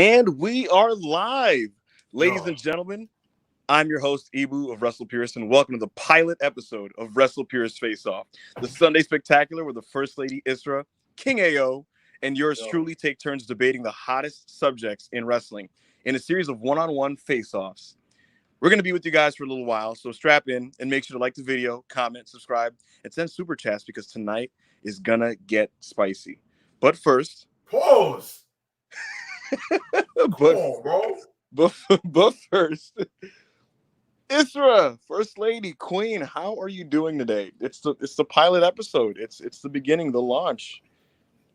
And we are live. Ladies and gentlemen, I'm your host, Ibu of Wrestle Pearson. Welcome to the pilot episode of Wrestle Pierce Face Off, the Sunday Spectacular where the First Lady Isra, King AO, and yours truly take turns debating the hottest subjects in wrestling in a series of one-on-one face-offs. We're going to be with you guys for a little while, so strap in and make sure to like the video, comment, subscribe, and send super chats because tonight is going to get spicy. But first... Pause! Come on, bro. But first, Isra, First Lady, Queen, how are you doing today? It's the pilot episode. It's the beginning, the launch.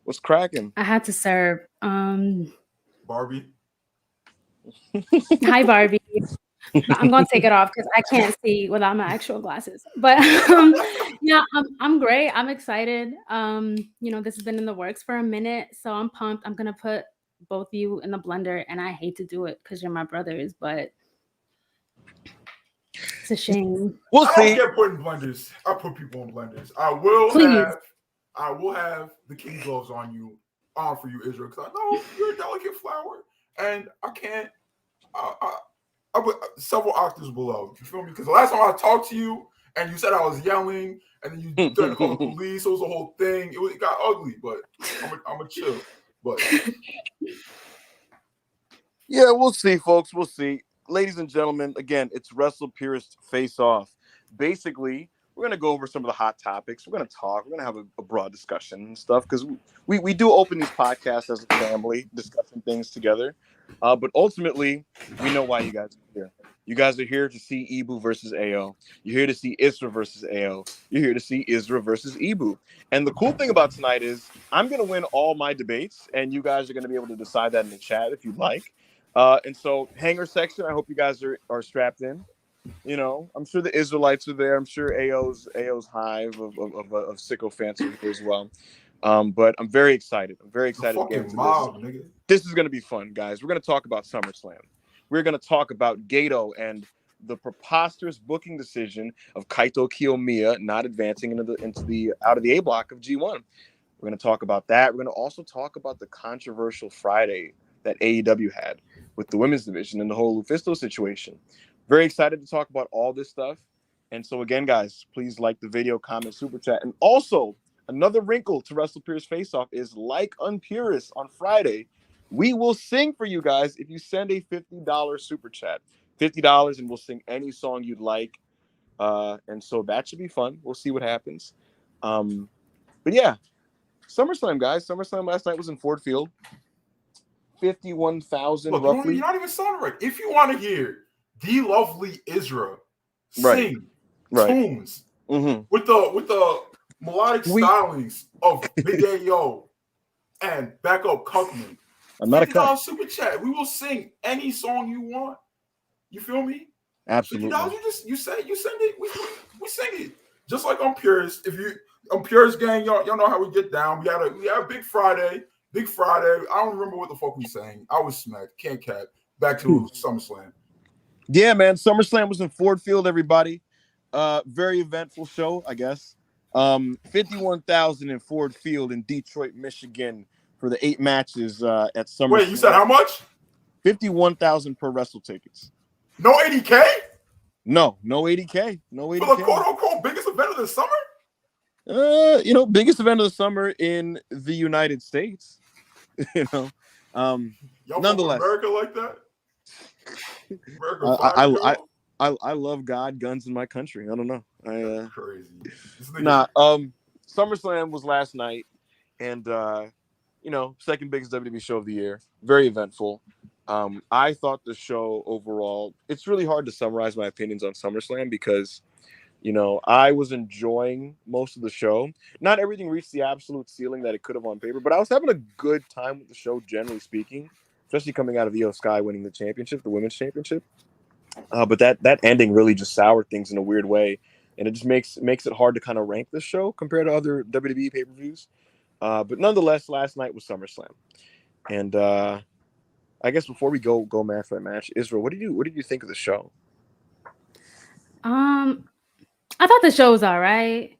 What's cracking? I had to serve. Barbie. Hi, Barbie. I'm gonna take it off because I can't see without my actual glasses. But yeah, I'm great. I'm excited. This has been in the works for a minute, so I'm pumped. I'm gonna put both of you in the blender, and I hate to do it because you're my brothers, but it's a shame. We'll see. I don't get put in blenders. I put people in blenders. I will have the king gloves on for you, Israel, because I know you're a delicate flower, and I can't. I put several octaves below. You feel me? Because the last time I talked to you, and you said I was yelling, and then you threatened to call the police. It was a whole thing. It got ugly, but I'm a chill. But yeah, we'll see, folks. We'll see. Ladies and gentlemen, again, it's Wrestle Pierce Face Off. Basically, we're going to go over some of the hot topics. We're going to talk. We're going to have a broad discussion and stuff because we do open these podcasts as a family, discussing things together. But ultimately, we know why you guys are here. You guys are here to see Ibu versus AO. You're here to see Isra versus AO. You're here to see Isra versus Ibu. And the cool thing about tonight is I'm going to win all my debates, and you guys are going to be able to decide that in the chat if you'd like. And so, hanger section, I hope you guys are strapped in. You know, I'm sure the Israelites are there. I'm sure AO's hive of sycophants are here as well. But I'm very excited. I'm very excited to get into this. This is going to be fun, guys. We're going to talk about SummerSlam. We're going to talk about Gedo and the preposterous booking decision of Kaito Kiyomiya not advancing into the out of the A block of G1. We're going to talk about that. We're going to also talk about the controversial Friday that AEW had with the women's division and the whole Lufisto situation. Very excited to talk about all this stuff. And so again, guys, please like the video, comment, super chat. And also, another wrinkle to Wrestle Pierce Face Off is like Unpurist on Friday. We will sing for you guys if you send a $50 super chat. $50 and we'll sing any song you'd like. And so that should be fun. We'll see what happens. But yeah, SummerSlam, guys. SummerSlam last night was in Ford Field. 51,000 roughly. You're not even sounding right. If you want to hear the lovely Isra Right. sing tunes with the melodic stylings of Big A.O. and Backup Cuckman, I'm not a cuck. super chat. We will sing any song you want. You feel me? Absolutely. $50, you send it. We sing it. Just like on Purist. If you on Purist gang, y'all know how we get down. We had a big Friday. Big Friday. I don't remember what the fuck we sang. I was smacked. Can't cap. Back to SummerSlam. Yeah, man. SummerSlam was in Ford Field, everybody. Very eventful show, I guess. 51,000 in Ford Field in Detroit, Michigan for the 8 matches at SummerSlam. Wait, you said how much? 51,000 per wrestle tickets. No 80K? No 80K. No 80K. For the quote-unquote biggest event of the summer? Biggest event of the summer in the United States. Y'all Nonetheless, America like that? America I love God, guns, in my country. I don't know. Crazy. SummerSlam was last night, and second biggest WWE show of the year. Very eventful. I thought the show overall, it's really hard to summarize my opinions on SummerSlam because, I was enjoying most of the show. Not everything reached the absolute ceiling that it could have on paper, but I was having a good time with the show, generally speaking, especially coming out of Io Sky winning the championship, the women's championship. But that ending really just soured things in a weird way, and it just makes it hard to kind of rank this show compared to other WWE pay-per-views. But nonetheless, last night was SummerSlam, and I guess before we go match by match, Israel, what did you think of the show? I thought the show was all right.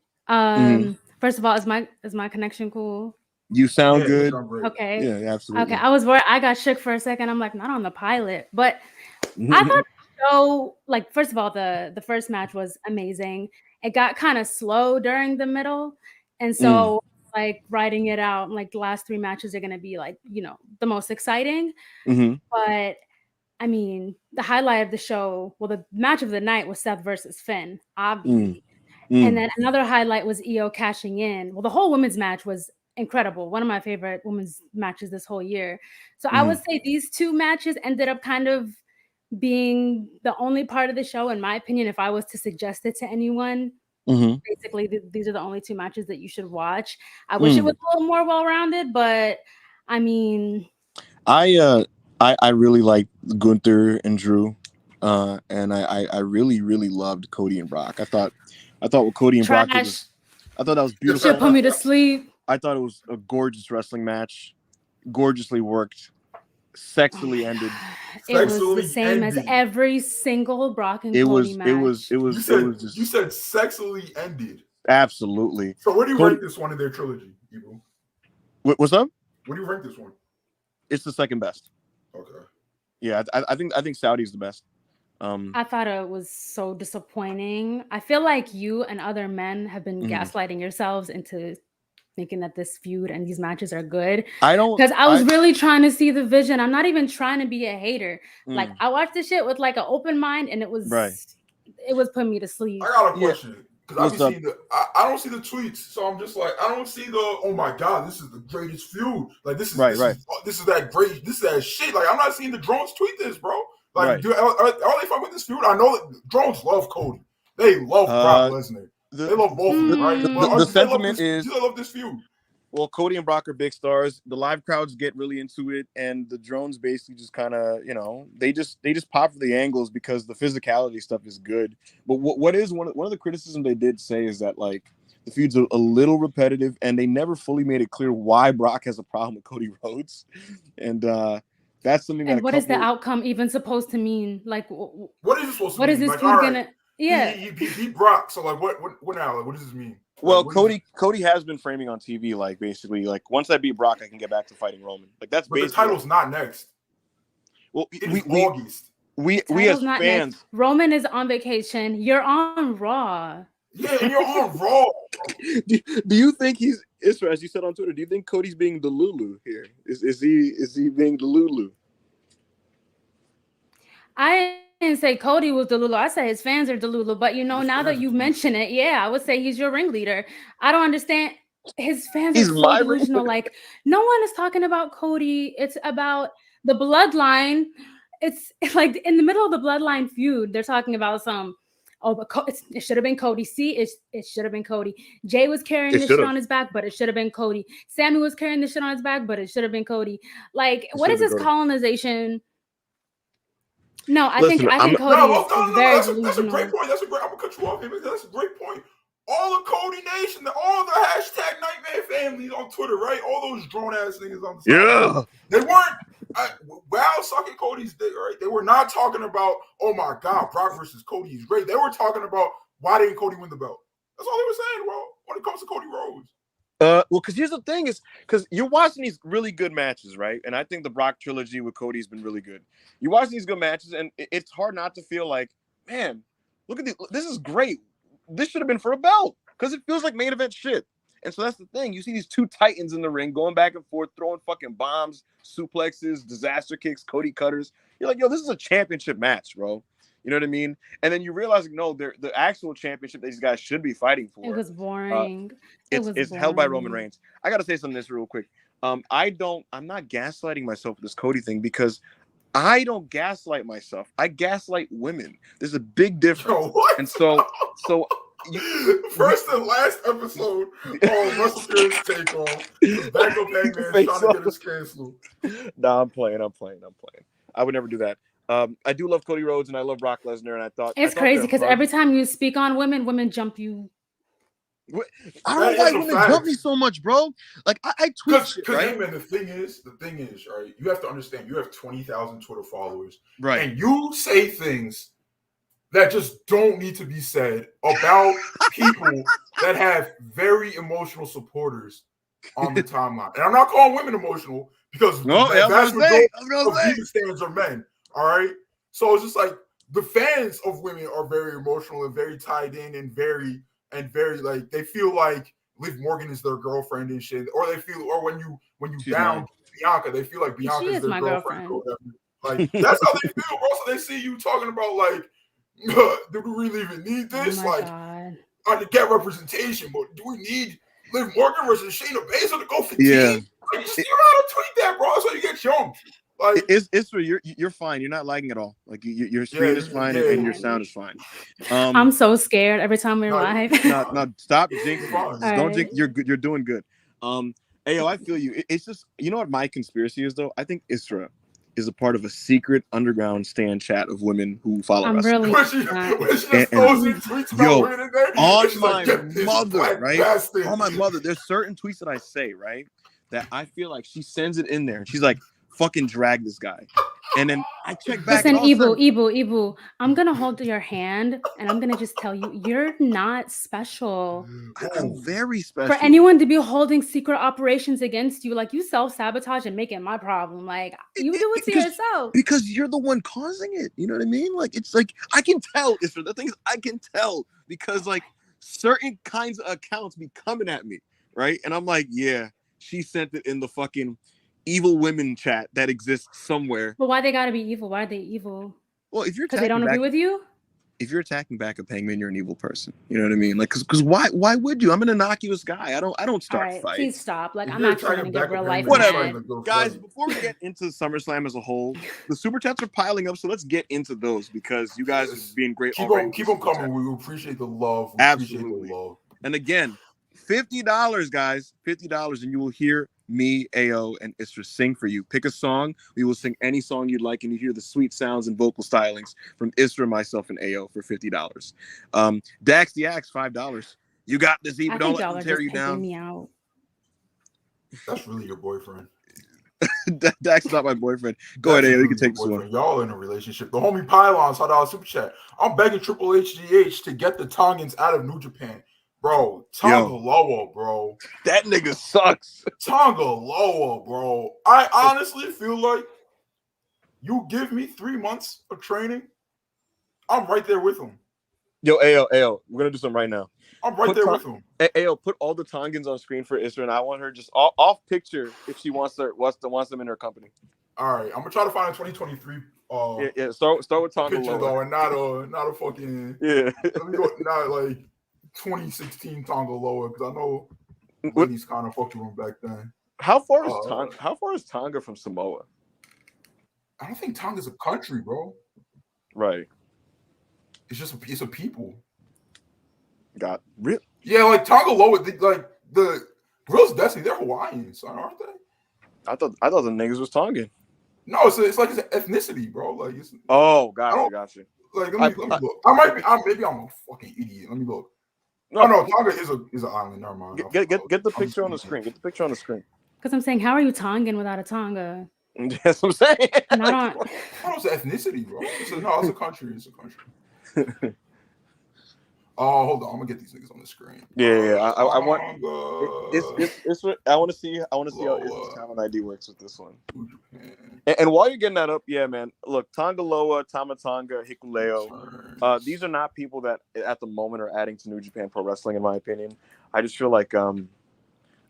First of all, is my connection cool? You sound good. Okay. Yeah, absolutely. Okay. I was worried. I got shook for a second. I'm like, not on the pilot, but I thought the show, like, first of all, the first match was amazing. It got kind of slow during the middle, and so like writing it out, like the last 3 matches are gonna be like, the most exciting. But I mean, the highlight of the show, well, the match of the night was Seth versus Finn, obviously. And then another highlight was Io cashing in. Well, the whole women's match was incredible. One of my favorite women's matches this whole year. So I would say these 2 matches ended up kind of being the only part of the show, in my opinion, if I was to suggest it to anyone. Basically, these are the only 2 matches that you should watch. I wish it was a little more well-rounded, but I mean, I really liked Gunther and Drew, and I really loved Cody and Brock. I thought what Cody and Brock did I thought that was beautiful. Shit put me to sleep. I thought it was a gorgeous wrestling match, gorgeously worked, sexily ended. It was the same as every single Brock and Cody match. You said sexily ended. Absolutely. So where do you rank this one in their trilogy, Evo? What's up? Where do you rank this one? It's the second best. Okay. Yeah, I think Saudi's the best. I thought it was so disappointing. I feel like you and other men have been gaslighting yourselves into thinking that this feud and these matches are good. Because I was really trying to see the vision. I'm not even trying to be a hater. Like, I watched this shit with like an open mind, and it was putting me to sleep. I got a question. Because I don't see the tweets, so I'm just like, I don't see the, oh my god, this is the greatest feud. Like, this is that shit. Like, I'm not seeing the drones tweet this, bro. Like, are they fucking with this feud? I know that drones love Cody. They love Brock Lesnar. They love both of them, right? The sentiment is, they love this feud. Well, Cody and Brock are big stars. The live crowds get really into it, and the drones basically just kind of, they just pop for the angles because the physicality stuff is good. But what is one of the criticisms they did say is that, like, the feud's a little repetitive, and they never fully made it clear why Brock has a problem with Cody Rhodes, and that's something. And what is the outcome even supposed to mean? Like, what is it supposed to mean? What is this feud gonna? Yeah, he beat Brock. So like, what now? Like, what does this mean? Well, Cody has been framing on TV like, basically, like, once I beat Brock, I can get back to fighting Roman. Like, that's basically. But the title's not next. Well, August. We as fans. Next. Roman is on vacation. You're on Raw. Yeah, and you're on Raw. Do you think he's, as you said on Twitter? Do you think Cody's being the Lulu here? Is he being the Lulu? I didn't say Cody was Delulu. I said his fans are Delulu. But now that you mention it, yeah, I would say he's your ringleader. I don't understand. His fans are so delusional. Like, no one is talking about Cody. It's about the bloodline. It's like in the middle of the bloodline feud, they're talking about it should have been Cody. See, it should have been Cody. Jay was carrying this shit on his back, but it should have been Cody. Sammy was carrying this shit on his back, but it should have been Cody. Like, what is this colonization? No, I think Cody is very delusional. That's a great point. I'm gonna cut you off here. That's a great point. All of Cody Nation, all the hashtag Nightmare families on Twitter, right? All those drone ass niggas on the side. Yeah. They weren't wow sucking Cody's dick, right? They were not talking about, oh my god, Brock versus Cody is great. They were talking about why didn't Cody win the belt. That's all they were saying, bro, when it comes to Cody Rhodes. Well, because here's the thing is, because you're watching these really good matches, right? And I think the Brock trilogy with Cody has been really good. You're watching these good matches, and it's hard not to feel like, man, look at this is great. This should have been for a belt, because it feels like main event shit. And so that's the thing. You see these two titans in the ring going back and forth, throwing fucking bombs, suplexes, disaster kicks, Cody cutters. You're like, yo, this is a championship match, bro. You know what I mean? And then you realize, no, the actual championship that these guys should be fighting for. It was boring. It's held by Roman Reigns. I got to say something this real quick. I'm not gaslighting myself with this Cody thing, because I don't gaslight myself. I gaslight women. There's a big difference. Yo, what? And so first and last episode on Russell Pierce Takeoff. Backup Hangman trying to get his canceled. Nah, I'm playing. I would never do that. I do love Cody Rhodes and I love Brock Lesnar, and I thought it's crazy because every time you speak on women jump you. I don't know why women jump me so much, bro. Like I tweet shit, right? Hey man, the thing is, right? You have to understand, you have 20,000 Twitter followers, right? And you say things that just don't need to be said about people that have very emotional supporters on the timeline. And I'm not calling women emotional because No, the vast majority of say. Diva stands are men. All right. So it's just like the fans of women are very emotional and very tied in and very like they feel like Liv Morgan is their girlfriend and shit. Or they feel when you She's down mine. Bianca, they feel like Bianca is their my girlfriend or girlfriend. whatever. Like that's how they feel, bro. So they see you talking about like, do we really even need this? Oh my Like God. I get representation, but do we need Liv Morgan versus Shayna Baszler to go for Yeah. team? Like, just, you know how to tweet that, bro. So you get jumped. Like It's for you're fine. You're not lagging at all. Like your screen is fine and your sound is fine. I'm so scared every time we're live. No, stop jinxing. Don't jinx. Right. You're doing good. Ayo, I feel you. It's just, you know what my conspiracy is though. I think Isra is a part of a secret underground stan chat of women who follow I'm wrestling. really when she just throws in tweets about women in there, on my like, mother, right? Bastard. On my mother, there's certain tweets that I say, right, that I feel like she sends it in there and she's like, "Fucking drag this guy," and then I check back. Listen, and Ibu, I'm gonna hold your hand and I'm gonna just tell you, you're not special. I'm very special. For anyone to be holding secret operations against you, like you self-sabotage and make it my problem. Like you do it to yourself. Because you're the one causing it. You know what I mean? Like it's like I can tell. The thing is, I can tell because like certain kinds of accounts be coming at me, right? And I'm like, yeah, she sent it in the fucking evil women chat that exists somewhere. But why they gotta be evil? Why are they evil? Well, if you're because they don't agree with you. If you're attacking back up Hangman, you're an evil person. You know what I mean? Like, because why would you? I'm an innocuous guy. I don't start fights. Please stop. Like, I'm actually gonna get real life. Whatever, guys. Before we get into SummerSlam as a whole, the super chats are piling up, so let's get into those because you guys are being great. Keep them coming. We appreciate the love. Absolutely. Appreciate the love. And again, $50, guys, $50, and you will hear me, Ao, and Isra sing for you. Pick a song. We will sing any song you'd like, and you hear the sweet sounds and vocal stylings from Isra, myself, and Ao for $50. Dax the Axe, $5. You got this, even. Don't let them tear you down. Me out. That's really your boyfriend. Dax is not my boyfriend. Go ahead, Ao. You can take this one. Y'all in a relationship. The homie Pylons, $100 super chat. I'm begging Triple HGH to get the Tongans out of New Japan. Bro, Tonga Loa, bro. That nigga sucks. Tonga Loa, bro. I honestly feel like you give me 3 months of training, I'm right there with him. Yo, Ao, we're gonna do something right now. I'm right there with him. Ao, put all the Tongans on screen for Isra, and I want her just off picture if she wants them in her company. All right, I'm gonna try to find a 2023. Yeah. Start with Tonga picture Loa. Though, and not a fucking Let me go, not like 2016 Tonga Loa because I know ladies kind of fucked with him back then. How far is Tonga from Samoa? I don't think Tonga's a country, bro. Right. It's a people. Got real. Yeah, like Tonga Loa, like the Girls Destiny, they're Hawaiians, aren't they? I thought the niggas was Tongan. No, it's like it's an ethnicity, bro. Like it's. Oh, gotcha. Like let me look. Maybe I'm a fucking idiot. Let me look. No, Tonga is an island. Never mind. Get the picture on the screen. Get the picture on the screen. Because I'm saying, how are you Tongan without a Tonga? That's what I'm saying. It's an ethnicity, bro. It's a country. It's a country. Oh, hold on. I'm gonna get these niggas on the screen. Yeah. I want. It's I want to see how Israel's talent ID works with this one. And while you're getting that up, yeah, man. Look, Tonga Loa, Tama Tonga, Hikuleo. These are not people that at the moment are adding to New Japan Pro Wrestling, in my opinion. I just feel like I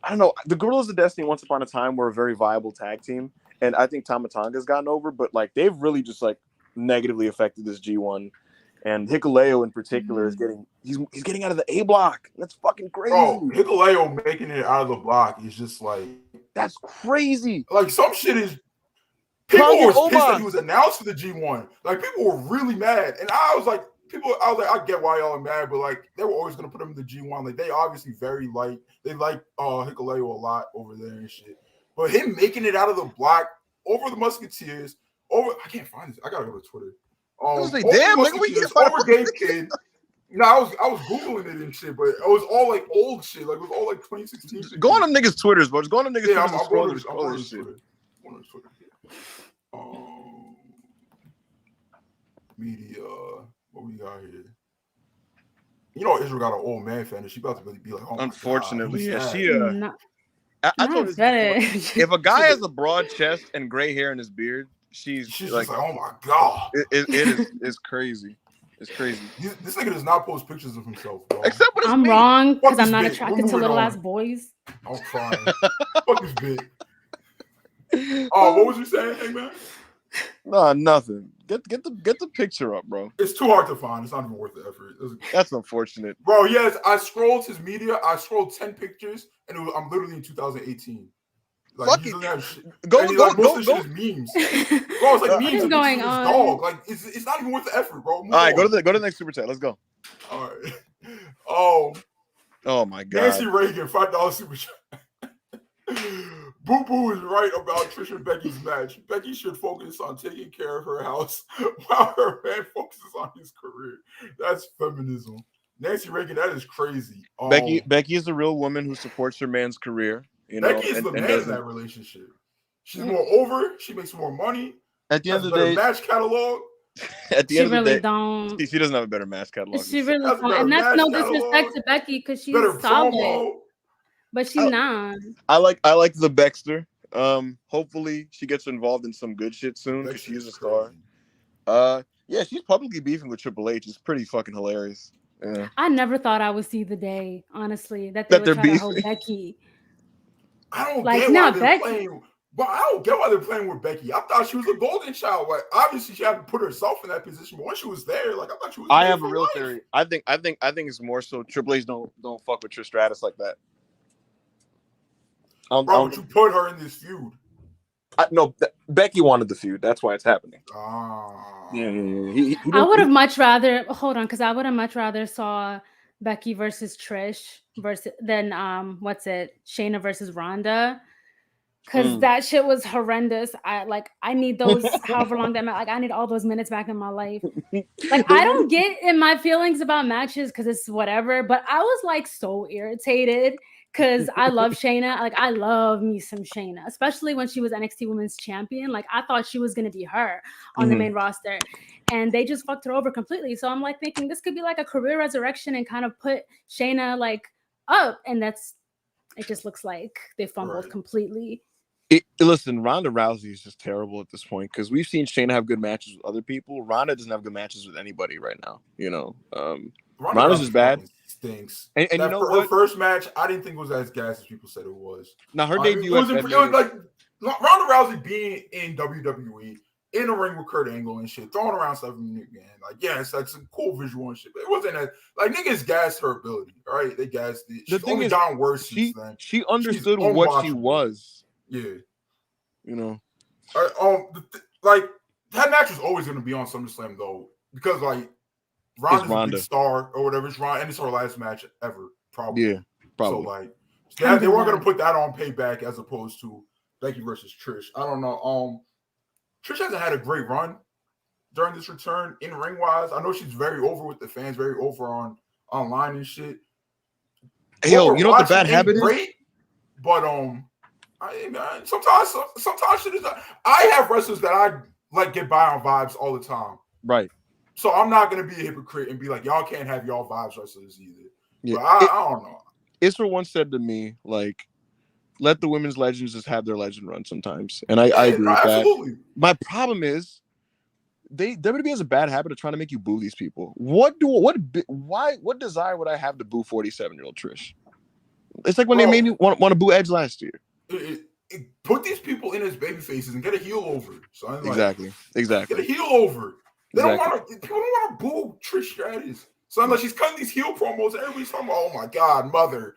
don't know. The Gorillas of Destiny once upon a time were a very viable tag team, and I think Tama Tonga's gotten over, but like they've really just like negatively affected this G1. And Hikuleo in particular is getting out of the A block. That's fucking crazy. Bro, Hikuleo making it out of the block is just like that's crazy. Like some shit is people were pissed that he was announced for the G1. Like people were really mad. And I was like, I get why y'all are mad, but like they were always gonna put him in the G1. Like they obviously very like they like Hikuleo a lot over there and shit. But him making it out of the block over the Musketeers, I can't find this. I gotta go to Twitter. Damn, like we can't find over Game Kid. No, I was googling it and shit, but it was all like old shit. Like it was all like 2016. Shit. Go on them niggas' Twitters, bro. Just go on them niggas' Twitters. I'm going to Twitter. Media. What we got here? You know, Israel got an old man fan, and she about to really be like, oh, unfortunately, God, she I told this better. before, if a guy has a broad chest and gray hair in his beard, she's like, oh my god, it's crazy. It's crazy. This nigga does not post pictures of himself, bro. Except when I'm wrong because I'm not bit. attracted to little ass boys. I'm crying. Fuck this bit. Oh, what was you saying, hey man? Nah, nothing. Get the picture up, bro. It's too hard to find. It's not even worth the effort. That's unfortunate, bro. Yes, I scrolled his media. I scrolled 10 pictures, and I'm literally in 2018. Like, fuck he doesn't have shit. Go. Most of the shit is memes. Bro, it's like memes. What is going on? Dog. Like, it's not even worth the effort, bro. All right, go to the next super chat. Let's go. All right. Oh my god. Nancy Reagan, $5 super chat. Boo Boo is right about Trish and Becky's match. Becky should focus on taking care of her house while her man focuses on his career. That's feminism. Nancy Reagan, that is crazy. Becky is a real woman who supports her man's career. Becky is the man in that relationship. She's more over. She makes more money. At the end of the day, match catalog. At the end of the day, don't. She doesn't have a better match catalog. She really don't. And that's no disrespect to Becky because she's solid. Promo. But she's not. I like the Baxter. Hopefully she gets involved in some good shit soon because she is a star. Yeah, she's publicly beefing with Triple H. It's pretty fucking hilarious. Yeah. I never thought I would see the day, honestly, that they would try to hold Becky. I don't get why they're playing. But I don't get why they're playing with Becky. I thought she was a golden child. Like, obviously, she had to put herself in that position. But once she was there, like, I thought she was. I have a real theory. I think it's more so Triple H don't fuck with Trish Stratus like that. Bro, you put her in this feud. No, Becky wanted the feud. That's why it's happening. Yeah. I would have much rather because I would have much rather saw Becky versus Trish than Shayna versus Ronda. Because that shit was horrendous. I need those however long that I need all those minutes back in my life. Like, I don't get in my feelings about matches because it's whatever, but I was like so irritated because I love Shayna. Like, I love me some Shayna, especially when she was NXT Women's Champion. Like, I thought she was gonna be her on the main roster, and they just fucked her over completely. So I'm like thinking this could be like a career resurrection and kind of put Shayna like up, and it just looks like they fumbled completely. Listen, Ronda Rousey is just terrible at this point because we've seen Shayna have good matches with other people. Ronda doesn't have good matches with anybody right now. You know, Ronda's just bad. Stinks. And you know her first match, I didn't think it was as gas as people said it was. Now her debut it was like Ronda Rousey being in WWE in the ring with Kurt Angle and shit, throwing around stuff in again. Like, yes, that's a cool visual and shit, but it wasn't as like niggas gassed her ability. All right, they gassed it. She's only gotten worse since then. She understood what she was. Yeah, you know, like that match was always going to be on SummerSlam though, because like Ronda's a big star or whatever. It's Ronda, and it's her last match ever, probably. Yeah, probably. So like, they weren't going to put that on Payback as opposed to Becky versus Trish. I don't know. Trish hasn't had a great run during this return in ring wise. I know she's very over with the fans, very over online and shit. Yo, you know what the bad habit is? But sometimes shit is not. I have wrestlers that I like get by on vibes all the time. Right. So I'm not gonna be a hypocrite and be like, y'all can't have y'all vibes wrestlers either. Yeah. But I don't know. Isra once said to me, like, let the women's legends just have their legend run sometimes. And I agree with absolutely. that. My problem is WWE has a bad habit of trying to make you boo these people. What desire would I have to boo 47-year-old Trish? It's like when they made me want to boo Edge last year. Put these people in as baby faces and get a heel over. So like, exactly. Get a heel over. People don't want to boo Trish Stratus. So unless she's cutting these heel promos, everybody's talking about, oh my God, mother.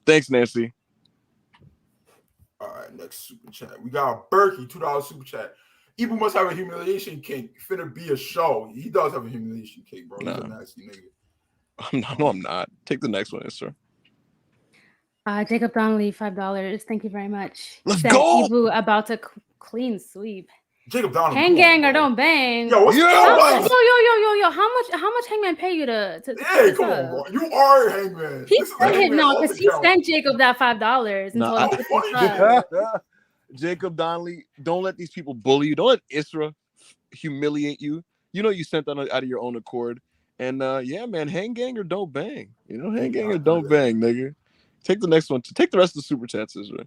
Thanks, Nancy. All right, next super chat. We got Berkey, $2 super chat. Ibu must have a humiliation cake. Finna be a show. He does have a humiliation cake, bro. He's a nasty nigga. I'm not. Take the next one, sir. Jacob Donnelly, $5. Thank you very much. Let's go. Ibu about to clean sweep. Jacob Donnelly. Hang gang or don't bang. Yo, what's Yo. How much Hangman pay you to yeah, come on, bro. You are Hangman. He sent Jacob that $5 and Jacob Donnelly, don't let these people bully you. Don't let Isra humiliate you. You know you sent that out of your own accord. And yeah, man, hang gang or don't bang. You know, hang gang or don't bang, nigga. Take the next one. Take the rest of the super chats, Israel.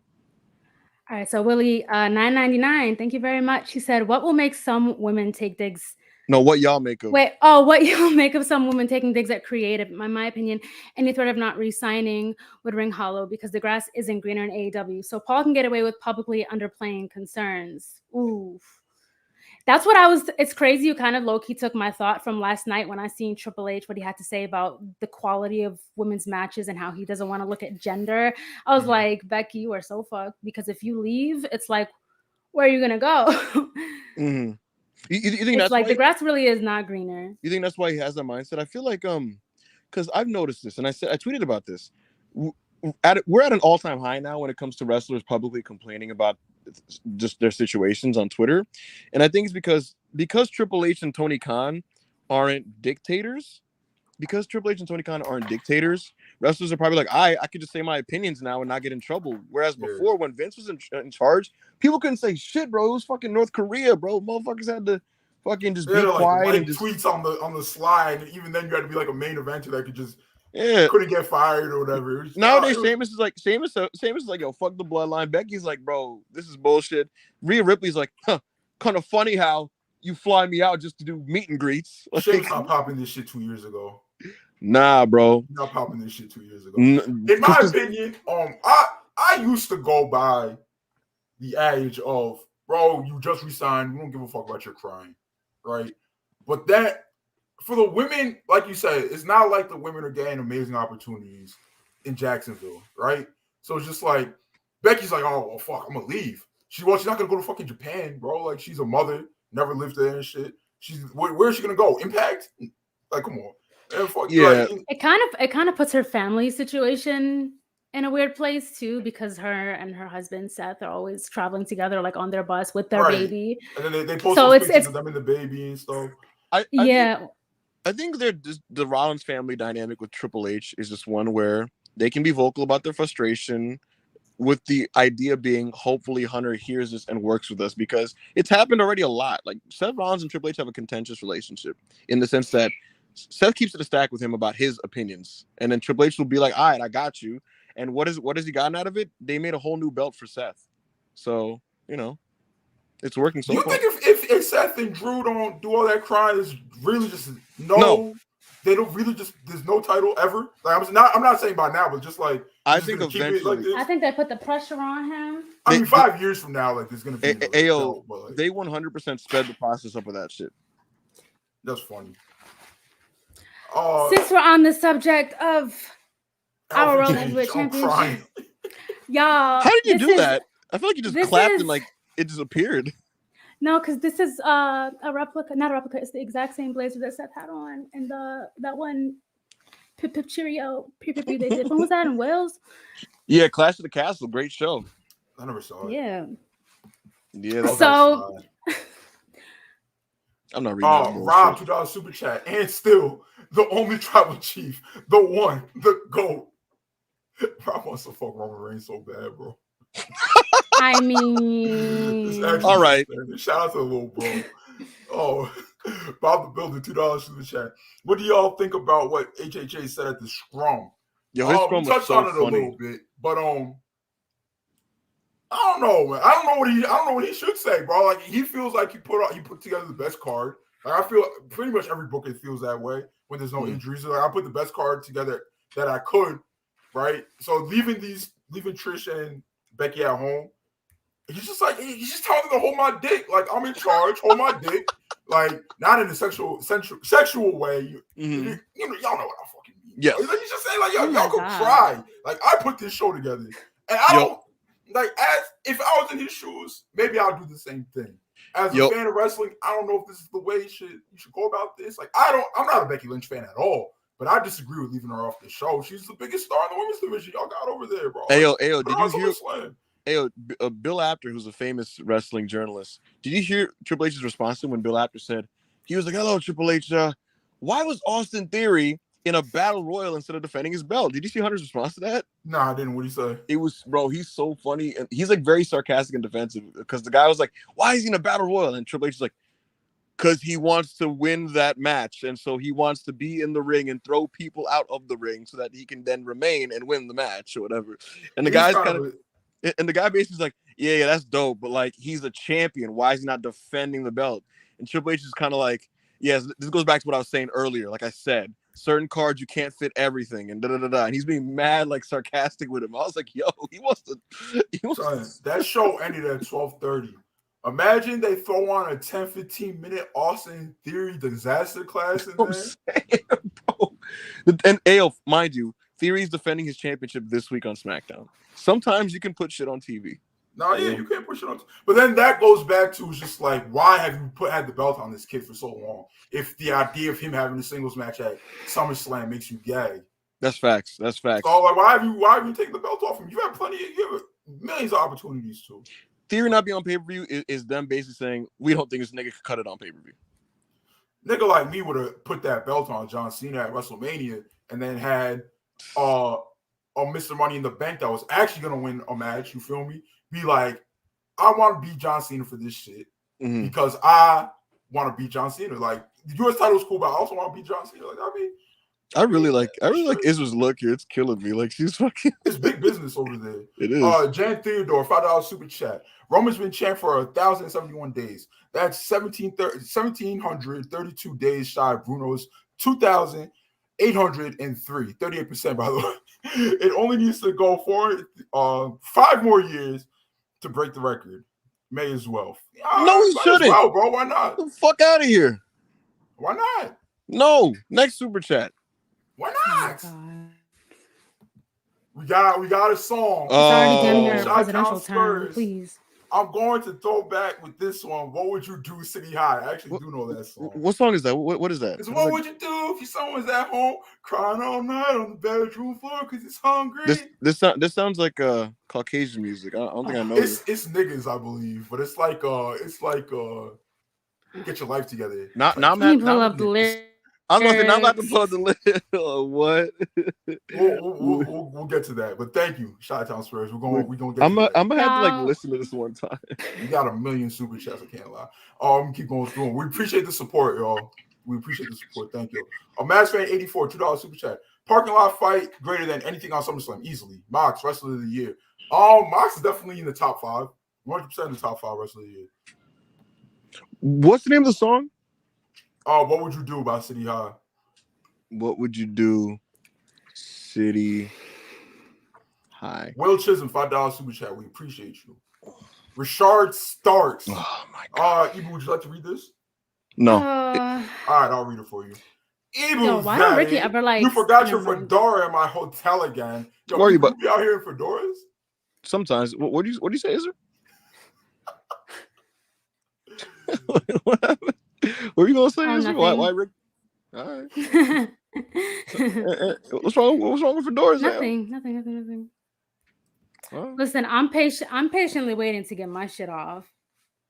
All right, so Willie, 9.99. Thank you very much. He said, "What will make some women take digs?" No, what y'all make of? Wait, what you'll make of some women taking digs at creative? In my opinion, any threat of not re-signing would ring hollow because the grass isn't greener in AEW. So Paul can get away with publicly underplaying concerns. Ooh. That's what it's crazy. You kind of low-key took my thought from last night when I seen Triple H, what he had to say about the quality of women's matches and how he doesn't want to look at gender. I was like, Becky, you are so fucked, because if you leave, it's like, where are you gonna go? Mm-hmm. You think it's that's like why the grass really is not greener. You think that's why he has that mindset? I feel like because I've noticed this, and I tweeted about this. We're at an all-time high now when it comes to wrestlers publicly complaining about just their situations on Twitter, and I think it's because Triple H and Tony Khan aren't dictators. Because Triple H and Tony Khan aren't dictators, wrestlers are probably like, I could just say my opinions now and not get in trouble. Whereas before, when Vince was in charge, people couldn't say shit, bro. It was fucking North Korea, bro. Motherfuckers had to fucking just be quiet like and just tweets on the slide. And even then, you had to be like a main eventer that could just couldn't get fired or whatever. Nowadays, Sheamus is like, yo, fuck the bloodline. Becky's like, bro, this is bullshit. Rhea Ripley's like, kind of funny how you fly me out just to do meet and greets. Like, Sheamus not popping this shit 2 years ago. Nah, bro. Not popping this shit 2 years ago. In my opinion, I used to go by the adage of, bro, you just resigned. We don't give a fuck about your crying, right? But that, for the women, like you said, it's not like the women are getting amazing opportunities in Jacksonville, right? So it's just like, Becky's like, oh, well, fuck, I'm going to leave. She's not going to go to fucking Japan, bro. Like, she's a mother, never lived there and shit. Where is she going to go? Impact? Like, come on. Yeah. Like, it kind of puts her family situation in a weird place too, because her and her husband Seth are always traveling together, like on their bus with their baby. And then they post pictures of them and the baby and stuff. I think the Rollins family dynamic with Triple H is just one where they can be vocal about their frustration, with the idea being hopefully Hunter hears this and works with us, because it's happened already a lot. Like, Seth Rollins and Triple H have a contentious relationship in the sense that Seth keeps it a stack with him about his opinions, and then Triple H will be like, all right, I got you. And what has he gotten out of it? They made a whole new belt for Seth. So, it's working so far. You think if Seth and Drew don't do all that crying, it's really just no. They don't really there's no title ever. Like, I'm not saying by now, but just like, I think eventually, I think they put the pressure on him. I mean, 5 years from now, like, there's gonna be belt, like, they 100% sped the process up of that shit. That's funny. Since we're on the subject of our World Heavyweight Championship, y'all, how did you do that? I feel like you just clapped and like it just appeared. No, because this is a replica, not a replica. It's the exact same blazer that Seth had on, and that one Pip Pip Cheerio they did. When was that, in Wales? Yeah, Clash of the Castle, great show. I never saw it. Yeah. So I'm not reading. Rob, $2 super chat, and still the only tribal chief, the one, the GOAT. Rob wants to fuck Roman Reigns so bad, bro. I mean, all right. Shout out to the little bro. Oh, Bob the Builder, $2 super chat. What do y'all think about what HHA said at the scrum? Yo, his scrum we touched on it a little bit, but I don't know, man. I don't know what he should say, bro. Like, he feels like he put together the best card. Like, I feel pretty much every booker feels that way when there's no injuries. Like, I put the best card together that I could, right? So leaving Trish and Becky at home, he's just telling them to hold my dick. Like, I'm in charge, hold my dick. Like, not in a sexual way. Y'all know what I fucking mean. Yes. Like, he's just saying, like, y'all could cry. Like, I put this show together, and I don't. Like, if I was in his shoes, maybe I'll do the same thing. As a fan of wrestling, I don't know if this is the way you should go about this. Like, I'm not a Becky Lynch fan at all, but I disagree with leaving her off the show. She's the biggest star in the women's division y'all got over there, bro. Ayo, did you hear? Bill Apter, who's a famous wrestling journalist, did you hear Triple H's response to him when Bill Apter said, he was like, "Hello, Triple H. Why was Austin Theory in a battle royal instead of defending his belt?" Did you see Hunter's response to that? No, I didn't. What did he say? It was, bro, he's so funny. And he's like very sarcastic and defensive because the guy was like, "Why is he in a battle royal?" And Triple H is like, Because he wants to win that match, and so he wants to be in the ring and throw people out of the ring so that he can then remain and win the match or whatever. And the guy's and the guy basically is like, yeah, that's dope, but like he's a champion. Why is he not defending the belt? And Triple H is kind of like, yes, this goes back to what I was saying earlier. Like I said, certain cards you can't fit everything, and da da da da. And he's being mad, like sarcastic with him. I was like, yo, he wants to. Son, that show ended at 12:30. Imagine they throw on a 10-15 minute Austin Theory disaster class in there. Saying, bro. And mind you, Theory's defending his championship this week on SmackDown. Sometimes you can put shit on TV. No, yeah, you can't push it on. But then that goes back to just like, why have you had the belt on this kid for so long? If the idea of him having a singles match at SummerSlam makes you gag. That's facts. That's facts. So like, why have you taken the belt off him? You have millions of opportunities to. Theory not being on pay-per-view is them basically saying, we don't think this nigga could cut it on pay-per-view. Nigga like me would have put that belt on John Cena at WrestleMania and then had a Mr. Money in the Bank that was actually going to win a match, you feel me? Be like, I want to beat John Cena for this shit because I want to beat John Cena. Like, the U.S. title is cool, but I also want to beat John Cena. Like, I really like Israel's look here. It's killing me. Like, she's fucking. It's big business over there. It is. Jan Theodore, $5 super chat. Roman's been champ for 1,071 days. That's 1,732 days shy of Bruno's 2,803. 38%, by the way. It only needs to go for 5 more years to break the record. May as well. No, he shouldn't. Well, bro. Why not? Get the fuck out of here. Why not? No. Next super chat. Why not? We got a song. It's already done here. Presidential time, please. I'm going to throw back with this one. What would you do, City High? I actually do know that song. What song is that? What is that? It's what would you do if your son was at home crying all night on the bedroom floor because he's hungry? This sounds like Caucasian music. I don't think I know. It's niggas, I believe, but it's like get your life together. Now I'm gonna pull up the lyrics. I'm about to pull up the list. What? We'll get to that. But thank you, Chi-Town Spurs. We're gonna get. I'm gonna have to like listen to this one time. You got 1 million super chats. I can't lie. Keep going through them. We appreciate the support, y'all. We appreciate the support. Thank you. A Mavs fan 84, $2 super chat. Parking lot fight greater than anything on SummerSlam easily. Mox wrestler of the year. Mox is definitely in the top 5. 100% in the top 5 wrestler of the year. What's the name of the song? What would you do about City High? What would you do, City High? Will Chisholm, $5 super chat. We appreciate you. Richard Starks. Oh my God. Ibu, would you like to read this? No. All right, I'll read it for you. Ibu, why don't Ricky ever like? You forgot your fedora at my hotel again. Yo, where are you? But be out here in fedoras? Sometimes. What do you say, Ezra? What happened? What are you gonna say? Why Rick? All right. What's wrong with fedoras? Nothing. Oh. Listen, I'm patiently waiting to get my shit off.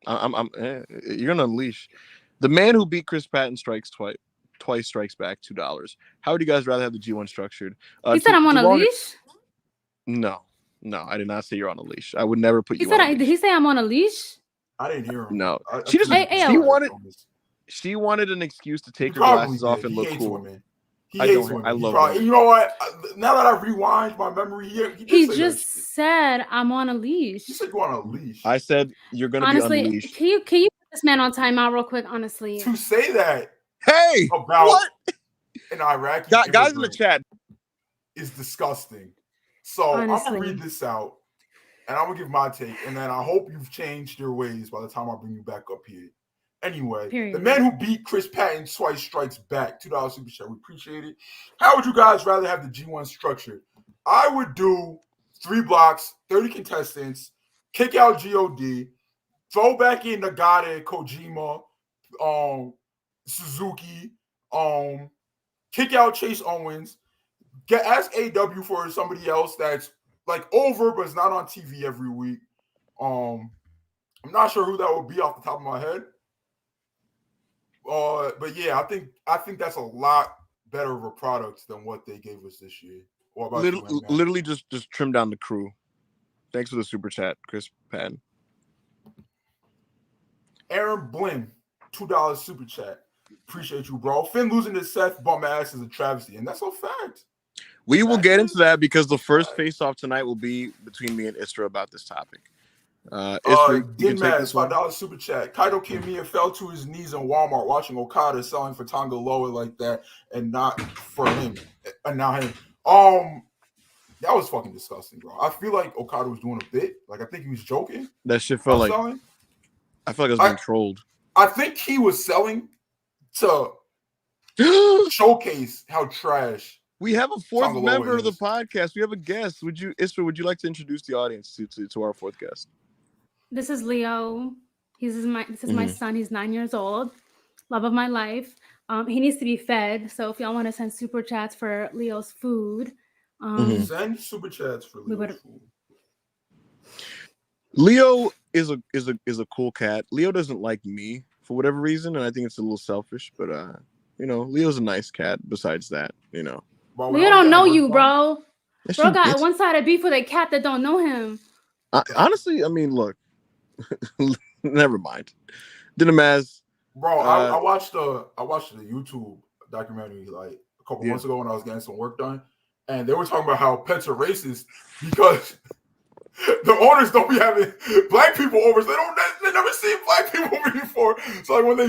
You're gonna unleash. The man who beat Chris Patton twice strikes back $2. How would you guys rather have the G1 structured? He said I'm on a leash? No, I did not say you're on a leash. I would never put you on a leash. Did he say I'm on a leash? I didn't hear him. No. She wanted an excuse to take her glasses off and look cool. Women. I love it. You know what? Now that I rewind my memory, he just said I'm on a leash. You said you're on a leash. I said you're gonna be unleashed. Can you put this man on timeout real quick? Honestly, to say that. Hey, about what? An Iraqi guys in the chat is disgusting. So honestly. I'm gonna read this out, and I'm gonna give my take, and then I hope you've changed your ways by the time I bring you back up here. Anyway, The man who beat Chris Patton twice strikes back. $2 super chat. We appreciate it. How would you guys rather have the G1 structured? I would do 3 blocks, 30 contestants, kick out God, throw back in Nagata, Kojima, Suzuki, kick out Chase Owens, ask AW for somebody else that's like over but it's not on TV every week. I'm not sure who that would be off the top of my head. But yeah, I think that's a lot better of a product than what they gave us this year. Literally just trim down the crew. Thanks for the super chat, Chris Patton. Aaron Blinn, $2 super chat. Appreciate you, bro. Finn losing to Seth bum ass is a travesty, and that's a fact. We will get into that because the first face-off tonight will be between me and Isra about this topic. Isra, you can take this one. $5 super chat. Kaito Kiyomiya fell to his knees in Walmart watching Okada selling for Tonga Loa like that, and not for him, and now him. That was fucking disgusting, bro. I feel like Okada was doing a bit. Like, I think he was joking. That shit felt like selling. I feel like I was being trolled. I think he was selling to showcase how trash. We have a fourth member of the podcast. We have a guest. Isra, would you like to introduce the audience to our fourth guest? This is Leo. This is my son. He's 9 years old. Love of my life. He needs to be fed. So if y'all want to send super chats for Leo's food, send super chats for Leo's food. Leo is a cool cat. Leo doesn't like me for whatever reason, and I think it's a little selfish. But Leo's a nice cat. Besides that, Leo don't know you, bro. Bro got one-sided beef with a cat that don't know him. Honestly, I mean, look, never mind. Dinamaz. Bro, I watched the YouTube documentary like a couple months ago when I was getting some work done, and they were talking about how pets are racist because the owners don't be having black people over. So they never seen black people over before. So like when they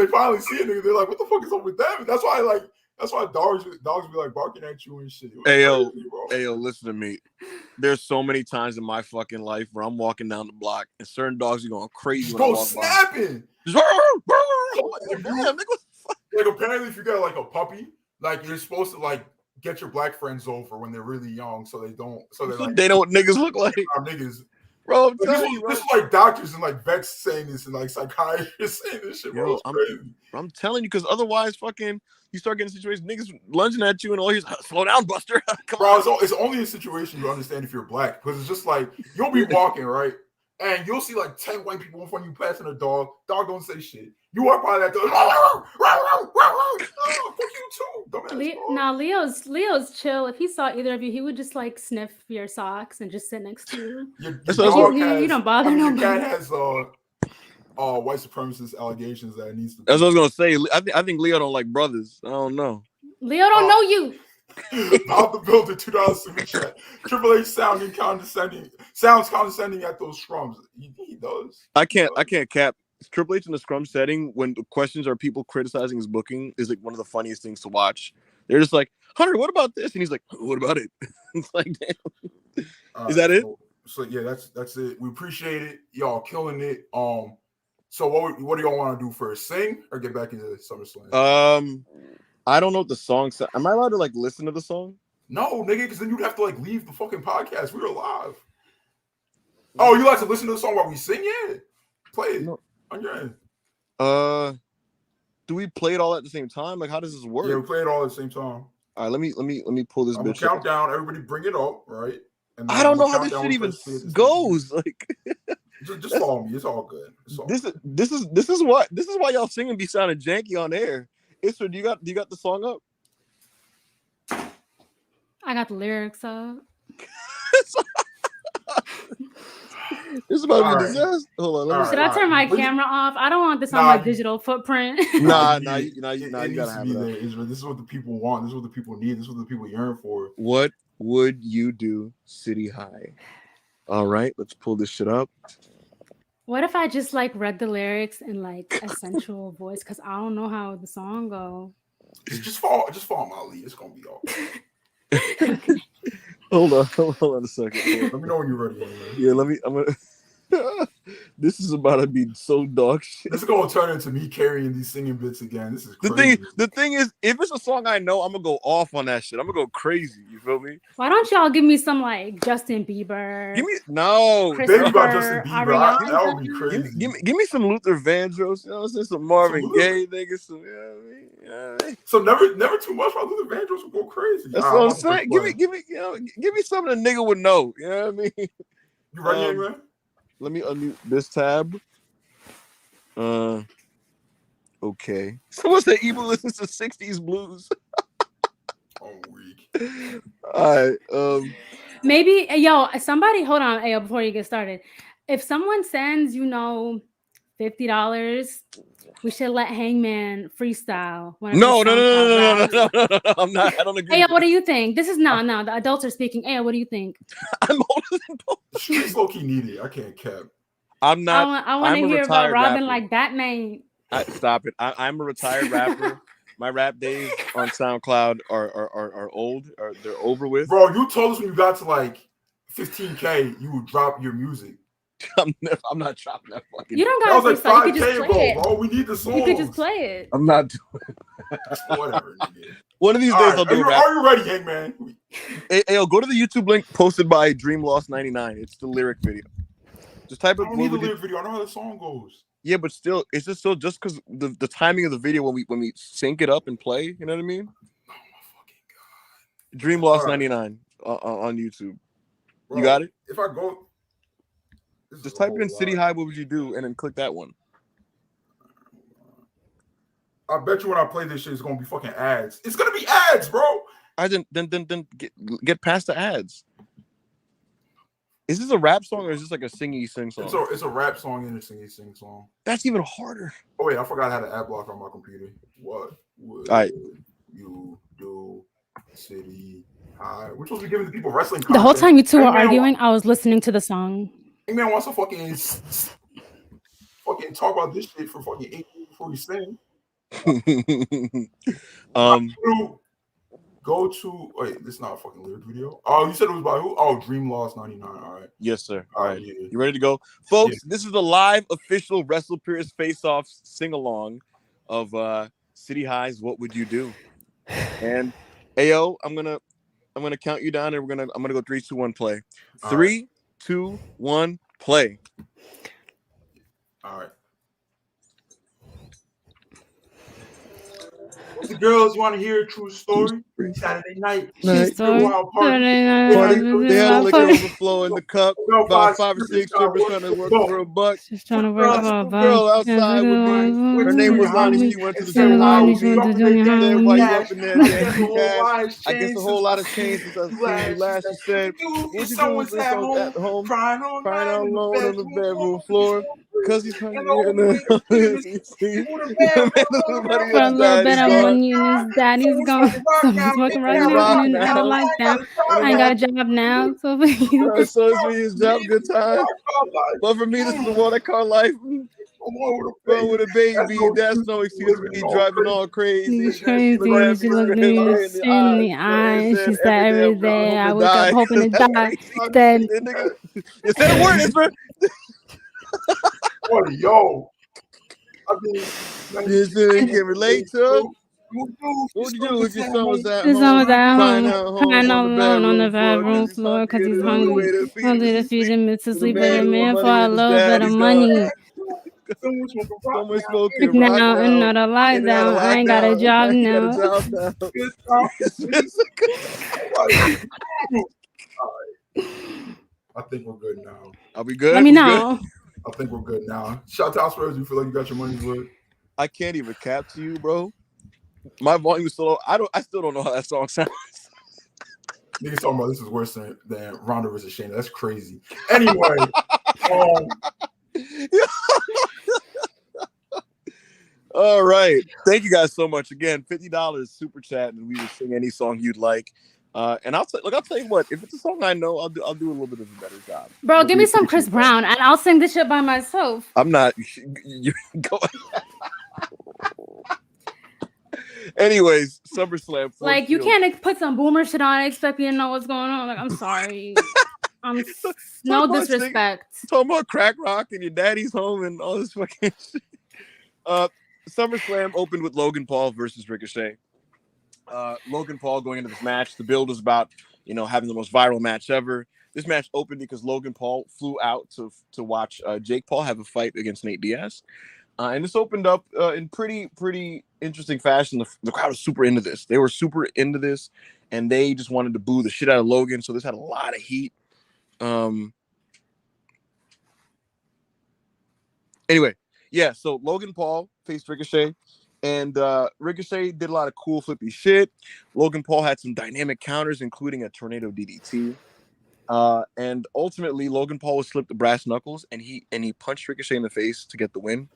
finally see it, they're like, "What the fuck is up with them?" And that's why dogs be like barking at you and shit. Hey yo, listen to me. There's so many times in my fucking life where I'm walking down the block and certain dogs are going crazy. Bro, snapping. Like apparently, if you got like a puppy, like you're supposed to like get your black friends over when they're really young, so they don't know what niggas look like. Niggas, bro. This is like doctors and like vets saying this and like psychiatrists saying this shit, bro. I'm telling you, because otherwise, fucking, you start getting situations, niggas lunging at you and all you slow down, Buster. Come on. It's only a situation you understand if you're black, because it's just like you'll be walking right. And you'll see like 10 white people in front of you passing a dog. Dog don't say shit. You walk by that dog. Fuck you too. Now Leo's chill. If he saw either of you, he would just like sniff your socks and just sit next to you. You don't bother nobody. Your cat has white supremacist allegations that it needs to. That's what I was gonna say. I think Leo don't like brothers. I don't know. Leo don't know you. Out the builder, $2 super chat. Triple H sounds condescending at those scrums. He does. I can't cap. Triple H in the scrum setting when the questions are people criticizing his booking is like one of the funniest things to watch. They're just like, Hunter, what about this? And he's like, what about it? It's like, damn. Is that it? So yeah, that's it. We appreciate it. Y'all killing it. So what do y'all want to do first? Sing or get back into SummerSlam? I don't know what the song says. Am I allowed to like listen to the song? No, nigga, because then you'd have to like leave the fucking podcast. We're live. Oh, you like to listen to the song while we sing? Yeah. Play it on your end. Do we play it all at the same time? Like, how does this work? Yeah, we play it all at the same time. All right, let me pull this bitch. Count down. Everybody, bring it up, right? And I don't know how this shit even goes. Like, just follow me. It's all good. This is why y'all singing be sounding janky on air. Isra, do you got the song up? I got the lyrics up. This is about to be a disaster. Hold on. Should I turn my camera off? I don't want this on my digital footprint. Nah, you gotta have it. This is what the people want. This is what the people need. This is what the people yearn for. What would you do, City High? All right, let's pull this shit up. What if I just like read the lyrics in like a sensual voice? Because I don't know how the song go. Just follow my lead. It's gonna be all. Hold on a second. Let me know when you're ready. Yeah, I'm gonna. This is about to be so dog shit. This is gonna turn into me carrying these singing bits again. This is crazy. The thing is, if it's a song I know, I'm gonna go off on that shit. I'm gonna go crazy. You feel me? Why don't y'all give me some like Justin Bieber? Baby by Justin Bieber. That would be crazy. Give me some Luther Vandross. You know what I'm saying? Some Marvin Gaye niggas. Some, you know what I mean? So never too much. While Luther Vandross will go crazy. That's what I'm saying. Give me something a nigga would know. You know what I mean? You ready, man? Let me unmute this tab. Okay. Someone said Evil listens to 60s blues. I'm weak. All right. Maybe, somebody, hold on, before you get started. If someone sends, $50. We should let Hangman freestyle. No. I'm not. I don't agree. Hey, what do you think? This is no. The adults are speaking. Hey, what do you think? I'm older than both. The streets low key need it. I can't cap. I'm not. I want to hear about Robin rapper. like Batman. Stop it. I'm a retired rapper. My rap days on SoundCloud are old. They're over with. Bro, you told us when you got to like 15K, you would drop your music. I'm not dropping that fucking. You don't got to freestyle. You could just play it. Bro. We need the songs. You could just play it. I'm not doing it. Whatever. One of these days I'll do rap. Are you ready, Hangman? Hey, go to the YouTube link posted by DreamLost99. It's the lyric video. Just type it. I don't need the lyric video. I know how the song goes. Yeah, but still, it's just because the timing of the video when we sync it up and play. You know what I mean? Oh my fucking god! DreamLost99 on YouTube. Bro, you got it. If I go. Just type it in City High, what would you do? And then click that one. I bet you when I play this shit, it's gonna be fucking ads. It's gonna be ads, bro. Then get past the ads. Is this a rap song or is this like a sing song? It's a rap song and a sing song. That's even harder. Oh wait, I forgot I had an ad block on my computer. What would you do, City High? We're supposed to be giving the people wrestling content. The whole time you two were arguing, I was listening to the song. Man wants to fucking talk about this shit for fucking 8 years before you sing. Go to wait, this is not a fucking lyric video. Oh, you said it was by who? Oh, DreamLost99. All right. Yes, sir. All right. Yeah. You ready to go? Folks, This is the live official Wrestle Pierce Face-Off sing-along of City High's What Would You Do? And Ayo, I'm gonna count you down and I'm gonna go 3, 2, 1, play. All 3, right. 2, 1, play. All right. The girls want to hear a true story. Saturday night. Wild party. They had a liquor overflow in the cup. About 5 or 6 strippers trying to work for $1. She's trying to work for $1. Girl outside with me. Her name was Lonnie. She went to the junior high with me. Then why you up in there? I guess a whole lot of change since I seen you last. She said, "What you doing at home? Crying out alone on the bedroom floor." Because he's hungry in the for a little bit of money and his daddy's gone. So he's working right now and I don't like that. I ain't got a job now. So for you. So it's me his job, good time. But for me, this is the one I call life. Going with a baby, that's no excuse for me driving all crazy. She's crazy. She looked me in the eye and she said every day I wake up hoping to die. Then you said a word, Israel. Yo, I mean, you can relate to. What would you do if your son was at home? Crying out alone on the bedroom floor because he's hungry. Hungry to feed him to sleep with a man for a little bit of money. Someone smoking. Now another lockdown. I ain't got a job now. I think we're good now. Are we good? Let me know. I think we're good now. Shout out to Spurs. You feel like you got your money's worth? I can't even cap to you, bro. My volume is so low. I still don't know how that song sounds. Niggas talking about this is worse than Ronda versus Shayna. That's crazy. Anyway, all right. Thank you guys so much. Again, $50 super chat, and we will sing any song you'd like. And I'll tell you what. If it's a song I know, I'll do a little bit of a better job. Bro, give me some Chris Brown, and I'll sing this shit by myself. I'm not. You go. Anyways, SummerSlam. Like you can't put some boomer shit on and expect me to know what's going on. Like I'm sorry. No disrespect. Talking about crack rock and your daddy's home and all this fucking shit. SummerSlam opened with Logan Paul versus Ricochet. Logan Paul going into this match. The build was about having the most viral match ever. This match opened because Logan Paul flew out to watch Jake Paul have a fight against Nate Diaz. And this opened up in pretty interesting fashion. The crowd was super into this. They were super into this, and they just wanted to boo the shit out of Logan. So this had a lot of heat. Anyway, yeah. So Logan Paul faced Ricochet, and Ricochet did a lot of cool flippy shit. Logan Paul had some dynamic counters, including a tornado DDT. And ultimately, Logan Paul was slipped the brass knuckles, and he punched Ricochet in the face to get the win.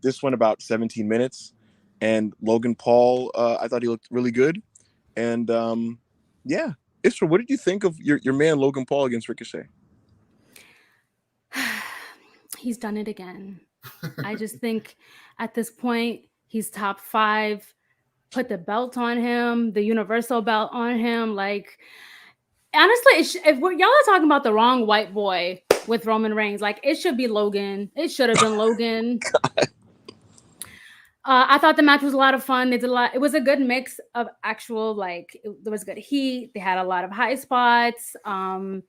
This went about 17 minutes, and Logan Paul, I thought he looked really good. And yeah, Isra, what did you think of your man Logan Paul against Ricochet? He's done it again. I just think at this point he's top 5. Put the belt on him, the universal belt on him. Like, honestly, if y'all are talking about the wrong white boy with Roman Reigns, like, it should be Logan. It should have been Logan. I thought the match was a lot of fun. They did a lot. It was a good mix of actual, like, there was good heat. They had a lot of high spots. I don't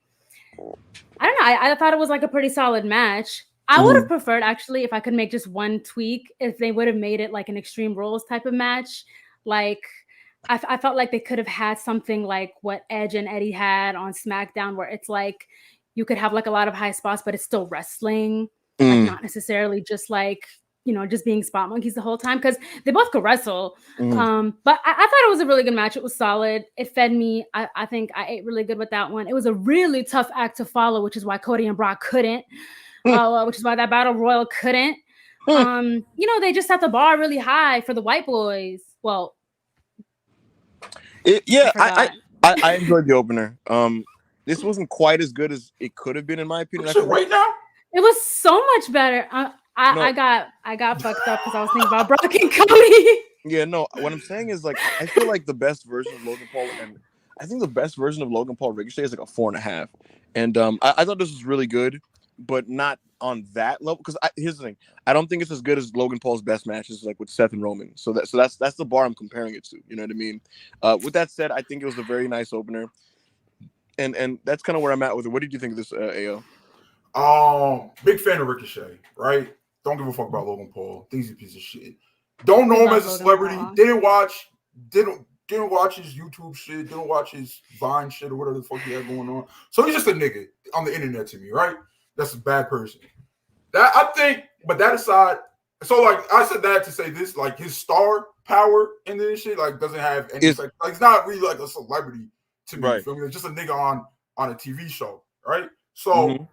know. I thought it was like a pretty solid match. I would have preferred, actually, if I could make just one tweak, if they would have made it like an Extreme Rules type of match. Like, I felt like they could have had something like what Edge and Eddie had on SmackDown, where it's like you could have like a lot of high spots, but it's still wrestling, like not necessarily just like, you know, just being spot monkeys the whole time, because they both could wrestle. But I thought it was a really good match. It was solid. It fed me. I think I ate really good with that one. It was a really tough act to follow, which is why Cody and Brock couldn't, which is why that Battle Royal couldn't. You know, they just set the bar really high for the white boys. Well, I enjoyed the opener. This wasn't quite as good as it could have been, in my opinion. Right now, it was so much better. I got fucked up because I was thinking about Brock and Cody. Yeah, no. What I'm saying is, like, I feel like the best version of Logan Paul, and I think the best version of Logan Paul Ricochet is like a 4.5. And I thought this was really good, but not on that level. Because here's the thing: I don't think it's as good as Logan Paul's best matches, like with Seth and Roman. So that's the bar I'm comparing it to. You know what I mean? With that said, I think it was a very nice opener, and that's kind of where I'm at with it. What did you think of this, AO? Big fan of Ricochet, right? Don't give a fuck about Logan Paul. Thinks he's a piece of shit. Don't know him as a celebrity. Didn't watch his YouTube shit. Didn't watch his Vine shit or whatever the fuck he had going on. So he's just a nigga on the internet to me, right? That's a bad person. That I think. But that aside, so like I said that to say this, like his star power in this shit, like doesn't have any effect. Like he's not really like a celebrity to me. Right. Feel me? It's just a nigga on a TV show, right? So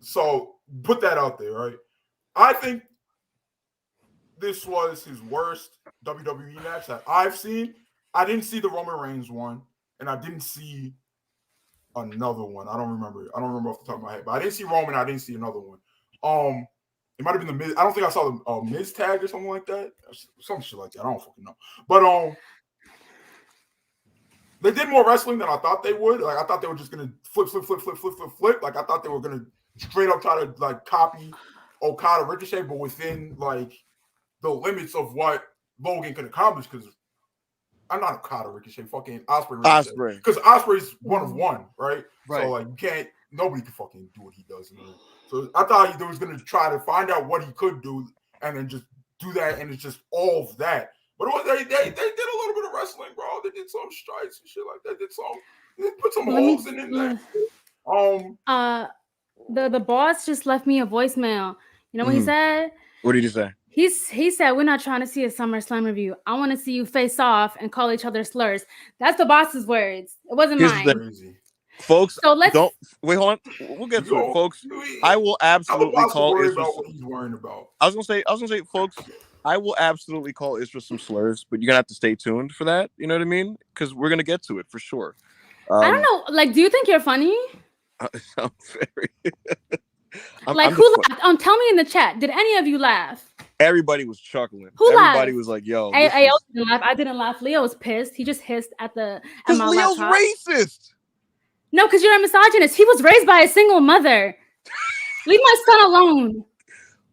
so put that out there, right? I think this was his worst WWE match that I've seen. I didn't see the Roman Reigns one, and I didn't see another one. I don't remember off the top of my head, but I didn't see Roman. I didn't see another one. It might have been the Miz. I don't think I saw the Miz tag or something like that. Some shit like that. I don't fucking know. But they did more wrestling than I thought they would. Like I thought they were just gonna flip. Like I thought they were gonna straight up try to like copy Okada Ricochet, but within like the limits of what Logan could accomplish. Because I'm not Okada Ricochet, fucking Ospreay. Because Ospreay's one of one, right? So like nobody can fucking do what he does. So I thought he was gonna try to find out what he could do and then just do that, and it's just all of that. But they did a little bit of wrestling, bro. They did some strikes and shit like that. They put some holes in there. The boss just left me a voicemail. You know what he said? What did he say? He said, "We're not trying to see a SummerSlam review. I want to see you face off and call each other slurs." That's the boss's words. It wasn't mine. Folks, so don't wait. Hold on, we'll get to it, folks. I will absolutely call Isra. What he's worrying about. I was gonna say, folks, I will absolutely call Isra some slurs, but you're gonna have to stay tuned for that. You know what I mean? Because we're gonna get to it for sure. I don't know. Like, do you think you're funny? I'm very. Who laughed? Tell me in the chat. Did any of you laugh? Everybody was chuckling. Everybody was like, "Yo." I didn't laugh. I didn't laugh. Leo was pissed. He just hissed at my Leo's laptop. Racist. No, because you're a misogynist. He was raised by a single mother. Leave my son alone.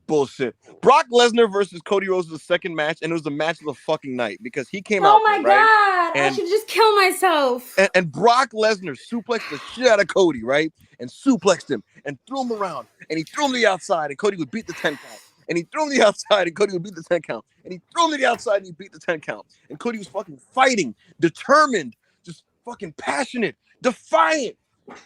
Bullshit. Brock Lesnar versus Cody Rhodes was the second match, and it was the match of the fucking night because he came out. Oh my god! And I should just kill myself. And Brock Lesnar suplexed the shit out of Cody, right? And suplexed him and threw him around, and he threw him to the outside, and Cody would beat the 10 count. And he threw him to the outside, and Cody would beat the 10 count. And he threw him to the outside, and he beat the 10 count. And Cody was fucking fighting, determined, just fucking passionate, defiant,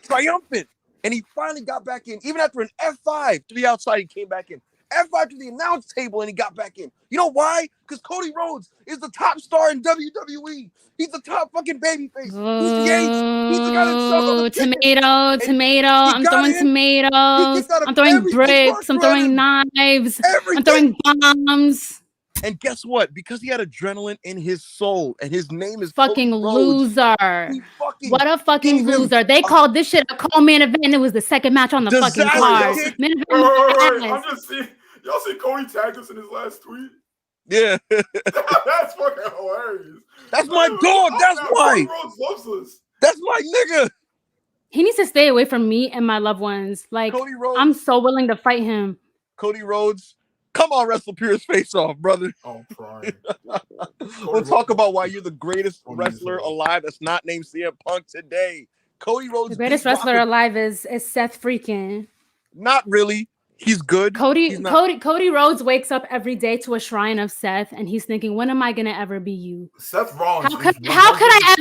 triumphant. And he finally got back in. Even after an F5 to the outside, he came back in. F5 to the announce table, and he got back in. You know why? Because Cody Rhodes is the top star in WWE. He's the top fucking babyface. He's the ace. He's the guy that sells all the tickets. Tomato. I'm throwing tomatoes. I'm throwing bricks. I'm throwing knives. I'm throwing bombs. And guess what? Because he had adrenaline in his soul, and his name is fucking Cody Rhodes, loser. What a fucking loser. They called this shit a co-main event. It was the second match on the fucking card. I'm just seeing. Y'all see Cody tagged us in his last tweet? Yeah. That's fucking hilarious. That's my dog. That's why. Cody Rhodes loves us. That's my nigga. He needs to stay away from me and my loved ones. Like, Cody Rhodes, I'm so willing to fight him. Cody Rhodes, come on, Wrestle Purist face off, brother. Oh, crying. We'll talk about why you're the greatest wrestler alive that's not named CM Punk today. Cody Rhodes. The greatest wrestler alive is Seth freaking. Not really. He's good. Cody Rhodes wakes up every day to a shrine of Seth, and he's thinking, "When am I gonna ever be you?" Seth Rollins. How could I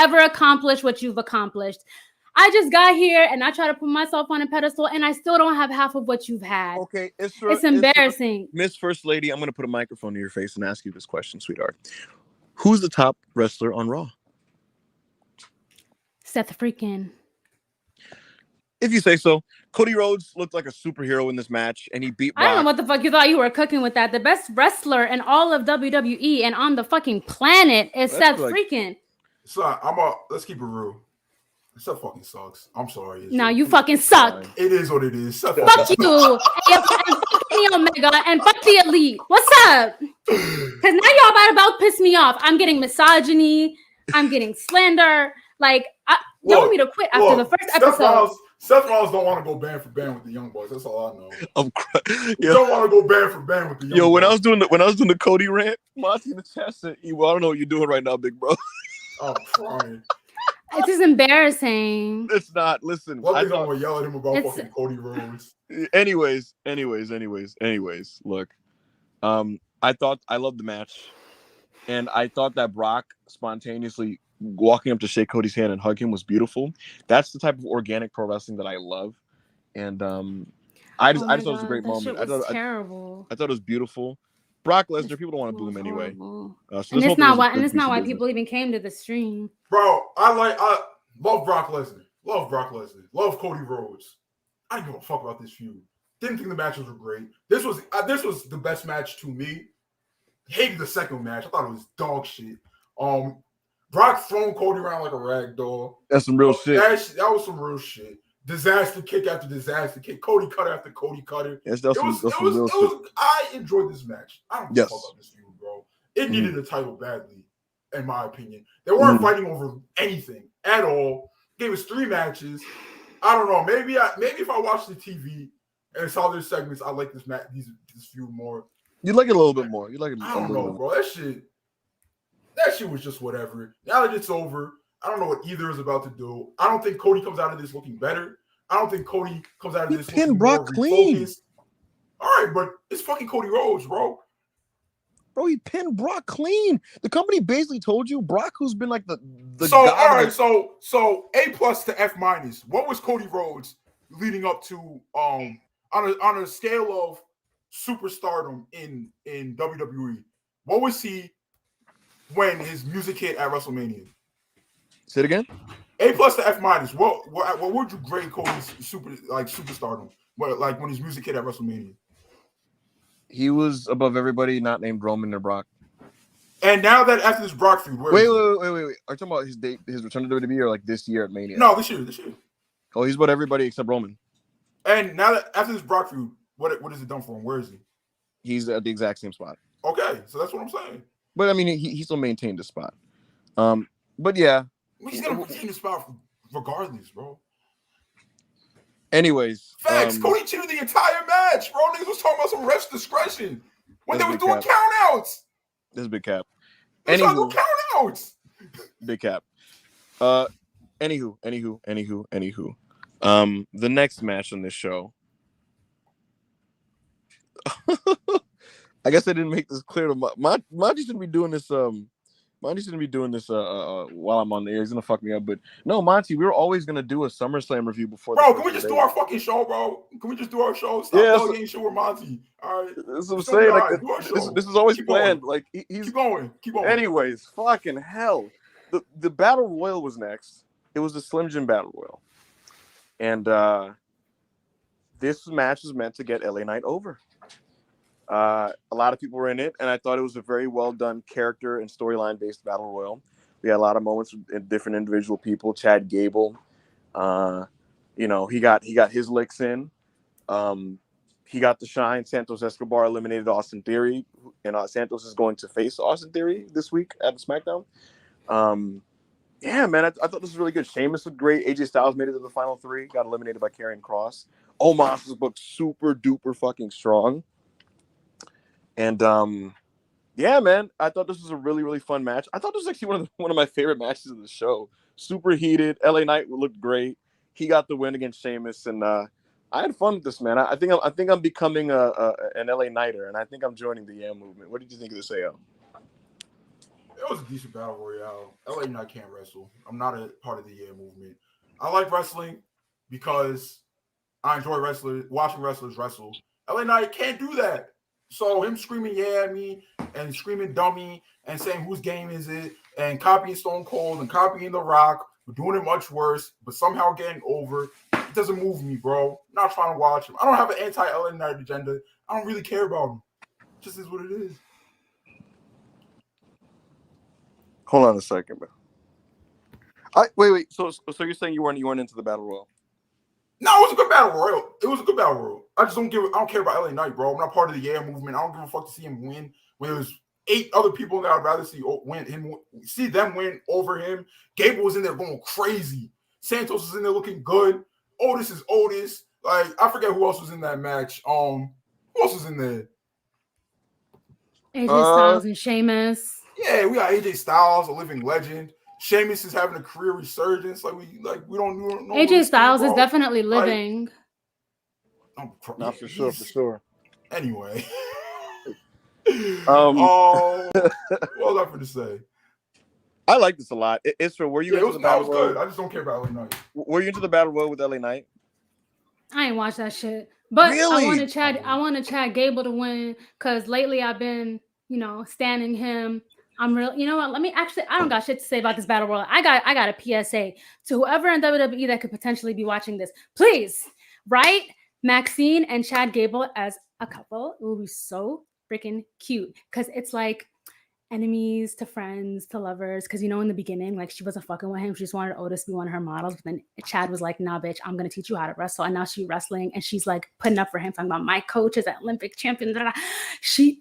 ever accomplish what you've accomplished? I just got here and I try to put myself on a pedestal, and I still don't have half of what you've had. Okay, it's embarrassing. Miss First Lady, I'm gonna put a microphone to your face and ask you this question, sweetheart. Who's the top wrestler on Raw? Seth freaking. If you say so. Cody Rhodes looked like a superhero in this match, and he beat Brock. I don't know what the fuck you thought you were cooking with that. The best wrestler in all of WWE and on the fucking planet is Seth freaking. So let's keep it real. Seth fucking sucks. I'm sorry. No, you fucking suck. It is what it is. Seth fuck you. And fuck the Omega and fuck the Elite. What's up? Because now y'all about to piss me off. I'm getting misogyny. I'm getting slander. Like, y'all want me to quit after the first episode. Seth Rollins don't want to go band for band with the Young Boys. That's all I know. You don't want to go band for band with the Young Boys. When I was doing the Cody rant, Monty in the chat said, "I don't know what you're doing right now, big bro." I'm crying. It's just embarrassing. It's not. Listen, I think I'm gonna yell at him about fucking Cody Rhodes. Anyways. Look, I loved the match, and I thought that Brock spontaneously walking up to shake Cody's hand and hug him was beautiful. That's the type of organic pro wrestling that I love, and I just thought it was a great moment. I thought terrible. I thought it was beautiful. Brock Lesnar, people don't want to boo him anyway. And it's not why people even came to the stream. Bro, I love Brock Lesnar. Love Cody Rhodes. I didn't give a fuck about this feud. Didn't think the matches were great. This was the best match to me. Hated the second match. I thought it was dog shit. Brock throwing Cody around like a rag doll. That's some real shit. That was some real shit. Disaster kick after disaster kick. Cody cutter after Cody cutter. Yes, I enjoyed this match. I don't give a fuck about this feud, bro. It needed a title badly, in my opinion. They weren't fighting over anything at all. Gave us 3 matches. I don't know. Maybe if I watched the TV and saw their segments, I like this feud more. You like it a little bit more. You like it. I don't know, bro. That shit was just whatever. Now that it's over, I don't know what either is about to do. I don't think Cody comes out of this looking better. I don't think Cody comes out of this looking Brock clean. Refocused. All right, but it's fucking Cody Rhodes, bro. Bro, he pinned Brock clean. The company basically told you Brock, who's been like the so all right, so A+ to F-. What was Cody Rhodes leading up to on a scale of superstardom in WWE? What was he when his music hit at WrestleMania? Say it again. A+ to F-. What would you grade Cody's superstardom? Like when his music hit at WrestleMania? He was above everybody not named Roman or Brock. And now that after this Brock feud, wait. Are you talking about his return to WWE or like this year at Mania? No, this year. Oh, he's about everybody except Roman. And now that after this Brock feud, what has it done for him? Where is he? He's at the exact same spot. Okay, so that's what I'm saying. But I mean, he still maintained the spot. But yeah, he's gonna retain the spot regardless, bro. Anyways, facts. Cody cheated the entire match, bro. Niggas was talking about some refs discretion when they was doing countouts. This is big cap. They was doing countouts. Big cap. Anywho. The next match on this show. I guess I didn't make this clear to Monty should be doing this. Monty Monty's gonna be doing this while I'm on the air. He's gonna fuck me up, but no, Monty, we were always gonna do a SummerSlam review before. Bro, can we just do our fucking show, bro? Can we just do our show? Stop delegating shit with Monty. All right, that's what I'm saying. Like, do our show. This is always Keep planned. Going. Like he's keep going. Anyways, fucking hell, the Battle Royal was next. It was the Slim Jim Battle Royal, and this match was meant to get LA Knight over. A lot of people were in it, and I thought it was a very well done character and storyline based battle royal. We had a lot of moments with different individual people. Chad Gable, he got his licks in. He got the shine. Santos Escobar eliminated Austin Theory, and Santos is going to face Austin Theory this week at the SmackDown. Yeah, man, I thought this was really good. Sheamus was great. AJ Styles made it to the final three, got eliminated by Karrion Kross. Omos was booked super duper fucking strong. And yeah, man, I thought this was a really, really fun match. I thought this was actually one of my favorite matches of the show. Super heated. LA Knight looked great. He got the win against Sheamus, and I had fun with this, man. I think I'm becoming an LA Knighter, and I think I'm joining the Yeah movement. What did you think of this, AO? It was a decent battle royale. LA Knight can't wrestle. I'm not a part of the Yeah movement. I like wrestling because I enjoy watching wrestlers wrestle. LA Knight can't do that. So him screaming yeah at me and screaming dummy and saying whose game is it and copying Stone Cold and copying The Rock, we're doing it much worse, but somehow getting over. It doesn't move me, bro. I'm not trying to watch him. I don't have an anti-LA Knight agenda. I don't really care about him. It just is what it is. Hold on a second, bro. Wait. So you're saying you weren't into the battle royal? No, it was a good battle royal. I don't care about LA Knight, bro. I'm not part of the Yeah movement. I don't give a fuck to see him win when there's 8 other people that I'd rather see them win over him. Gable was in there going crazy. Santos was in there looking good. Otis is Otis. Like, I forget who else was in that match. Who else was in there? AJ Styles and Sheamus. Yeah, we got AJ Styles, a living legend. Sheamus is having a career resurgence. We don't know. AJ Styles is definitely living. Not for sure. Anyway. What was I for to say? I like this a lot. Isra, were you into the battle royal? Good. I just don't care about LA Knight. Were you into the battle royal with LA Knight? I ain't watched that shit. But really? I want Chad Gable to win because lately I've been, standing him. I'm real. You know what? I don't got shit to say about this battle royal. I got a PSA to whoever in WWE that could potentially be watching this. Please, write Maxine and Chad Gable as a couple. It will be so freaking cute because it's like enemies to friends to lovers. Because in the beginning, like, she wasn't fucking with him. She just wanted Otis to be one of her models. But then Chad was like, "Nah, bitch, I'm gonna teach you how to wrestle." And now she's wrestling and she's like putting up for him, talking about my coach is an Olympic champion.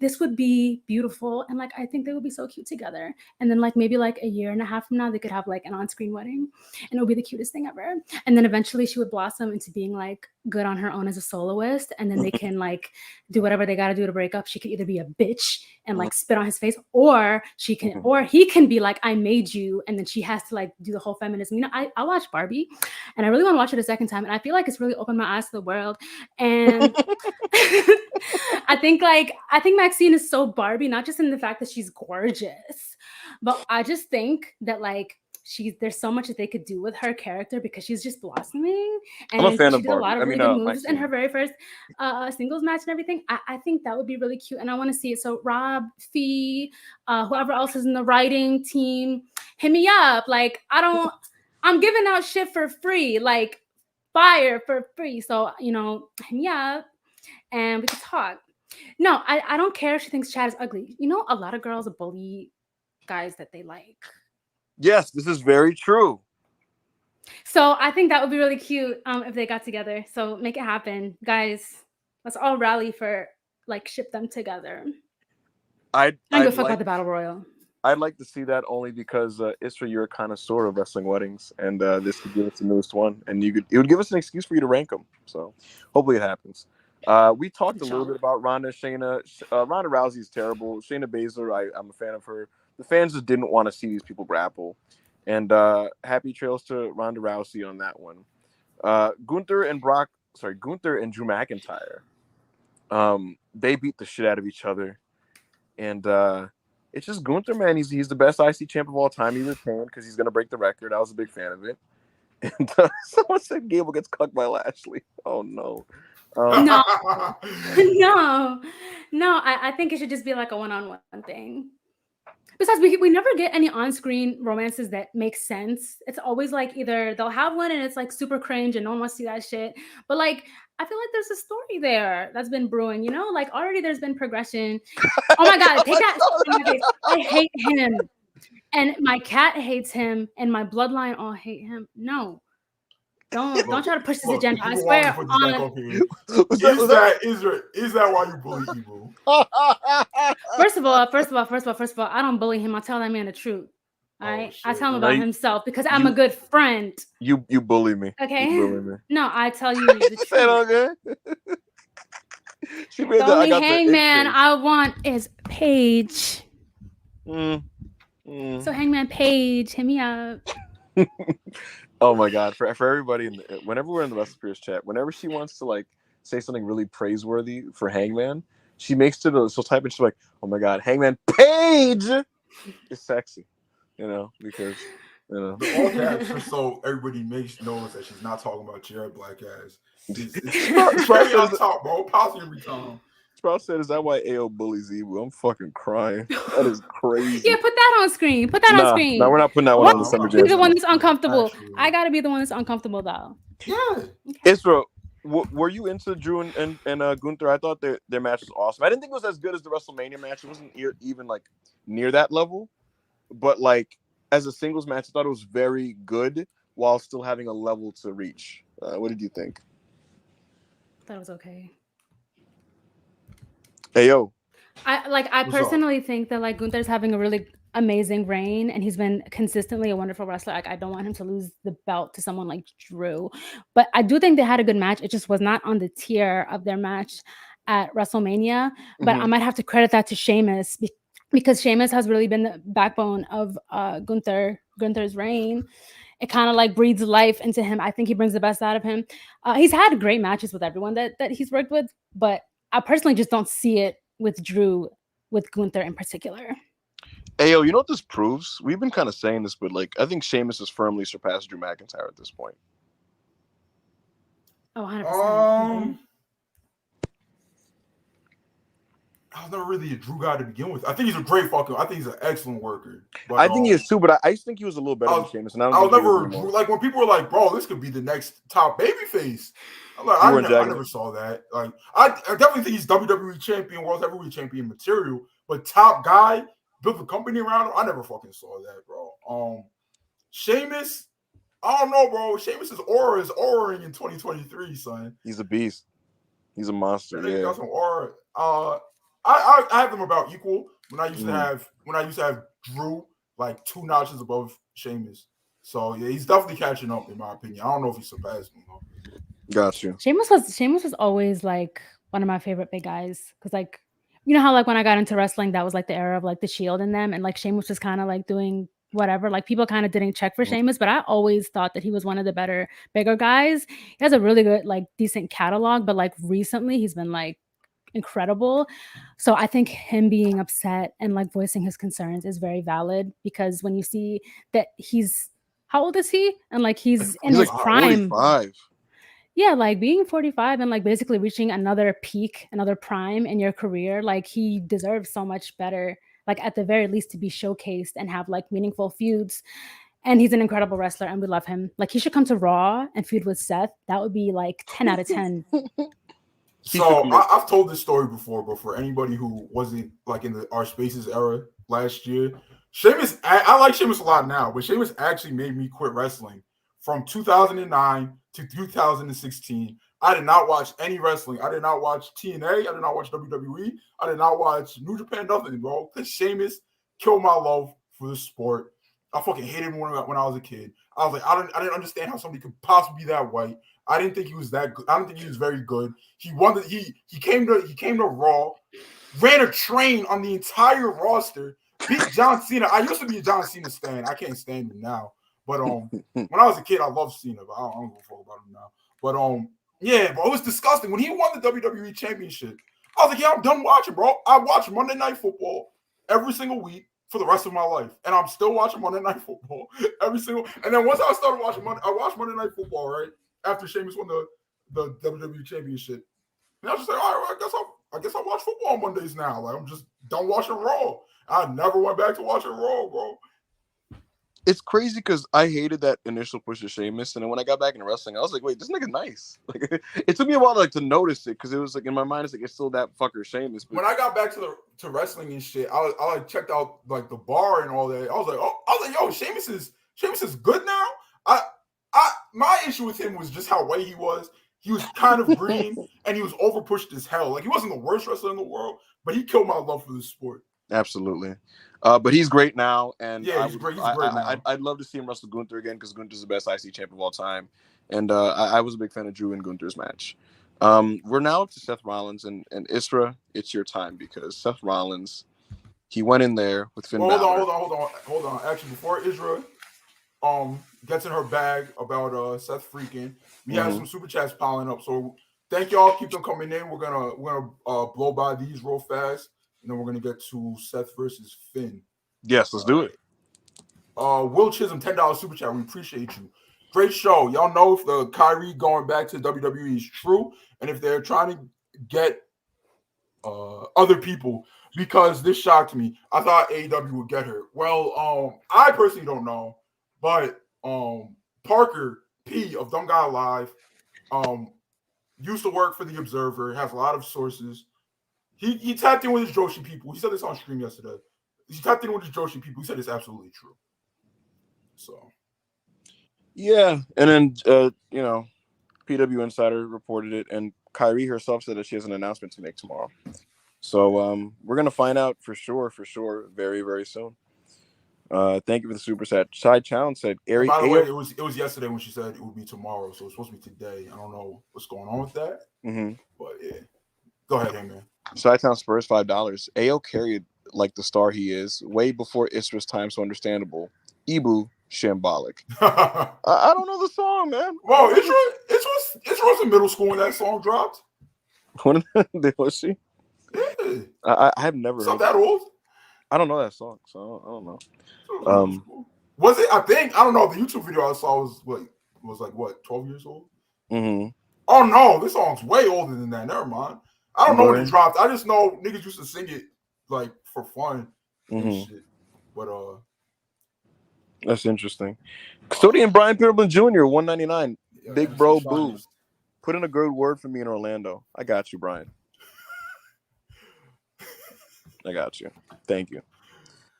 This would be beautiful, and like I think they would be so cute together. And then like maybe like a year and a half from now, they could have like an on-screen wedding, and it would be the cutest thing ever. And then eventually she would blossom into being like good on her own as a soloist, and then they can like do whatever they got to do to break up. She could either be a bitch and like spit on his face, or he can be like, "I made you," and then she has to like do the whole feminism. I watched Barbie, and I really want to watch it a second time, and I feel like it's really opened my eyes to the world. And I think Maxine is so Barbie, not just in the fact that she's gorgeous, but I just think that like there's so much that they could do with her character because she's just blossoming. And I'm a fan she of did Barbie. a lot of really good moves Maxine. in her very first singles match and everything. I think that would be really cute, and I want to see it. So Rob, Fee, whoever else is in the writing team, hit me up. Like, I'm giving out shit for free, like fire for free. So, hit me up and we can talk. No, I don't care if she thinks Chad is ugly. A lot of girls bully guys that they like. Yes, this is very true. So I think that would be really cute if they got together. So make it happen, guys. Let's all rally for like ship them together. I don't give a fuck about the battle royal. I'd like to see that only because Isra, you're a connoisseur of wrestling weddings, and this could give us the newest one, and it would give us an excuse for you to rank them. So hopefully it happens. We talked a little bit about Ronda, Shayna. Ronda Rousey is terrible. Shayna Baszler, I'm a fan of her. The fans just didn't want to see these people grapple. And happy trails to Ronda Rousey on that one. Gunther and Drew McIntyre. They beat the shit out of each other. And It's just Gunther, man. He's the best IC champ of all time. He retained because he's gonna break the record. I was a big fan of it. And someone said Gable gets cucked by Lashley. Oh no. No, no. I think it should just be like a one-on-one thing. Besides, we never get any on-screen romances that make sense. It's always like either they'll have one and it's like super cringe and no one wants to see that shit. But like, I feel like there's a story there that's been brewing, you know? Like already there's been progression. Oh my God, take that from my face. I hate him. And my cat hates him and my bloodline all hate him. No. Don't try to push this agenda. I swear Is that why you bully Evil? First of all, I don't bully him. I tell that man the truth. All right. I tell him about himself because I'm a good friend. You bully me. Okay. You bully me. No, I tell you the truth. Okay. The only hangman I want is Paige. So Hangman Paige, hit me up. Oh my God! For everybody, whenever we're in the Wrestle Pierce chat, whenever she wants to like say something really praiseworthy for Hangman, she makes it. She'll type and she's like, "Oh my God, Hangman Page is sexy," you know, because you know. All caps, just so everybody knows that she's not talking about Jared Black ass. It's on top, bro. Positive every time. Sprout said, "Is that why AO bullies Ebu?" I'm fucking crying. That is crazy. Yeah, put that on screen. Put that on screen. No, we're not putting that one on the Summer Jam. Be the one that's uncomfortable. I gotta be the one that's uncomfortable though. Yeah. Okay. Isra, were you into Drew and Gunther? I thought their match was awesome. I didn't think it was as good as the WrestleMania match. It wasn't even like near that level. But like as a singles match, I thought it was very good while still having a level to reach. What did you think? That was okay. Hey yo. I personally think that like Gunther's having a really amazing reign and he's been consistently a wonderful wrestler. Like I don't want him to lose the belt to someone like Drew. But I do think they had a good match. It just was not on the tier of their match at WrestleMania. But I might have to credit that to Sheamus because Sheamus has really been the backbone of Gunther's reign. It kind of like breathes life into him. I think he brings the best out of him. He's had great matches with everyone that he's worked with, but I personally just don't see it with Drew, with Gunther in particular. Ayo, you know what this proves? We've been kind of saying this, but like I think Sheamus has firmly surpassed Drew McIntyre at this point. Oh, 100%. I was never really a Drew guy to begin with. I think he's a great I think he's an excellent worker. But, I think he is too, but I used to think he was a little better than Sheamus. And I was never like when people were like, "Bro, this could be the next top babyface." I'm like, I never saw that. Like, I definitely think he's WWE champion, World Heavyweight champion material, but top guy, built a company around him. I never fucking saw that, bro. Sheamus, I don't know, bro. Sheamus's aura is auraing in 2023, son. He's a beast. He's a monster. Yeah, got some aura. I have them about equal when I used to have Drew like 2 notches above Sheamus. So yeah, he's definitely catching up in my opinion. I don't know if he surpassed him though. Got you. Sheamus was always like one of my favorite big guys because like you know how like when I got into wrestling that was like the era of like the Shield in them and like Sheamus was kind of like doing whatever, like people kind of didn't check for Sheamus, but I always thought that he was one of the bigger guys. He has a really good like decent catalog, but like recently he's been like incredible. So I think him being upset and like voicing his concerns is very valid because when you see that he's how old is he? And like he's in his prime. 45. Yeah, like being 45 and like basically reaching another peak, another prime in your career, like he deserves so much better, like at the very least to be showcased and have like meaningful feuds. And he's an incredible wrestler and we love him. Like he should come to Raw and feud with Seth. That would be like 10 out of 10. So I've told this story before, but for anybody who wasn't like in our Spaces era last year, Sheamus, I like Sheamus a lot now, but Sheamus actually made me quit wrestling from 2009 to 2016. I did not watch any wrestling. I did not watch TNA. I did not watch WWE. I did not watch New Japan, nothing, bro. Because Sheamus killed my love for the sport. I fucking hated him when I was a kid. I was like, I didn't understand how somebody could possibly be that white. I didn't think he was that good. I don't think he was very good. He came to Raw, ran a train on the entire roster, beat John Cena. I used to be a John Cena stan. I can't stand him now. But when I was a kid, I loved Cena, but I don't give a fuck about him now. But yeah, bro, it was disgusting. When he won the WWE championship, I was like, yeah, I'm done watching, bro. I watched Monday Night Football. every single week for the rest of my life, and I'm still watching Monday Night Football every single. And then once I started watching I watched Monday Night Football right after Sheamus won the WWE Championship, and I was just like, all right, well, I guess I watch football on Mondays now. Like I'm just done watching Raw. I never went back to watching Raw, bro. It's crazy because I hated that initial push of Sheamus, and then when I got back into wrestling, I was like, "Wait, this nigga nice." Like, it took me a while to notice it because it was like in my mind, it's like it's still that fucker Sheamus. But when I got back to wrestling and shit, I like checked out like the bar and all that. I was like, yo, Sheamus is good now. My issue with him was just how white he was. He was kind of green and he was overpushed as hell. Like he wasn't the worst wrestler in the world, but he killed my love for this sport. Absolutely. But he's great now, and yeah, he's great now. I'd love to see him wrestle Gunther again because Gunther's the best IC champ of all time, and I was a big fan of Drew and Gunther's match. We're now up to Seth Rollins and Isra. It's your time because Seth Rollins, he went in there with Finn Balor. Hold on. Actually, before Isra gets in her bag about Seth freaking, we have some super chats piling up. So thank y'all. Keep them coming in. We're gonna blow by these real fast. And then we're going to get to Seth versus Finn. Yes, let's do it. Will Chisholm, $10 super chat. We appreciate you. Great show. Y'all know if the Kyrie going back to WWE is true and if they're trying to get other people, because this shocked me. I thought AEW would get her. Well, I personally don't know, but Parker P of Dumb Guy Live used to work for The Observer, has a lot of sources. He tapped in with his Joshi people. He said this on stream yesterday. He tapped in with his Joshi people. He said it's absolutely true. So, yeah, and then PW Insider reported it, and Kyrie herself said that she has an announcement to make tomorrow. So we're gonna find out for sure, very, very soon. Thank you for the super chat. Side Challenge said, "By the way, it was yesterday when she said it would be tomorrow, so it's supposed to be today. I don't know what's going on with that, but yeah, go ahead, man." Side-Town Spurs $5. AO carried like the star he is, way before Isra's time, so understandable. Ibu shambolic. I don't know the song, man. Whoa, Isra was in middle school when that song dropped. When was she? Yeah. I have never. It's not that old. I don't know that song, so I don't know. Was it? I don't know. The YouTube video I saw was like what, 12 years old? Mm-hmm. Oh no, this song's way older than that. Never mind. I don't know when it dropped. I just know niggas used to sing it like for fun and shit. But that's interesting. Custodian Brian Peterman Jr. $1.99. Yeah, Big bro boo. Put in a good word for me in Orlando. I got you, Brian. I got you. Thank you.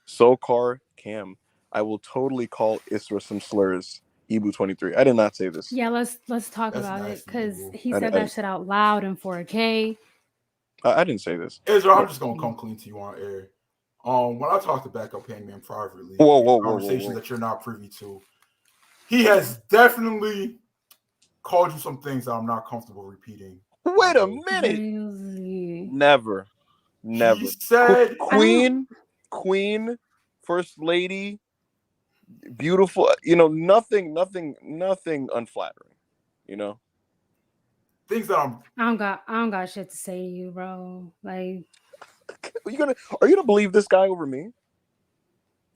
SoCar Cam. I will totally call Isra some slurs. Ibu 23. I did not say this. Yeah, let's talk about it because he said that shit out loud in 4K. I didn't say this. Israel, I'm just gonna come clean to you on air. When I talk to Backup Hangman privately, conversations that you're not privy to, he has definitely called you some things that I'm not comfortable repeating. Wait a minute. Really? Never. He said Queen, First Lady, beautiful. Nothing unflattering. Things that I don't got shit to say to you, bro. Like, are you gonna believe this guy over me?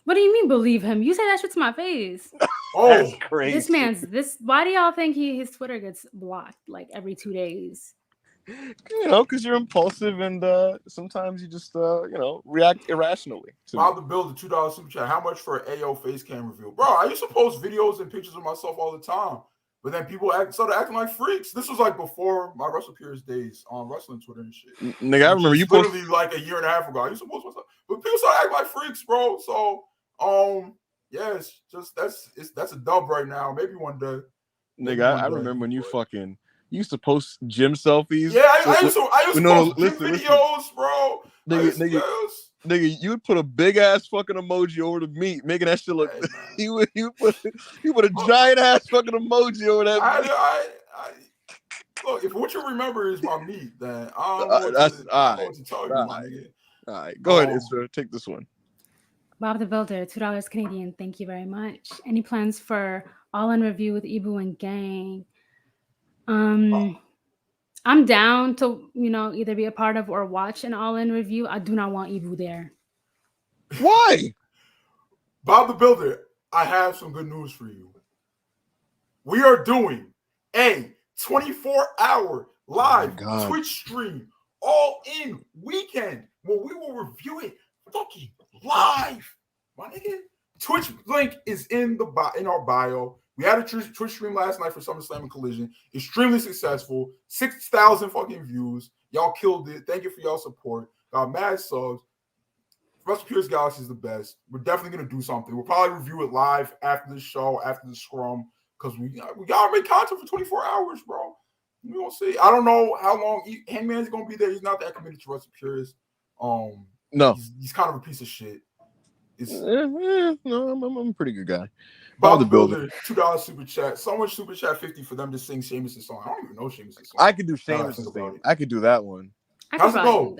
What do you mean believe him? You say that shit to my face. Oh, that's crazy. Why do y'all think his Twitter gets blocked like every 2 days? Because you're impulsive and sometimes you just react irrationally. Bob the Builder, $2 super chat. How much for an AO face cam reveal? Bro, I used to post videos and pictures of myself all the time. But then people started acting like freaks. This was like before my WrestlePeers days on wrestling Twitter and shit. Nigga, I remember you literally like a year and a half ago. I used to post myself, but people started acting like freaks, bro. So, yeah, it's just that's a dub right now. Maybe one day. Nigga, I remember when you used to post gym selfies. Yeah, I used to post gym videos, bro. Nigga, you would put a big ass fucking emoji over the meat, making that shit look. Hey, you put a giant ass fucking emoji over that. Look, if what you remember is my meat, then I don't know what to tell you, my nigga. All right, go ahead, Isra. Take this one. Bob the Builder, $2 Canadian. Thank you very much. Any plans for All In Review with Ibu and gang? I'm down to either be a part of or watch an All In Review. I do not want Ibu there. Why? Bob the Builder, I have some good news for you. We are doing a 24-hour live Twitch stream all in weekend where we will review it fucking live. My nigga, Twitch link is in our bio. We had a Twitch stream last night for SummerSlam and Collision. Extremely successful. 6,000 fucking views. Y'all killed it. Thank you for y'all support. Got mad subs. Russell Pierce Galaxy is the best. We're definitely gonna do something. We'll probably review it live after the show, after the scrum, because we gotta make content for 24 hours, bro. We gonna see. I don't know how long Hangman's gonna be there. He's not that committed to Russell Pierce. No, he's kind of a piece of shit. No, I'm a pretty good guy. Bob the Builder, $2 super chat. Someone super chat 50 for them to sing Sheamus' song. I don't even know Sheamus' song. I could do Sheamus' song. I could do that one. How's it go?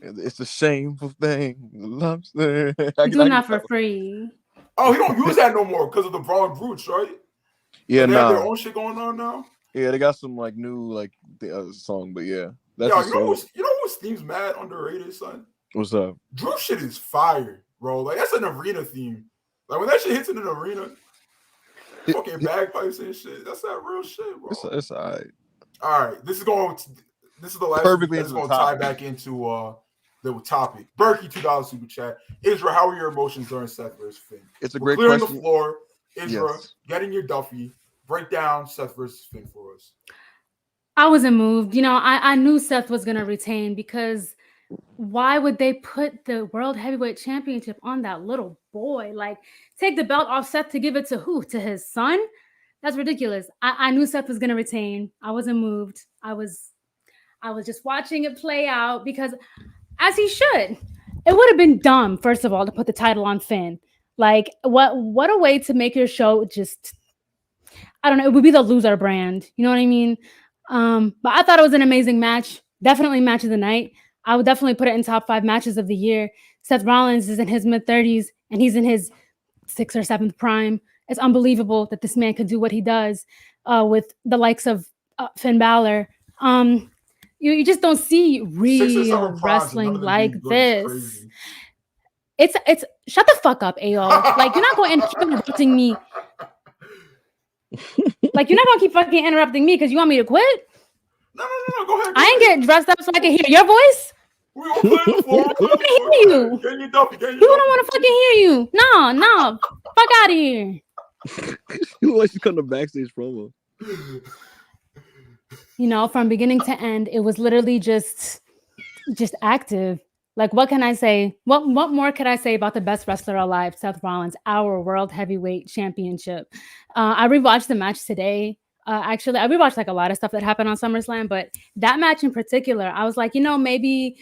It's a shameful thing. Lobster. You're doing that for free. Oh, he don't use that no more because of the Braun Brutes, right? Yeah, they have their own shit going on now. Yeah, they got some like new like the other song, but yeah. That's you know what seems mad underrated, son? What's up? Drew shit is fire, bro. Like that's an arena theme. Like when that shit hits in an arena, fucking bagpipes and shit. That's that real shit, bro. It's all right. All right, this is the last. Perfectly. It's going to tie back into the topic. Berkey, $2 super chat. Israel, how were your emotions during Seth versus Finn? It's a great clearing question. The floor. Israel, get in your Duffy. Break down Seth versus Finn for us. I wasn't moved. You know, I knew Seth was going to retain because why would they put the World Heavyweight Championship on that little boy? Like, take the belt off Seth to give it to who? To his son? That's ridiculous. I knew Seth was going to retain. I wasn't moved. I was just watching it play out because, as he should, it would have been dumb, first of all, to put the title on Finn. Like, what a way to make your show just, I don't know, it would be the loser brand. You know what I mean? But I thought it was an amazing match. Definitely match of the night. I would definitely put it in top 5 matches of the year. Seth Rollins is in his mid-30s, and he's in his 6th or 7th prime. It's unbelievable that this man could do what he does with the likes of Finn Balor. You just don't see real wrestling like this. It's shut the fuck up, AO. Like, you're not going to keep interrupting me. Like, you're not going to keep fucking interrupting me because you want me to quit? No, go ahead. I ain't getting dressed up so I can hear your voice. We're going to play the floor. I want to hear you. Get your Duffy. People don't want to fucking hear you. No. Fuck out of here. You like to come to backstage promo. You know, from beginning to end, it was literally just active. Like, what can I say? What more could I say about the best wrestler alive, Seth Rollins, our World Heavyweight Championship? I rewatched the match today. Actually, I rewatched like a lot of stuff that happened on SummerSlam, but that match in particular, I was like, you know, maybe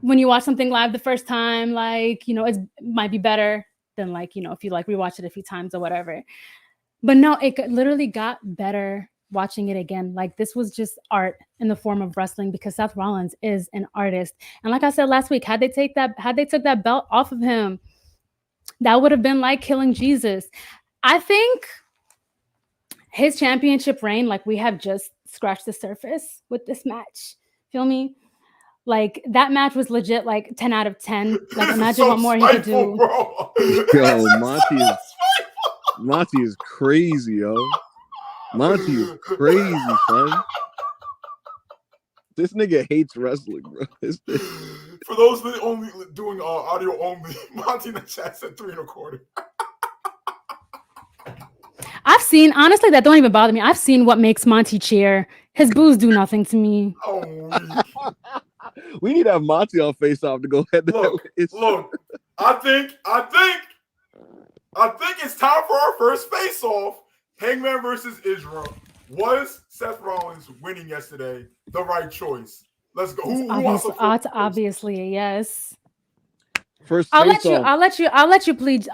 when you watch something live the first time, like, you know, it might be better than like, you know, if you like rewatch it a few times or whatever. But no, it literally got better watching it again. Like, this was just art in the form of wrestling because Seth Rollins is an artist. And like I said last week, had they took that belt off of him, that would have been like killing Jesus. I think his championship reign, like, we have just scratched the surface with this match. Feel me? Like, that match was legit like 10 out of 10. Like, imagine what more he could do. Bro. Yo, Monty is crazy, yo. Monty is crazy, son. This nigga hates wrestling, bro. For those that only doing audio only, Monty in the chat said 3.25. I've seen, honestly, that don't even bother me. I've seen what makes Monty cheer. His boos do nothing to me. Oh, we need to have Monty on Face Off to go ahead. Look, I think it's time for our first face off. Hangman versus Israel. Was Seth Rollins winning yesterday the right choice? Let's go. Who wants to obviously a yes. First, I'll let you plead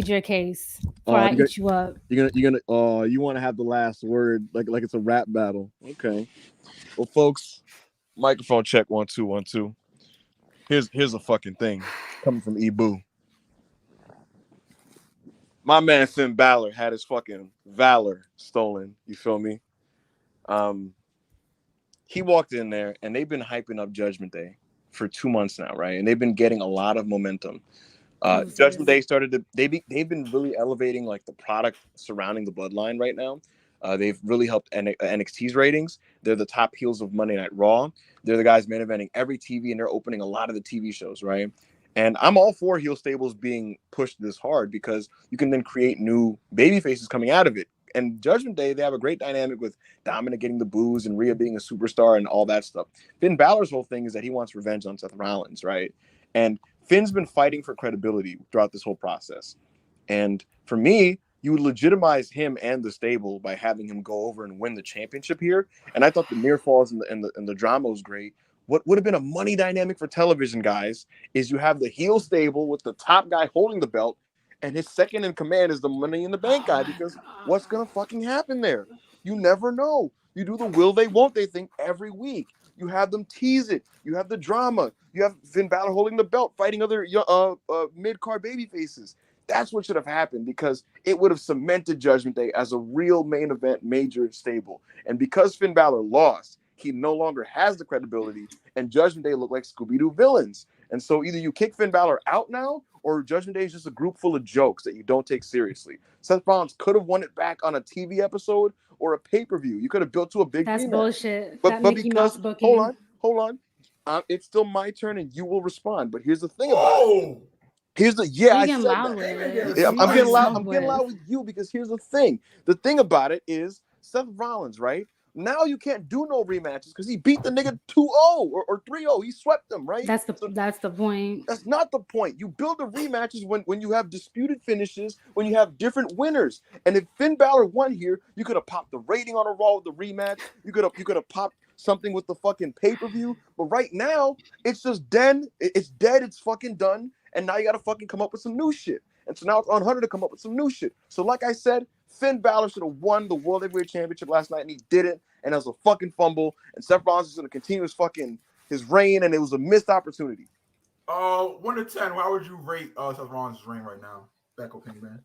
your case before I eat you up. You're gonna you want to have the last word like it's a rap battle. Okay. Well, folks, microphone check 1 2 1 2. Here's a fucking thing coming from Ebu. My man Finn Balor had his fucking valor stolen. You feel me? He walked in there and they've been hyping up Judgment Day for 2 months now, right? And they've been getting a lot of momentum. Losers. Judgment Day started to they've been really elevating like the product surrounding the Bloodline right now. They've really helped NXT's ratings. They're the top heels of Monday Night Raw. They're the guys main eventing every TV, and they're opening a lot of the TV shows, right? And I'm all for heel stables being pushed this hard because you can then create new baby faces coming out of it. And Judgment Day, they have a great dynamic with Dominic getting the booze and Rhea being a superstar and all that stuff. Finn Balor's whole thing is that he wants revenge on Seth Rollins, right? And Finn's been fighting for credibility throughout this whole process. And for me, you would legitimize him and the stable by having him go over and win the championship here. And I thought the near falls and the drama was great. What would have been a money dynamic for television, guys, is you have the heel stable with the top guy holding the belt, and his second in command is the Money in the Bank guy, because what's going to fucking happen there? You never know. You do the will they, won't they thing every week. You have them tease it. You have the drama. You have Finn Balor holding the belt, fighting other mid-card baby faces. That's what should have happened, because it would have cemented Judgment Day as a real main event major stable. And because Finn Balor lost, he no longer has the credibility, and Judgment Day look like Scooby-Doo villains. And so either you kick Finn Balor out now, or Judgment Day is just a group full of jokes that you don't take seriously. Seth Rollins could have won it back on a TV episode or a pay-per-view. You could have built to a big That's rematch. bullshit. But That Mickey Mouse because, booking. hold on. It's still my turn, and you will respond. But here's the thing about it. Here's the Who I you getting said loud that. with? Yeah, I'm Who you getting loud. loud I'm getting loud with you, because here's the thing. The thing about it is Seth Rollins, right? Now you can't do no rematches because he beat the nigga 2-0 or 3-0. He swept them, right? That's the point. That's not the point. You build the rematches when you have disputed finishes, when you have different winners. And if Finn Balor won here, you could have popped the rating on a Raw with the rematch. You could have popped something with the fucking pay-per-view. But right now, it's just dead. It's dead. It's fucking done. And now you got to fucking come up with some new shit. And so now it's on Hunter to come up with some new shit. So like I said, Finn Balor should have won the World Heavyweight Championship last night, and he didn't. And it was a fucking fumble. And Seth Rollins is going to continue his reign, and it was a missed opportunity. 1 to 10, how would you rate Seth Rollins' reign right now? Back opinion, man.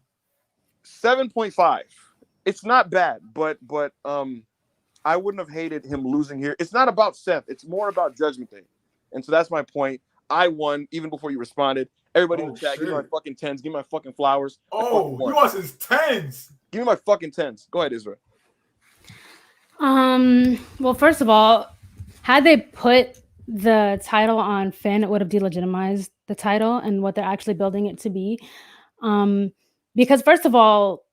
7.5. It's not bad, but I wouldn't have hated him losing here. It's not about Seth. It's more about Judgment Day. And so that's my point. I won even before you responded. Everybody in the chat, give me my fucking 10s. Give me my fucking flowers. Oh, he wants his 10s. Give me my fucking 10s. Go ahead, Israel. Well, first of all, had they put the title on Finn, it would have delegitimized the title and what they're actually building it to be. Because first of all,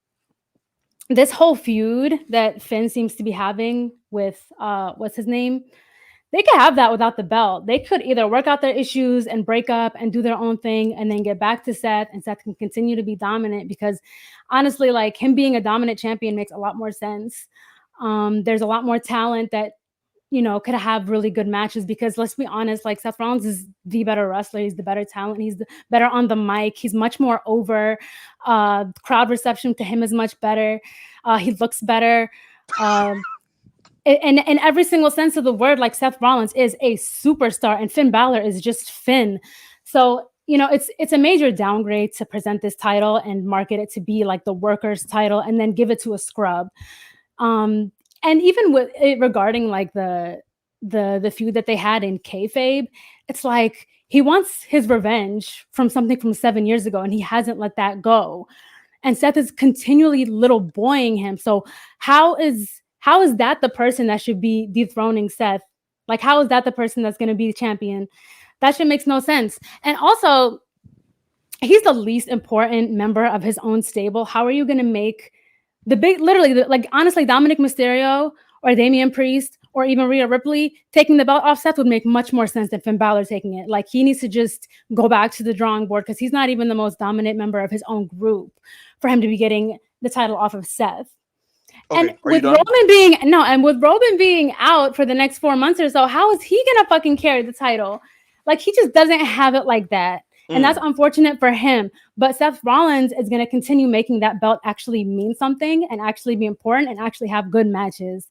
this whole feud that Finn seems to be having with what's his name, they could have that without the belt. They could either work out their issues and break up and do their own thing and then get back to Seth, and Seth can continue to be dominant, because honestly, like, him being a dominant champion makes a lot more sense. There's a lot more talent that, you know, could have really good matches, because let's be honest, like, Seth Rollins is the better wrestler. He's the better talent. He's better on the mic. He's much more over. Crowd reception to him is much better. He looks better. In every single sense of the word, like, Seth Rollins is a superstar and Finn Balor is just Finn. So, you know, it's a major downgrade to present this title and market it to be like the workers title and then give it to a scrub. And even with it regarding like the feud that they had in kayfabe, it's like he wants his revenge from something from 7 years ago and he hasn't let that go. And Seth is continually little boying him. So how is that the person that should be dethroning Seth? Like, how is that the person that's going to be the champion? That shit makes no sense. And also, he's the least important member of his own stable. How are you going to make honestly, Dominic Mysterio or Damian Priest or even Rhea Ripley taking the belt off Seth would make much more sense than Finn Balor taking it. Like, he needs to just go back to the drawing board, because he's not even the most dominant member of his own group for him to be getting the title off of Seth. Okay, and with Roman being out for the next 4 months or so, how is he gonna fucking carry the title? Like, he just doesn't have it like that. And that's unfortunate for him. But Seth Rollins is going to continue making that belt actually mean something and actually be important and actually have good matches.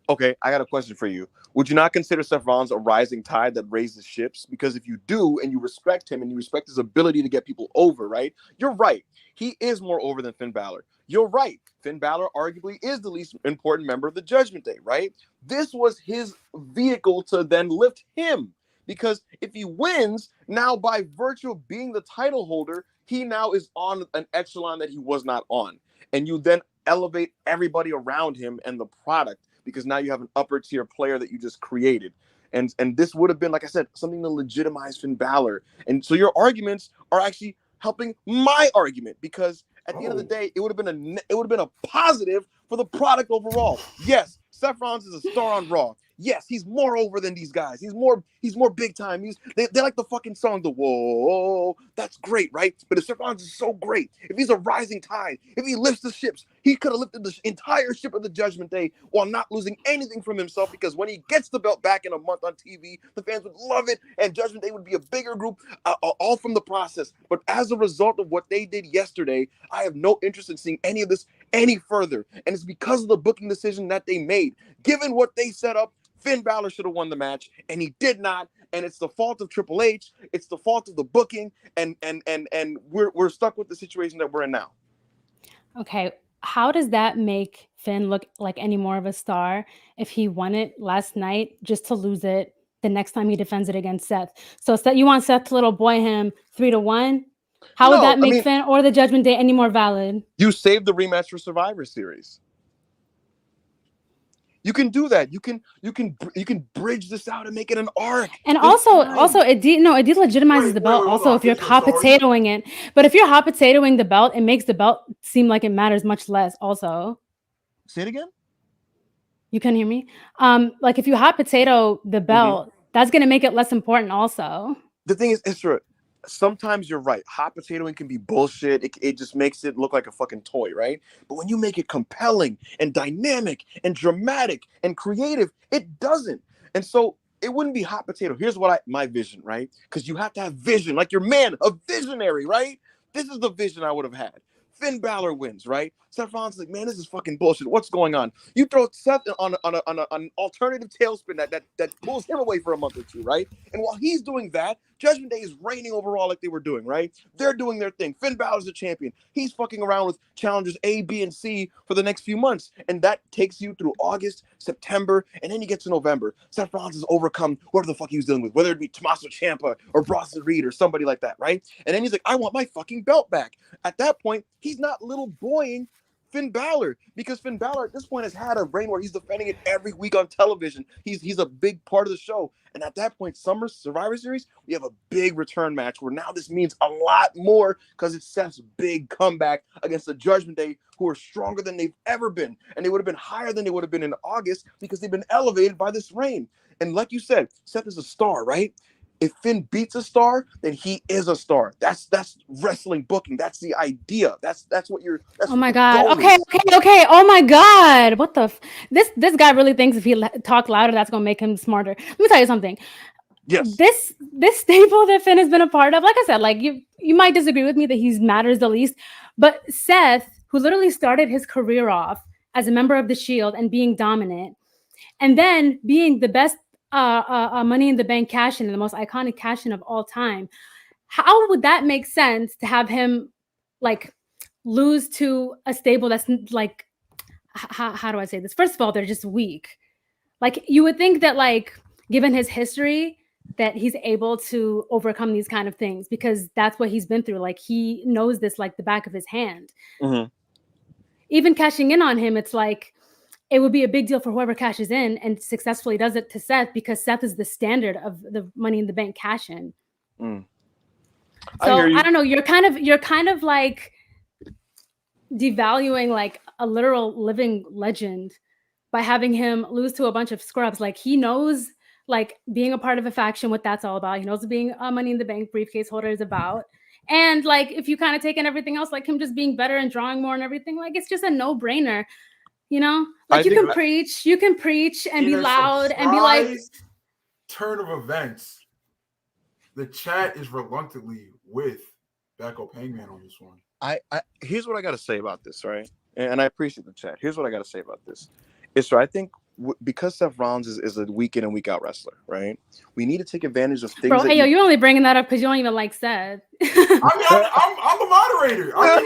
Okay, I got a question for you. Would you not consider Seth Rollins a rising tide that raises ships? Because if you do, and you respect him and you respect his ability to get people over, right? You're right. He is more over than Finn Balor. You're right. Finn Balor arguably is the least important member of the Judgment Day, right? This was his vehicle to then lift him. because if he wins, now by virtue of being the title holder, he now is on an echelon that he was not on. And you then elevate everybody around him and the product, because now you have an upper tier player that you just created. And this would have been, like I said, something to legitimize Finn Balor. And so your arguments are actually helping my argument, because at the end of the day, it would have been a positive for the product overall. Yes, Seth Rollins is a star on Raw. Yes, he's more over than these guys. He's more big time. They like the fucking song, the whoa. That's great, right? But if Seth Rollins is so great, if he's a rising tide, if he lifts the ships, he could have lifted the entire ship of the Judgment Day while not losing anything from himself, because when he gets the belt back in a month on TV, the fans would love it, and Judgment Day would be a bigger group, all from the process. But as a result of what they did yesterday, I have no interest in seeing any of this any further. And it's because of the booking decision that they made. Given what they set up, Finn Balor should have won the match, and he did not. And it's the fault of Triple H. It's the fault of the booking, and we're stuck with the situation that we're in now. Okay, how does that make Finn look like any more of a star if he won it last night just to lose it the next time he defends it against Seth? So you want Seth to little boy him 3-1? How would that make Finn or the Judgment Day any more valid? You saved the rematch for Survivor Series. You can do that. You can bridge this out and make it an arc. And also it delegitimizes the belt. Also, if you're hot potatoing it, but if you're hot potatoing the belt, it makes the belt seem like it matters much less. Also, say it again. You can hear me. Like if you hot potato the belt, that's gonna make it less important. Also, the thing is, Isra, sometimes you're right. Hot potatoing can be bullshit. It just makes it look like a fucking toy, right? But when you make it compelling and dynamic and dramatic and creative, it doesn't. And so it wouldn't be hot potato. Here's what my vision, right? Because you have to have vision, like your man, a visionary, right? This is the vision I would have had. Finn Balor wins, right? Seth Rollins is like, man, this is fucking bullshit. What's going on? You throw Seth on an alternative tailspin that pulls him away for a month or two, right? And while he's doing that, Judgment Day is reigning overall like they were doing, right? They're doing their thing. Finn Balor's the champion. He's fucking around with challengers A, B, and C for the next few months. And that takes you through August, September, and then you get to November. Seth Rollins has overcome whoever the fuck he was dealing with, whether it be Tommaso Ciampa or Bronson Reed or somebody like that, right? And then he's like, I want my fucking belt back. At that point, he's not little boying Finn Balor, because Finn Balor at this point has had a reign where he's defending it every week on television. He's a big part of the show. And at that point, Summer Survivor Series, we have a big return match where now this means a lot more, because it's Seth's big comeback against the Judgment Day, who are stronger than they've ever been. And they would have been higher than they would have been in August, because they've been elevated by this reign. And like you said, Seth is a star, right? If Finn beats a star, then he is a star. That's wrestling booking. That's the idea. That's what you're. That's oh my god. Okay. Oh my god. What the? This guy really thinks if he talk louder, that's gonna make him smarter. Let me tell you something. Yes. This staple that Finn has been a part of, like I said, like you might disagree with me that he matters the least, but Seth, who literally started his career off as a member of the Shield and being dominant, and then being the best. Money in the Bank cash-in, the most iconic cash-in of all time. How would that make sense to have him like lose to a stable that's like, how do I say this? First of all, they're just weak. Like you would think that like, given his history, that he's able to overcome these kind of things, because that's what he's been through. Like he knows this like the back of his hand. Mm-hmm. Even cashing in on him, it's like, it would be a big deal for whoever cashes in and successfully does it to Seth, because Seth is the standard of the Money in the Bank cash in. So I don't know. You're kind of like devaluing like a literal living legend by having him lose to a bunch of scrubs. Like he knows like being a part of a faction, what that's all about. He knows what being a Money in the Bank briefcase holder is about. And like, if you kind of take in everything else, like him just being better and drawing more and everything, like it's just a no-brainer. You know, like you can preach and be loud and be like. Turn of events. The chat is reluctantly with Backup Hangman on this one. I here's what I got to say about this, right? And I appreciate the chat. Here's what I got to say about this. It's right. I think because Seth Rollins is a week in and week out wrestler, right? We need to take advantage of things. Bro, hey, you're only bringing that up because you don't even like Seth. I'm the moderator. Go ahead.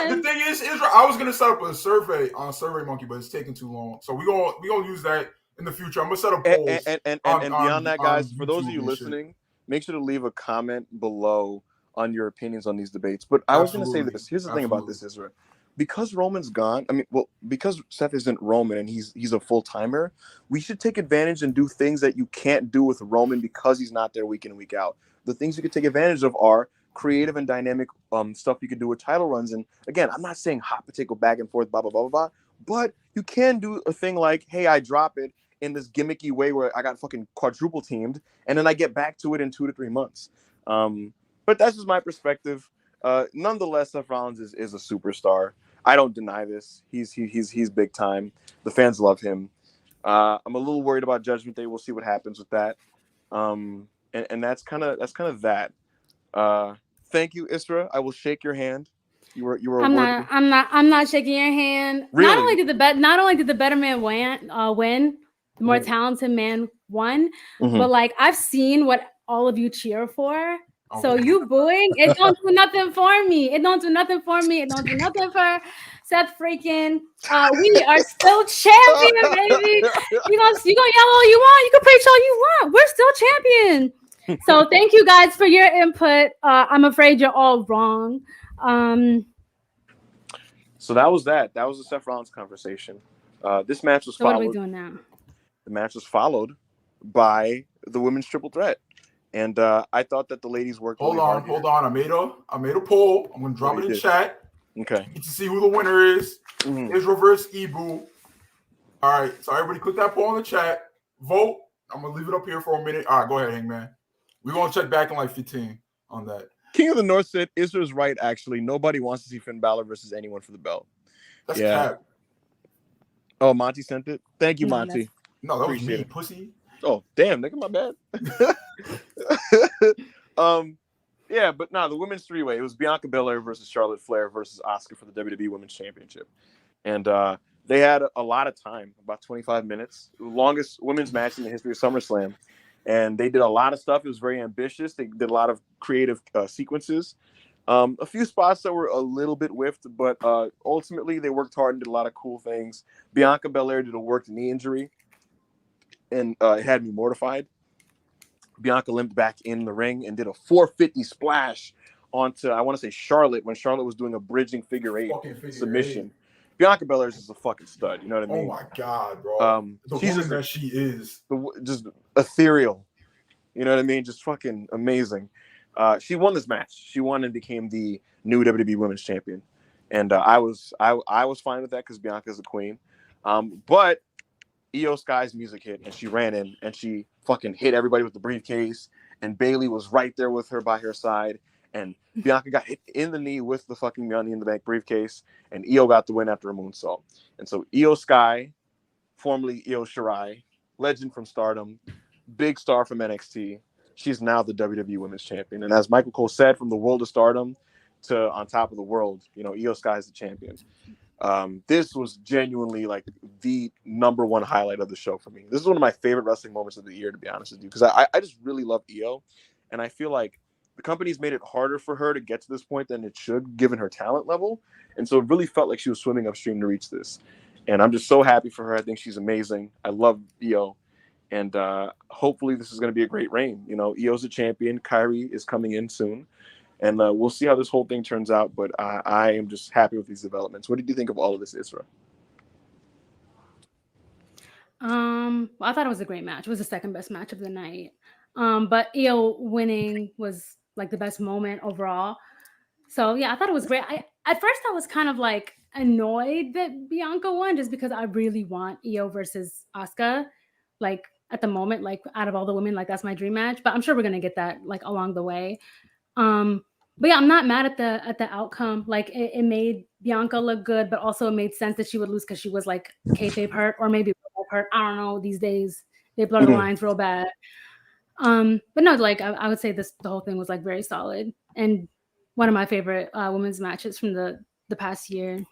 The thing is, I was gonna set up a survey on Survey Monkey, but it's taking too long. So we gonna use that in the future. I'm gonna set up polls. And beyond that, guys, for those of you YouTube and shit. listening, make sure to leave a comment below on your opinions on these debates. But I was going to say this. Here's the thing about this, Israel. Because Roman's gone, because Seth isn't Roman and he's a full timer, we should take advantage and do things that you can't do with Roman because he's not there week in and week out. The things you could take advantage of are creative and dynamic stuff you could do with title runs. And again, I'm not saying hot potato back and forth, blah blah blah blah blah, but you can do a thing like, hey, I drop it in this gimmicky way where I got fucking quadruple teamed, and then I get back to it in 2 to 3 months. But that's just my perspective. Nonetheless, Seth Rollins is a superstar. I don't deny this. He's big time. The fans love him. I'm a little worried about Judgment Day. We'll see what happens with that. And that's kind of that. Thank you, Isra. I will shake your hand. You were. I'm not shaking your hand. Really? Not only did the better man win, the more talented man won, but like I've seen what all of you cheer for. So you booing, it don't do nothing for me. It don't do nothing for me. It don't do nothing for Seth freaking. We are still champion, baby. You gonna yell all you want. You can preach all you want. We're still champion. So thank you guys for your input. I'm afraid you're all wrong. So that was that. That was the Seth Rollins conversation. This match was followed. What are we doing now? The match was followed by the women's triple threat. And I thought that the ladies worked. Hold on. I made a poll. I'm gonna drop it in chat. Okay. To see who the winner is. Israel versus Ibu. All right. So everybody click that poll in the chat. Vote. I'm gonna leave it up here for a minute. All right, go ahead, Hangman. We're gonna check back in like 15 on that. King of the North said Israel's right. Actually, nobody wants to see Finn Balor versus anyone for the belt. That's cap. Oh, Monty sent it. Thank you, Monty. No, that was me, pussy. Oh, damn, nigga, my bad. Yeah, but no, the women's three-way. It was Bianca Belair versus Charlotte Flair versus Asuka for the WWE Women's Championship. And they had a lot of time, about 25 minutes. The longest women's match in the history of SummerSlam. And they did a lot of stuff. It was very ambitious. They did a lot of creative sequences. A few spots that were a little bit whiffed, but ultimately they worked hard and did a lot of cool things. Bianca Belair did a worked knee injury, and it had me mortified. Bianca limped back in the ring and did a 450 splash onto, I want to say, Charlotte, when Charlotte was doing a bridging figure eight submission. Bianca Belair is just a fucking stud. You know what I mean? Oh my god, bro! The woman that she is, just ethereal. You know what I mean? Just fucking amazing. She won this match. She won and became the new WWE Women's Champion, and I was fine with that because Bianca's the queen. But Io Sky's music hit, and she ran in and she fucking hit everybody with the briefcase. And Bayley was right there with her by her side. And Bianca got hit in the knee with the fucking Money in the Bank briefcase. And Io got the win after a moonsault. And so Io Sky, formerly Io Shirai, legend from Stardom, big star from NXT. She's now the WWE Women's Champion. And as Michael Cole said, from the world of Stardom to on top of the world, you know, Io Sky is the champion. This was genuinely like the number one highlight of the show for me. This is one of my favorite wrestling moments of the year, to be honest with you, because I just really love Io, and I feel like the company's made it harder for her to get to this point than it should, given her talent level, and so it really felt like she was swimming upstream to reach this, and I'm just so happy for her. I think she's amazing. I love Io, and hopefully this is going to be a great reign. You know, Io's a champion. Kyrie is coming in soon. And we'll see how this whole thing turns out, but I am just happy with these developments. What did you think of all of this, Isra? Well, I thought it was a great match. It was the second best match of the night. But Io winning was like the best moment overall. So yeah, I thought it was great. At first I was kind of like annoyed that Bianca won just because I really want Io versus Asuka. Like at the moment, like out of all the women, like that's my dream match. But I'm sure we're gonna get that like along the way. But yeah, I'm not mad at the outcome. Like it made Bianca look good, but also it made sense that she would lose because she was like kayfabe hurt or maybe hurt. I don't know. These days they blur the lines real bad. But no, like I would say the whole thing was like very solid and one of my favorite women's matches from the past year.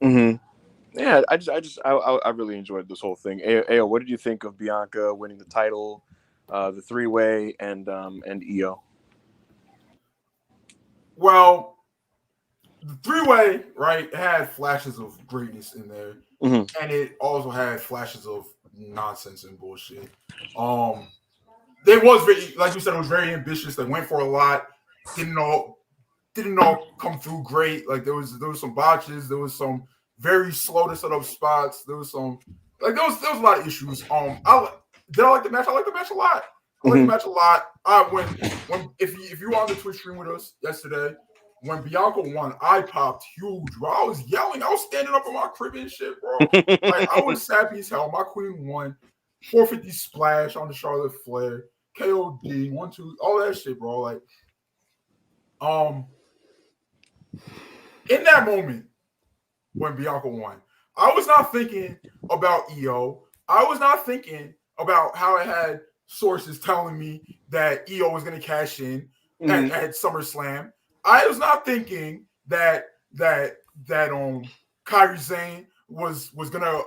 Yeah, I really enjoyed this whole thing. Ayo, what did you think of Bianca winning the title, the three-way, and Io? Well, the three-way, right, it had flashes of greatness in there. And it also had flashes of nonsense and bullshit. They was very, like you said, it was very ambitious. They went for a lot. Didn't all come through great. Like there was some botches. There was some very slow to set up spots. There was some there was a lot of issues. Did I like the match? I like the match a lot. I like the match a lot. When if you were on the Twitch stream with us yesterday, when Bianca won, I popped huge, bro. I was yelling. I was standing up in my crib and shit, bro. Like I was happy as hell. My queen won. 450 splash on the Charlotte Flair. KOD 1-2, all that shit, bro. Like, in that moment when Bianca won, I was not thinking about EO. I was not thinking about how I had sources telling me that EO was going to cash in at SummerSlam. I was not thinking that Kairi Sane was gonna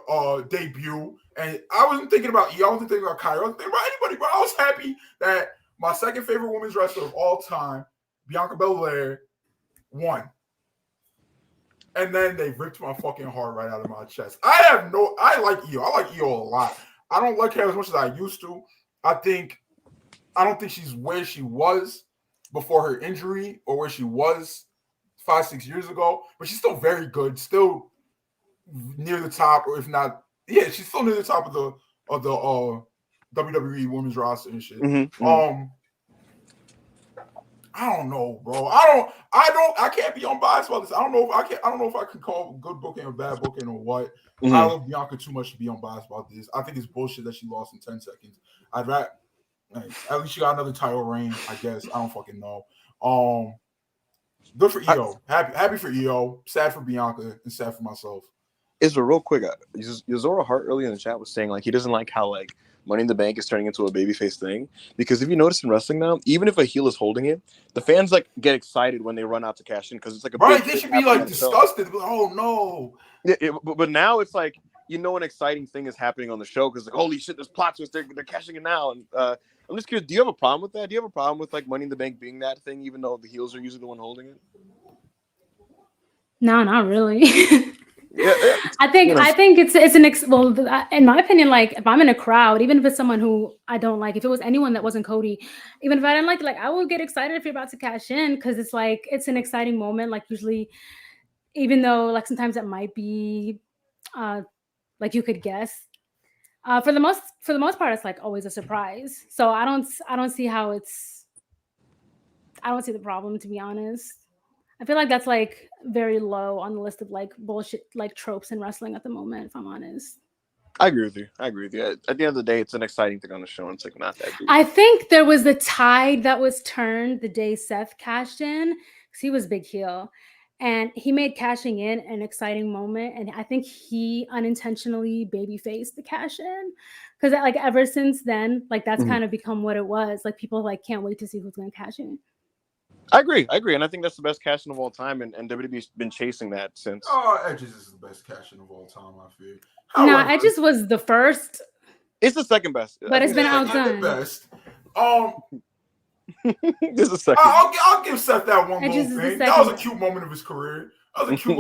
debut, and I wasn't thinking about EO. I wasn't thinking about Kairi. I wasn't thinking about anybody. But I was happy that my second favorite women's wrestler of all time, Bianca Belair, won. And then they ripped my fucking heart right out of my chest. I like EO. I like EO a lot. I don't like her as much as I used to. I don't think she's where she was before her injury or where she was 5-6 years ago, but she's still very good, still near the top, or if not, yeah, she's still near the top of the WWE women's roster and shit. I don't know, bro. I can't be unbiased about this. I don't know if I can call good booking or bad booking or what. I love Bianca too much to be unbiased about this. I think it's bullshit that she lost in 10 seconds. I'd rather at least she got another title reign, I guess. I don't fucking know. Good for EO. Happy for EO. Sad for Bianca and sad for myself. Israel, real quick, Yuzora Hart earlier in the chat was saying like he doesn't like how like Money in the Bank is turning into a babyface thing, because if you notice in wrestling now, even if a heel is holding it, the fans like get excited when they run out to cash in because it's like a right. They should be like disgusted. Oh no. Yeah, but now it's like an exciting thing is happening on the show because like holy shit, there's plot twists. They're cashing in now, and I'm just curious. Do you have a problem with that? Do you have a problem with like Money in the Bank being that thing, even though the heels are usually the one holding it? No, not really. Yeah. I think it's in my opinion, like if I'm in a crowd, even if it's someone who I don't like, if it was anyone that wasn't Cody, even if I didn't like I would get excited if you're about to cash in, because it's like it's an exciting moment. Like usually, even though like sometimes it might be like you could guess, for the most part it's like always a surprise. So I don't see the problem, to be honest. I feel like that's like very low on the list of like bullshit like tropes in wrestling at the moment, if I'm honest. I agree with you. At the end of the day, it's an exciting thing on the show, and it's like not that deep. I think there was the tide that was turned the day Seth cashed in, because he was big heel, and he made cashing in an exciting moment, and I think he unintentionally babyfaced the cash in, because like ever since then, like that's kind of become what it was. Like people like can't wait to see who's going to cash in. I agree, and I think that's the best cash in of all time, and WWE's been chasing that since. Oh, Edge's is the best cash in of all time, I feel. No, Edge's was the first. It's the second best, but it's been outdone. The best. This is the second. I'll give Seth that one Edge's little thing. That was a cute moment of his career. I'll give him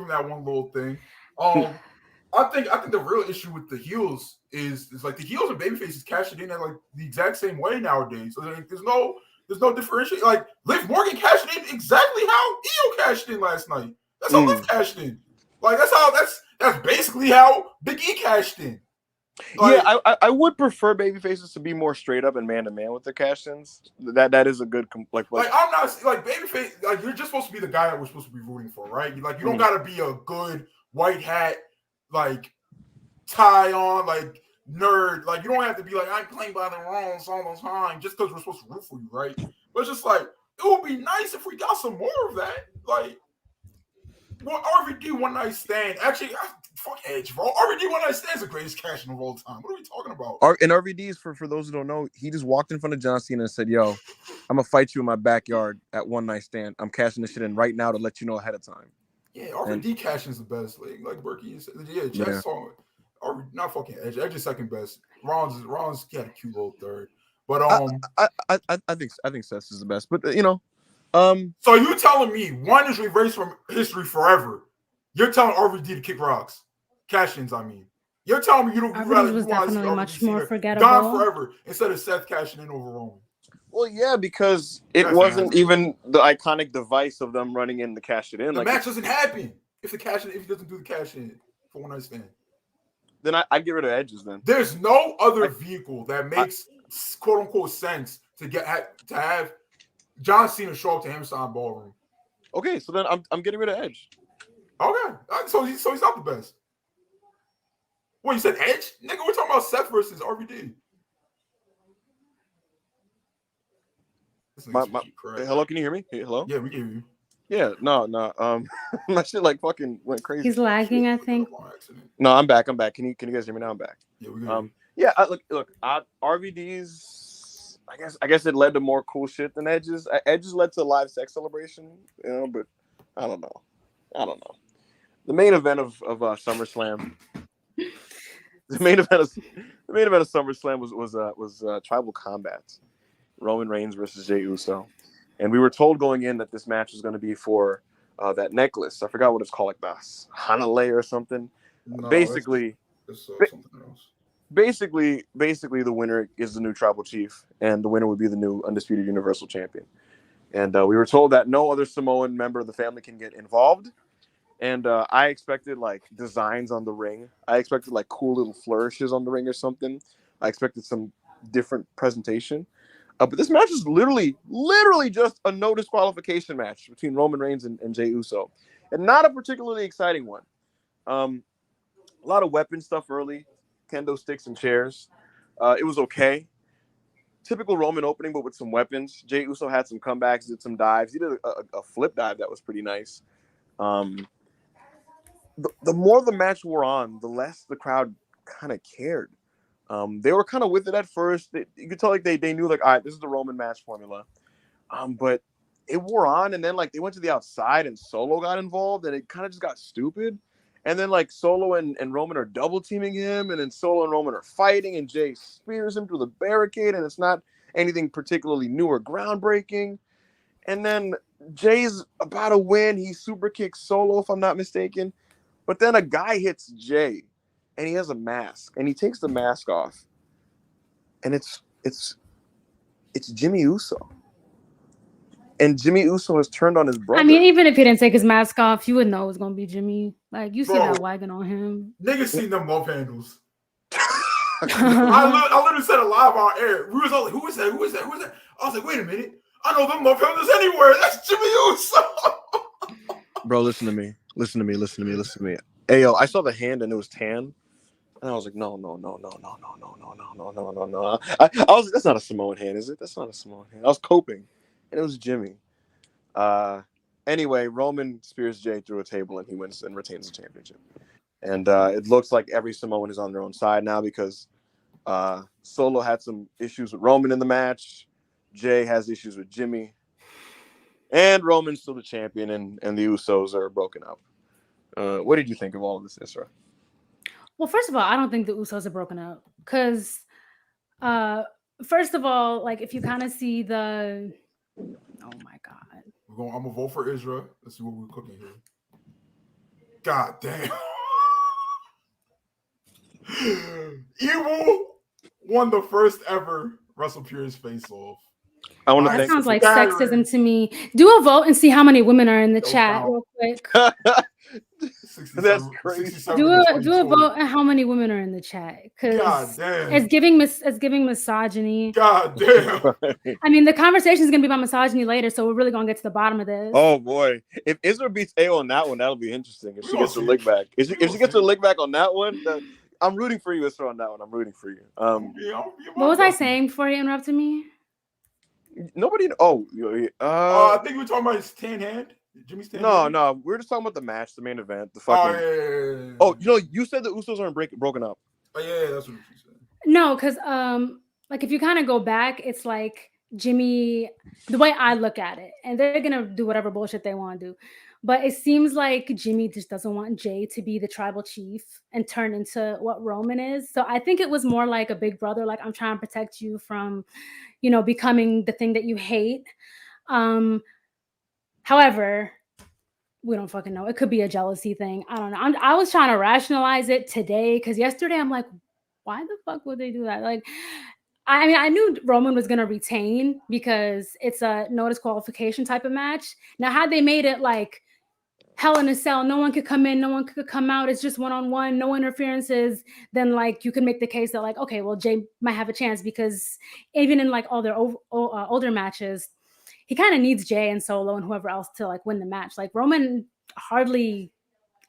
that one little thing. I think the real issue with the heels is like the heels and babyfaces cashing in at like the exact same way nowadays. So like, there's no differentiation. Like Liv Morgan cashed in exactly how EO cashed in last night. That's how Liv cashed in. Like that's basically how Big E cashed in. Like, yeah, I would prefer babyfaces to be more straight up and man to man with their cash-ins. That is a good like I'm not like babyface. Like you're just supposed to be the guy that we're supposed to be rooting for, right? You don't got to be a good white hat like tie on like nerd. Like you don't have to be like I'm playing by the rules all the time just because we're supposed to root for you, right? But it's just like it would be nice if we got some more of that. Like RVD one night stand. Actually, fuck Edge, bro. RVD one night stand is the greatest cash in of all time. What are we talking about? And RVD is for those who don't know, he just walked in front of John Cena and said, "Yo, I'm gonna fight you in my backyard at one night stand. I'm cashing this shit in right now to let you know ahead of time." Yeah, RVD cashing is the best. Like Berkey said, yeah. Song. Not fucking Edge. Edge is second best. Rollins had a cute little third. But I think Seth is the best. But so you telling me one is erased from history forever? You're telling RVD to kick rocks, cash-ins. I mean, You're telling me you don't RVD's was want to see definitely RVD much more gone forgettable. forever instead of Seth cashing in over Roman. Well, yeah, because it wasn't even the iconic device of them running in to cash it in. The match doesn't happen if he doesn't do the cash in for one night stand. Then I get rid of Edges. Then there's no other vehicle that makes quote unquote sense to have John Cena show up to Hammerstein Ballroom. Okay, so then I'm getting rid of Edge. Okay, so he's not the best. What, you said Edge? Nigga, we're talking about Seth versus RVD. Hello, can you hear me? Hey, hello? Yeah, we can hear you. Yeah, no. My shit like fucking went crazy. He's lagging, I think. No, I'm back. Can you guys hear me now? I'm back. Yeah, we can. Yeah, look. RVD's. I guess it led to more cool shit than Edges. Edges led to a live sex celebration, but I don't know. The main event of SummerSlam. The main event of SummerSlam was Tribal Combat. Roman Reigns versus Jey Uso, and we were told going in that this match was going to be for that necklace. I forgot what it's called, like the Hanale or something. No, basically, something else. Basically, the winner is the new Tribal Chief, and the winner would be the new Undisputed Universal Champion. And we were told that no other Samoan member of the family can get involved. And I expected like designs on the ring. I expected like cool little flourishes on the ring or something. I expected some different presentation. But this match is literally just a no disqualification match between Roman Reigns and Jey Uso, and not a particularly exciting one. A lot of weapon stuff early, kendo sticks and chairs. It was okay. Typical Roman opening, but with some weapons. Jey Uso had some comebacks, did some dives. He did a flip dive that was pretty nice. The more the match wore on, the less the crowd kind of cared. They were kind of with it at first. You could tell like they knew like, all right, this is the Roman match formula. But it wore on, and then like they went to the outside and Solo got involved, and it kind of just got stupid. And then like Solo and Roman are double teaming him, and then Solo and Roman are fighting, and Jey spears him through the barricade, and it's not anything particularly new or groundbreaking. And then Jay's about to win. He super kicks Solo, if I'm not mistaken. But then a guy hits Jey. And he has a mask, and he takes the mask off, and it's Jimmy Uso, and Jimmy Uso has turned on his brother. I mean, even if he didn't take his mask off, you would know it was gonna be Jimmy. Like you see that wagon on him. Niggas seen them love handles. I literally said it live on air. We was all like, "Who is that? Who is that? Who is that?" I was like, "Wait a minute, I know them love handles anywhere. That's Jimmy Uso." Bro, listen to me. Hey yo, I saw the hand and it was tan. And I was like, no. I was like, that's not a Samoan hand, is it? That's not a Samoan hand. I was coping, and it was Jimmy. Anyway, Roman spears Jey through a table, and he wins and retains the championship. And it looks like every Samoan is on their own side now because Solo had some issues with Roman in the match. Jey has issues with Jimmy. And Roman's still the champion, and the Usos are broken up. What did you think of all of this, Isra? Well, first of all, I don't think the Usos are broken up because, first of all, like if you kind of see the, oh my god, I'm gonna vote for Isra. Let's see what we're cooking here. God damn, Evil won the first ever Russell Pierce face-off. I want to. That sounds like sexism to me. Do a vote and see how many women are in the chat real quick. That's crazy. Do a vote and how many women are in the chat because it's giving misogyny. God damn. I mean, the conversation is gonna be about misogyny later, so we're really gonna get to the bottom of this. Oh boy, if Isra beats AO on that one, that'll be interesting. If she gets her lick back, if she gets her lick back on that one, I'm rooting for you, Isra, on that one. I'm rooting for you. What was I saying before you interrupted me? Nobody. I think we were talking about his tan hand. Jimmy's tan hand? No. We're just talking about the match, the main event. The fucking. Yeah. Oh, you said the Usos aren't broken up. Oh yeah, that's what you said. No, because like if you kind of go back, it's like Jimmy. The way I look at it, and they're gonna do whatever bullshit they want to do, but it seems like Jimmy just doesn't want Jey to be the tribal chief and turn into what Roman is. So I think it was more like a big brother, like I'm trying to protect you from, becoming the thing that you hate. However, we don't fucking know. It could be a jealousy thing. I don't know. I was trying to rationalize it today because yesterday I'm like, why the fuck would they do that? Like, I mean, I knew Roman was gonna retain because it's a no disqualification type of match. Now, had they made it like Hell in a Cell, no one could come in, no one could come out, it's just one-on-one, no interferences, then like you can make the case that like, okay, well, Jay might have a chance because even in like all their older matches, he kind of needs Jay and Solo and whoever else to like win the match. Like Roman hardly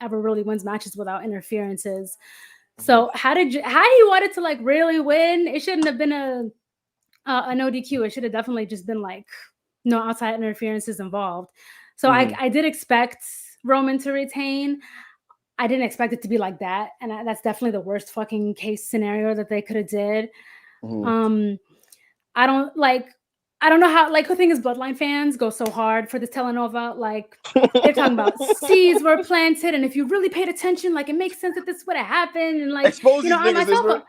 ever really wins matches without interferences. So how he wanted to like really win, it shouldn't have been a no DQ. It should have definitely just been like no outside interferences involved. So I did expect Roman to retain. I didn't expect it to be like that, and that's definitely the worst fucking case scenario that they could have did. I don't know how, like, the thing is, Bloodline fans go so hard for this telenovela. Like, they're talking about seeds were planted, and if you really paid attention, like, it makes sense that this would have happened. And, like, expose these niggas,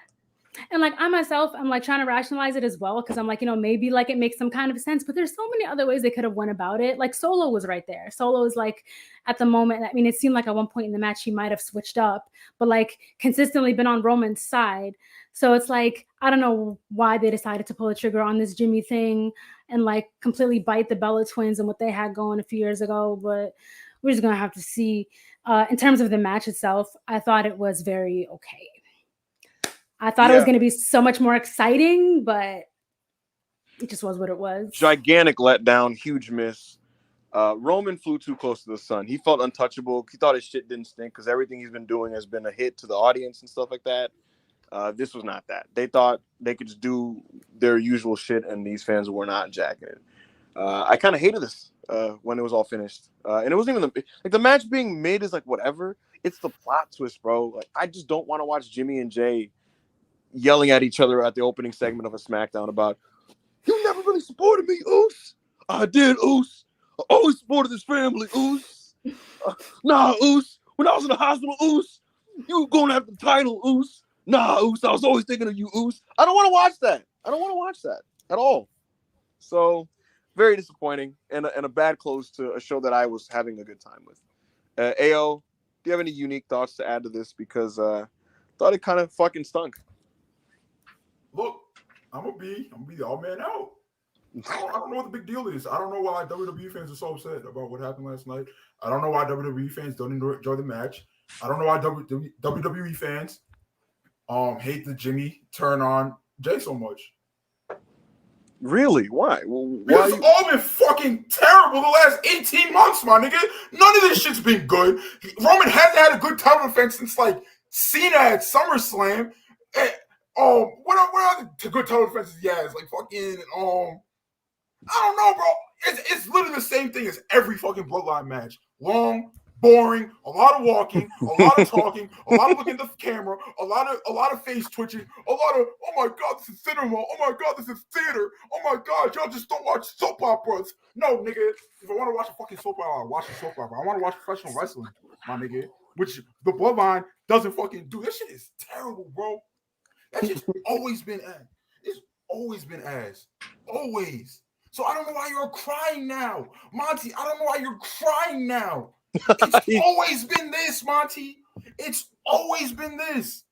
I myself, I'm like trying to rationalize it as well because I'm like, maybe like it makes some kind of sense, but there's so many other ways they could have went about it. Like Solo was right there. Solo is like at the moment. I mean, it seemed like at one point in the match he might have switched up, but like consistently been on Roman's side. So it's like I don't know why they decided to pull the trigger on this Jimmy thing and like completely bite the Bella twins and what they had going a few years ago. But we're just gonna have to see. In terms of the match itself, I thought it was very okay. I thought it was going to be so much more exciting, but it just was what it was. Gigantic letdown, huge miss. Roman flew too close to the sun. He felt untouchable. He thought his shit didn't stink because everything he's been doing has been a hit to the audience and stuff like that. This was not that. They thought they could just do their usual shit, and these fans were not jacking it. I kind of hated this when it was all finished. And it wasn't even the match being mid is like whatever. It's the plot twist, bro. Like I just don't want to watch Jimmy and Jay yelling at each other at the opening segment of a SmackDown about, you never really supported me, Oos. I did, Oos. I always supported this family, Oos. Nah, Oos. When I was in the hospital, Oos, you were going after the title, Oos. Nah, Oos. I was always thinking of you, Oos. I don't want to watch that. I don't want to watch that at all. So, very disappointing and a bad close to a show that I was having a good time with. AO, do you have any unique thoughts to add to this? Because I thought it kind of fucking stunk. Look, I'm gonna be the odd man out. I don't know what the big deal is. I don't know why WWE fans are so upset about what happened last night. I don't know why WWE fans don't enjoy the match. I don't know why WWE fans hate the Jimmy turn on Jay so much. Really? Why? Well, because it's all been fucking terrible the last 18 months, my nigga. None of this shit's been good. Roman hasn't had a good title defense since like Cena at SummerSlam. And, what are the good title defenses he has? Like fucking I don't know, bro. It's literally the same thing as every fucking Bloodline match. Long, boring, a lot of walking, a lot of talking, a lot of looking at the camera, a lot of face twitching, a lot of oh my god, this is cinema, oh my god, this is theater, oh my god, y'all just don't watch soap operas. No, nigga, if I want to watch a fucking soap opera, I'll watch a soap opera. I want to watch professional wrestling, my nigga, which the Bloodline doesn't fucking do. That shit is terrible, bro. That shit's always been ass. It's always been ass. Always. So I don't know why you're crying now. Monty, I don't know why you're crying now. It's always been this, Monty. It's always been this.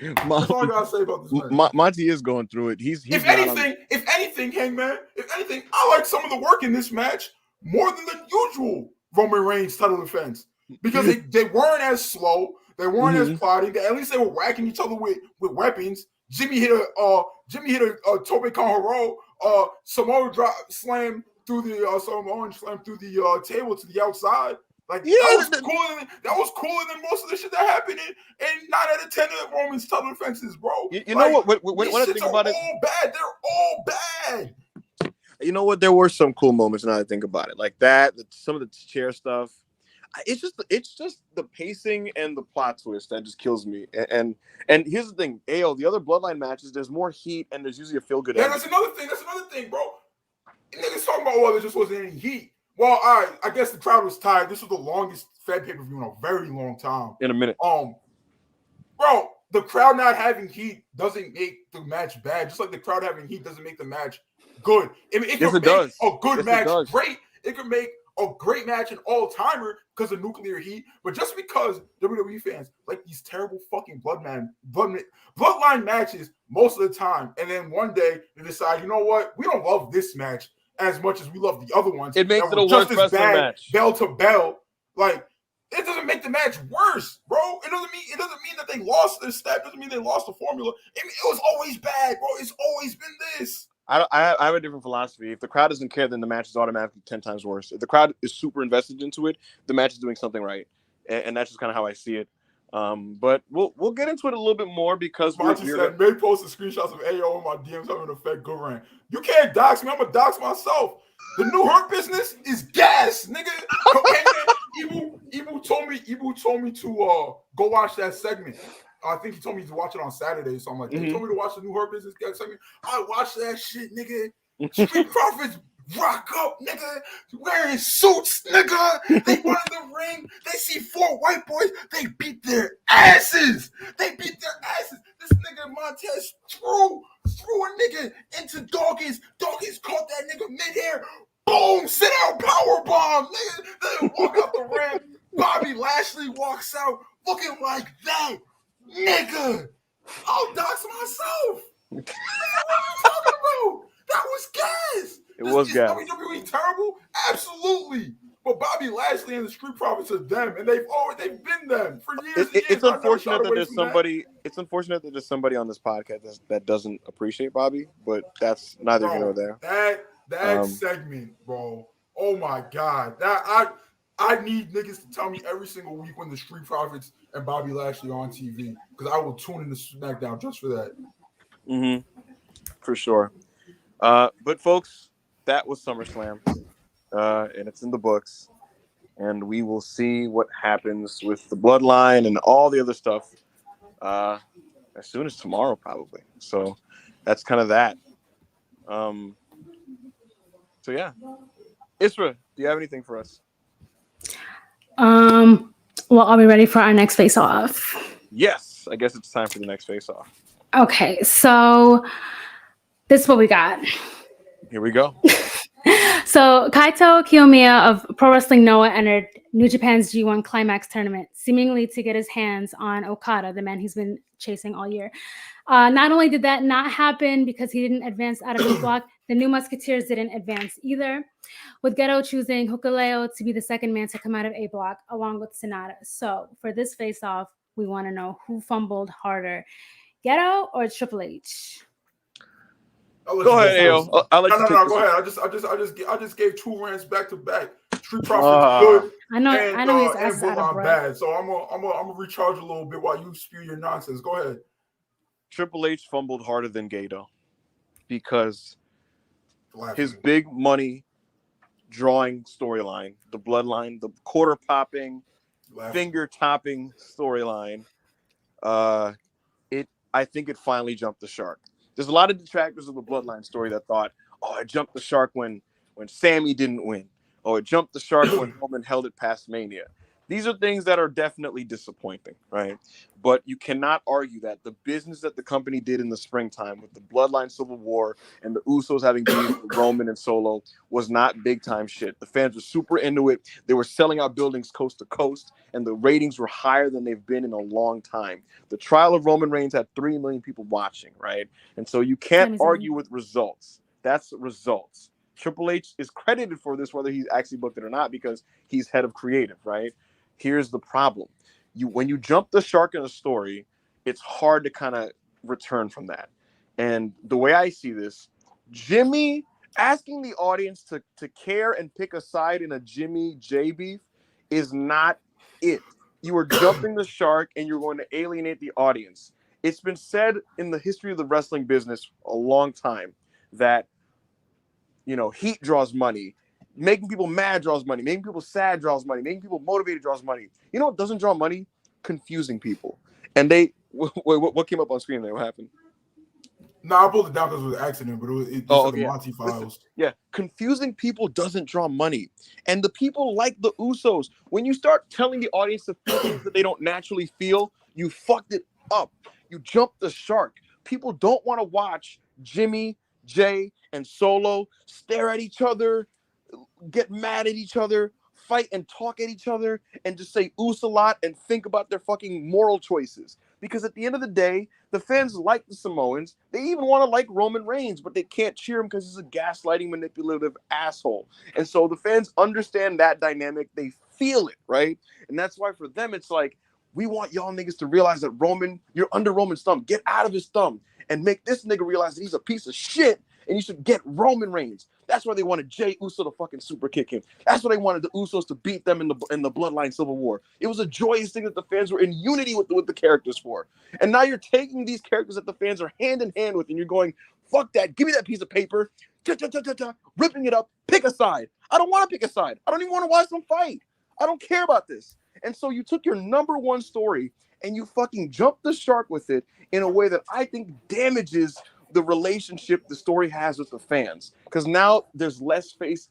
That's all I gotta say about this match. Monty is going through it. He's if anything, Hangman, I like some of the work in this match more than the usual Roman Reigns title defense. Because they weren't as slow. They weren't as plotting. At least they were whacking each other with weapons. Jimmy hit a Tope Con Hero, Samoan drop slam through the table to the outside. Like that was cooler than most of the shit that happened in 9 out of 10 of Roman's title defenses, bro. You know what? When I think about it, all bad. They're all bad. You know what? There were some cool moments now that I think about it, like that. Some of the chair stuff. It's just the pacing and the plot twist that just kills me. And here's the thing, AO, the other Bloodline matches, there's more heat and there's usually a feel good. Yeah, that's another thing, bro. Niggas talking about there just wasn't any heat. Well, all right, I guess the crowd was tired. This was the longest Fed pay-per-view in a very long time. In a minute. Bro, the crowd not having heat doesn't make the match bad. Just like the crowd having heat doesn't make the match good. It could make a good match great. It could make a great match, an all-timer because of nuclear heat, but just because WWE fans like these terrible fucking bloodline matches most of the time, and then one day they decide, you know what, we don't love this match as much as we love the other ones. It makes it a just worse as wrestling bad, match. bell to bell. Like, it doesn't make the match worse, bro. It doesn't mean that they lost their step. It doesn't mean they lost the formula. It was always bad, bro. It's always been this. I have a different philosophy. If the crowd doesn't care, then the match is automatically 10 times worse. If the crowd is super invested into it, the match is doing something right, and that's just kind of how I see it. But we'll get into it a little bit more because Monty said, May posted screenshots of AO in my DMs having an effect. Good rant. You can't dox me. I'm gonna dox myself. The new Hurt Business is gas, nigga. Ibu told me to go watch that segment. I think he told me to watch it on Saturday, so I'm like, he told me to watch the new Hurt Business segment. I watched that shit, nigga. Street Profits rock up, nigga, wearing suits, nigga. They run in the ring. They see 4 white boys. They beat their asses. This nigga Montez threw a nigga into Doggies. Doggies caught that nigga midair. Boom! Sit out power bomb, nigga. Then walk out the ring. Bobby Lashley walks out looking like that, nigga. I'll dox myself. What are you talking about? That was gas. It was gas. WWE terrible? Absolutely. But Bobby Lashley and the Street Profits are them, and they've been them for years. It's unfortunate that there's somebody. It's unfortunate that there's somebody on this podcast that doesn't appreciate Bobby, but that's neither here nor there. That segment, bro. Oh my God. That I need niggas to tell me every single week when the Street Profits and Bobby Lashley are on TV, because I will tune into SmackDown just for that. For sure. But folks, that was SummerSlam, and it's in the books, and we will see what happens with the Bloodline and all the other stuff as soon as tomorrow, probably. So that's kind of that. So yeah, Isra, do you have anything for us? Well, are we ready for our next face-off? Yes, I guess it's time for the next face-off. Okay, so this is what we got. Here we go. So Kaito Kiyomiya of Pro Wrestling Noah entered New Japan's G1 Climax tournament, seemingly to get his hands on Okada, the man he's been chasing all year. Not only did that not happen because he didn't advance out of his block, the New Musketeers didn't advance either, with Gedo choosing Hikuleo to be the second man to come out of A block, along with Sonata. So for this face-off, we want to know who fumbled harder, Gedo or Triple H? Go ahead, Ayo. I'll let you go ahead. I just gave 2 rants back to back. Street Profits good. I know he's ass out of breath. Bad. So I'm gonna recharge a little bit while you spew your nonsense. Go ahead. Triple H fumbled harder than Gedo because his big money drawing storyline, the Bloodline, the quarter popping, finger topping storyline, I think it finally jumped the shark. There's a lot of detractors of the Bloodline story that thought, oh, it jumped the shark when Sammy didn't win. Oh, it jumped the shark when Roman held it past Mania. These are things that are definitely disappointing, right? But you cannot argue that the business that the company did in the springtime with the Bloodline Civil War and the Usos having beef with Roman and Solo was not big time shit. The fans were super into it. They were selling out buildings coast to coast, and the ratings were higher than they've been in a long time. The trial of Roman Reigns had 3 million people watching, right? And so you can't argue with results. That's results. Triple H is credited for this, whether he's actually booked it or not, because he's head of creative, right? Here's the problem. When you jump the shark in a story, it's hard to kind of return from that. And the way I see this, Jimmy asking the audience to care and pick a side in a Jimmy J beef is not it. You are jumping the shark and you're going to alienate the audience. It's been said in the history of the wrestling business a long time that, heat draws money. Making people mad draws money. Making people sad draws money. Making people motivated draws money. You know what doesn't draw money? Confusing people. And what came up on screen there? What happened? No, I pulled it down because it was an accident, but it was the Monty files. Listen, yeah, confusing people doesn't draw money. And the people like the Usos, when you start telling the audience to feel things that they don't naturally feel, you fucked it up. You jumped the shark. People don't want to watch Jimmy, Jay, and Solo stare at each other, get mad at each other, fight and talk at each other, and just say oos a lot and think about their fucking moral choices. Because at the end of the day, the fans like the Samoans. They even want to like Roman Reigns, but they can't cheer him because he's a gaslighting, manipulative asshole. And so the fans understand that dynamic. They feel it, right? And that's why for them, it's like, we want y'all niggas to realize that Roman, you're under Roman's thumb. Get out of his thumb and make this nigga realize that he's a piece of shit and you should get Roman Reigns. That's why they wanted Jey Uso to fucking super kick him. That's why they wanted the Usos to beat them in the Bloodline Civil War. It was a joyous thing that the fans were in unity with the characters for. And now you're taking these characters that the fans are hand in hand with, and you're going, fuck that, give me that piece of paper, ripping it up, pick a side. I don't want to pick a side. I don't even want to watch them fight. I don't care about this. And so you took your number one story and you fucking jumped the shark with it in a way that I think damages the relationship the story has with the fans, because now there's less faith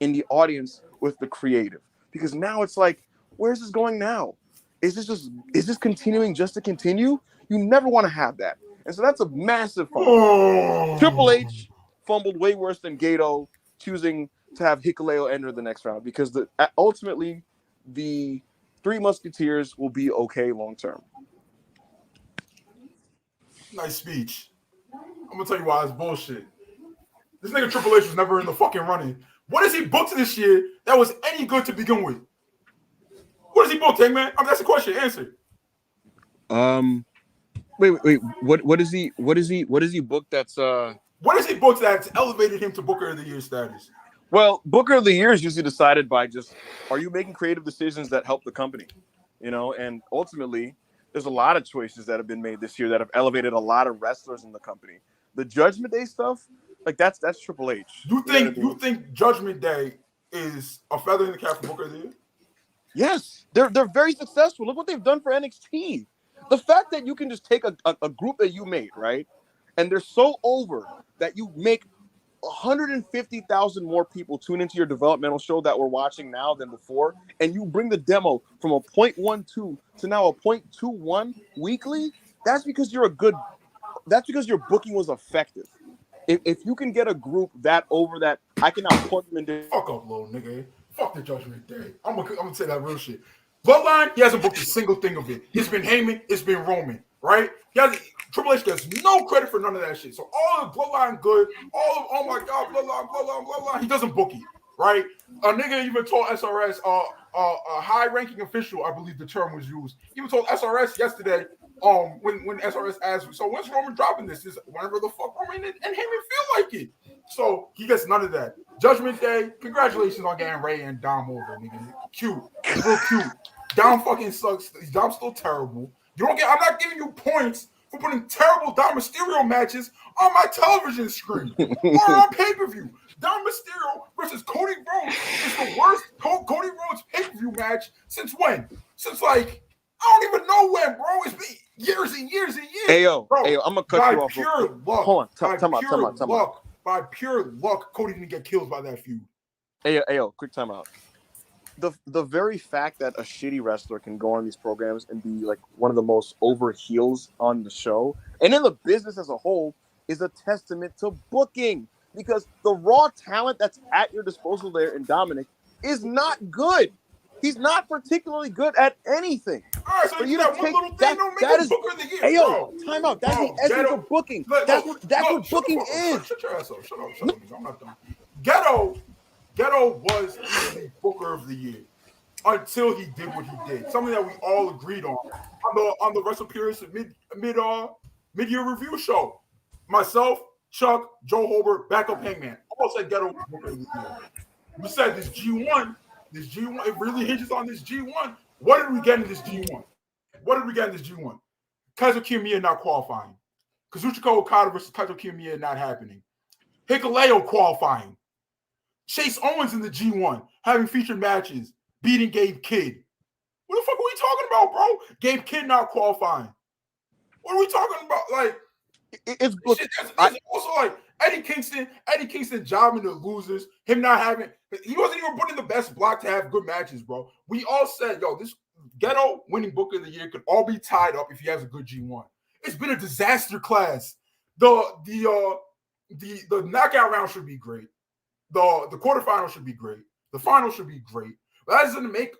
in the audience with the creative, because now it's like, where's this going now? Is this continuing just to continue? You never want to have that. And so that's a massive fumble. Triple H fumbled way worse than Gedo choosing to have Hikuleo enter the next round, because ultimately the Three Musketeers will be okay long term. Nice speech. I'm gonna tell you why it's bullshit. This nigga Triple H was never in the fucking running. What is he booked this year that was any good to begin with? What is he booked, Hangman? I mean, that's the question. Answer. Wait. What is he booked that's What is he booked that's elevated him to Booker of the Year status? Well, Booker of the Year is usually decided by just, are you making creative decisions that help the company? You know, and ultimately there's a lot of choices that have been made this year that have elevated a lot of wrestlers in the company. The Judgment Day stuff, like that's Triple H. You think Judgment Day is a feather in the cap for Booker of the Year? Yes, they're very successful. Look what they've done for NXT. The fact that you can just take a group that you made, right, and they're so over that you make 150,000 more people tune into your developmental show that we're watching now than before, and you bring the demo from a 0.12 to now a 0.21 weekly. That's because your booking was effective. If you can get a group that over that, I can now plug them into. Fuck up, little nigga. Fuck the Judgment Day. I'm gonna say that real shit. Bloodline, he hasn't booked a single thing of it. It's been Heyman, it's been Roman, right? Triple H gets no credit for none of that shit. So all the Bloodline good, oh my God, Bloodline, he doesn't book it, right? A nigga even told SRS, a high-ranking official, I believe the term was used, he even told SRS yesterday, when SRS asked, so when's Roman dropping this? Is whenever the fuck Roman and Heyman feel like it. So he gets none of that. Judgment Day, congratulations on getting Ray and Dom over, nigga. Cute. It's real cute. Dom fucking sucks. Dom's still terrible. I'm not giving you points for putting terrible Dom Mysterio matches on my television screen or on pay-per-view. Dom Mysterio versus Cody Rhodes is the worst Cody Rhodes pay-per-view match since when? Since like, I don't even know when, bro. It's been years and years and years. Hey, yo, bro, I'm going to cut you off. Pure luck. Hold on. Time out. By pure luck, Cody didn't get killed by that feud. Hey, yo, quick time out. The very fact that a shitty wrestler can go on these programs and be like one of the most over heels on the show and in the business as a whole is a testament to booking, because the raw talent that's at your disposal there in Dominic is not good. He's not particularly good at anything. All right, so you got one little thing, that is Booker of the Year. Hey, yo, time out. That's the essence of booking. That's what booking is. Shut your ass up. Shut up. I'm not done. Gedo was the Booker of the Year until he did what he did. Something that we all agreed on the WrestlePeers mid-year review show. Myself, Chuck, Joe Holbert, backup Hangman, all said Gedo was Booker of the Year. We said this G1, it really hinges on this G1. What did we get in this G1? Kaiser Kiyomiya not qualifying. Kazuchika Okada versus Kaiser Kiyomiya not happening. Hikuleo qualifying. Chase Owens in the G1 having featured matches, beating Gabe Kidd. What the fuck are we talking about, bro? Gabe Kidd not qualifying. What are we talking about? Like, it's also like Eddie Kingston jobbing the losers, him not having, he wasn't even putting the best block to have good matches, bro. We all said, yo, this Gedo winning Booker of the Year could all be tied up if he has a good G1. It's been a disaster class. The knockout round should be great. the quarterfinal should be great. The final should be great. But that doesn't make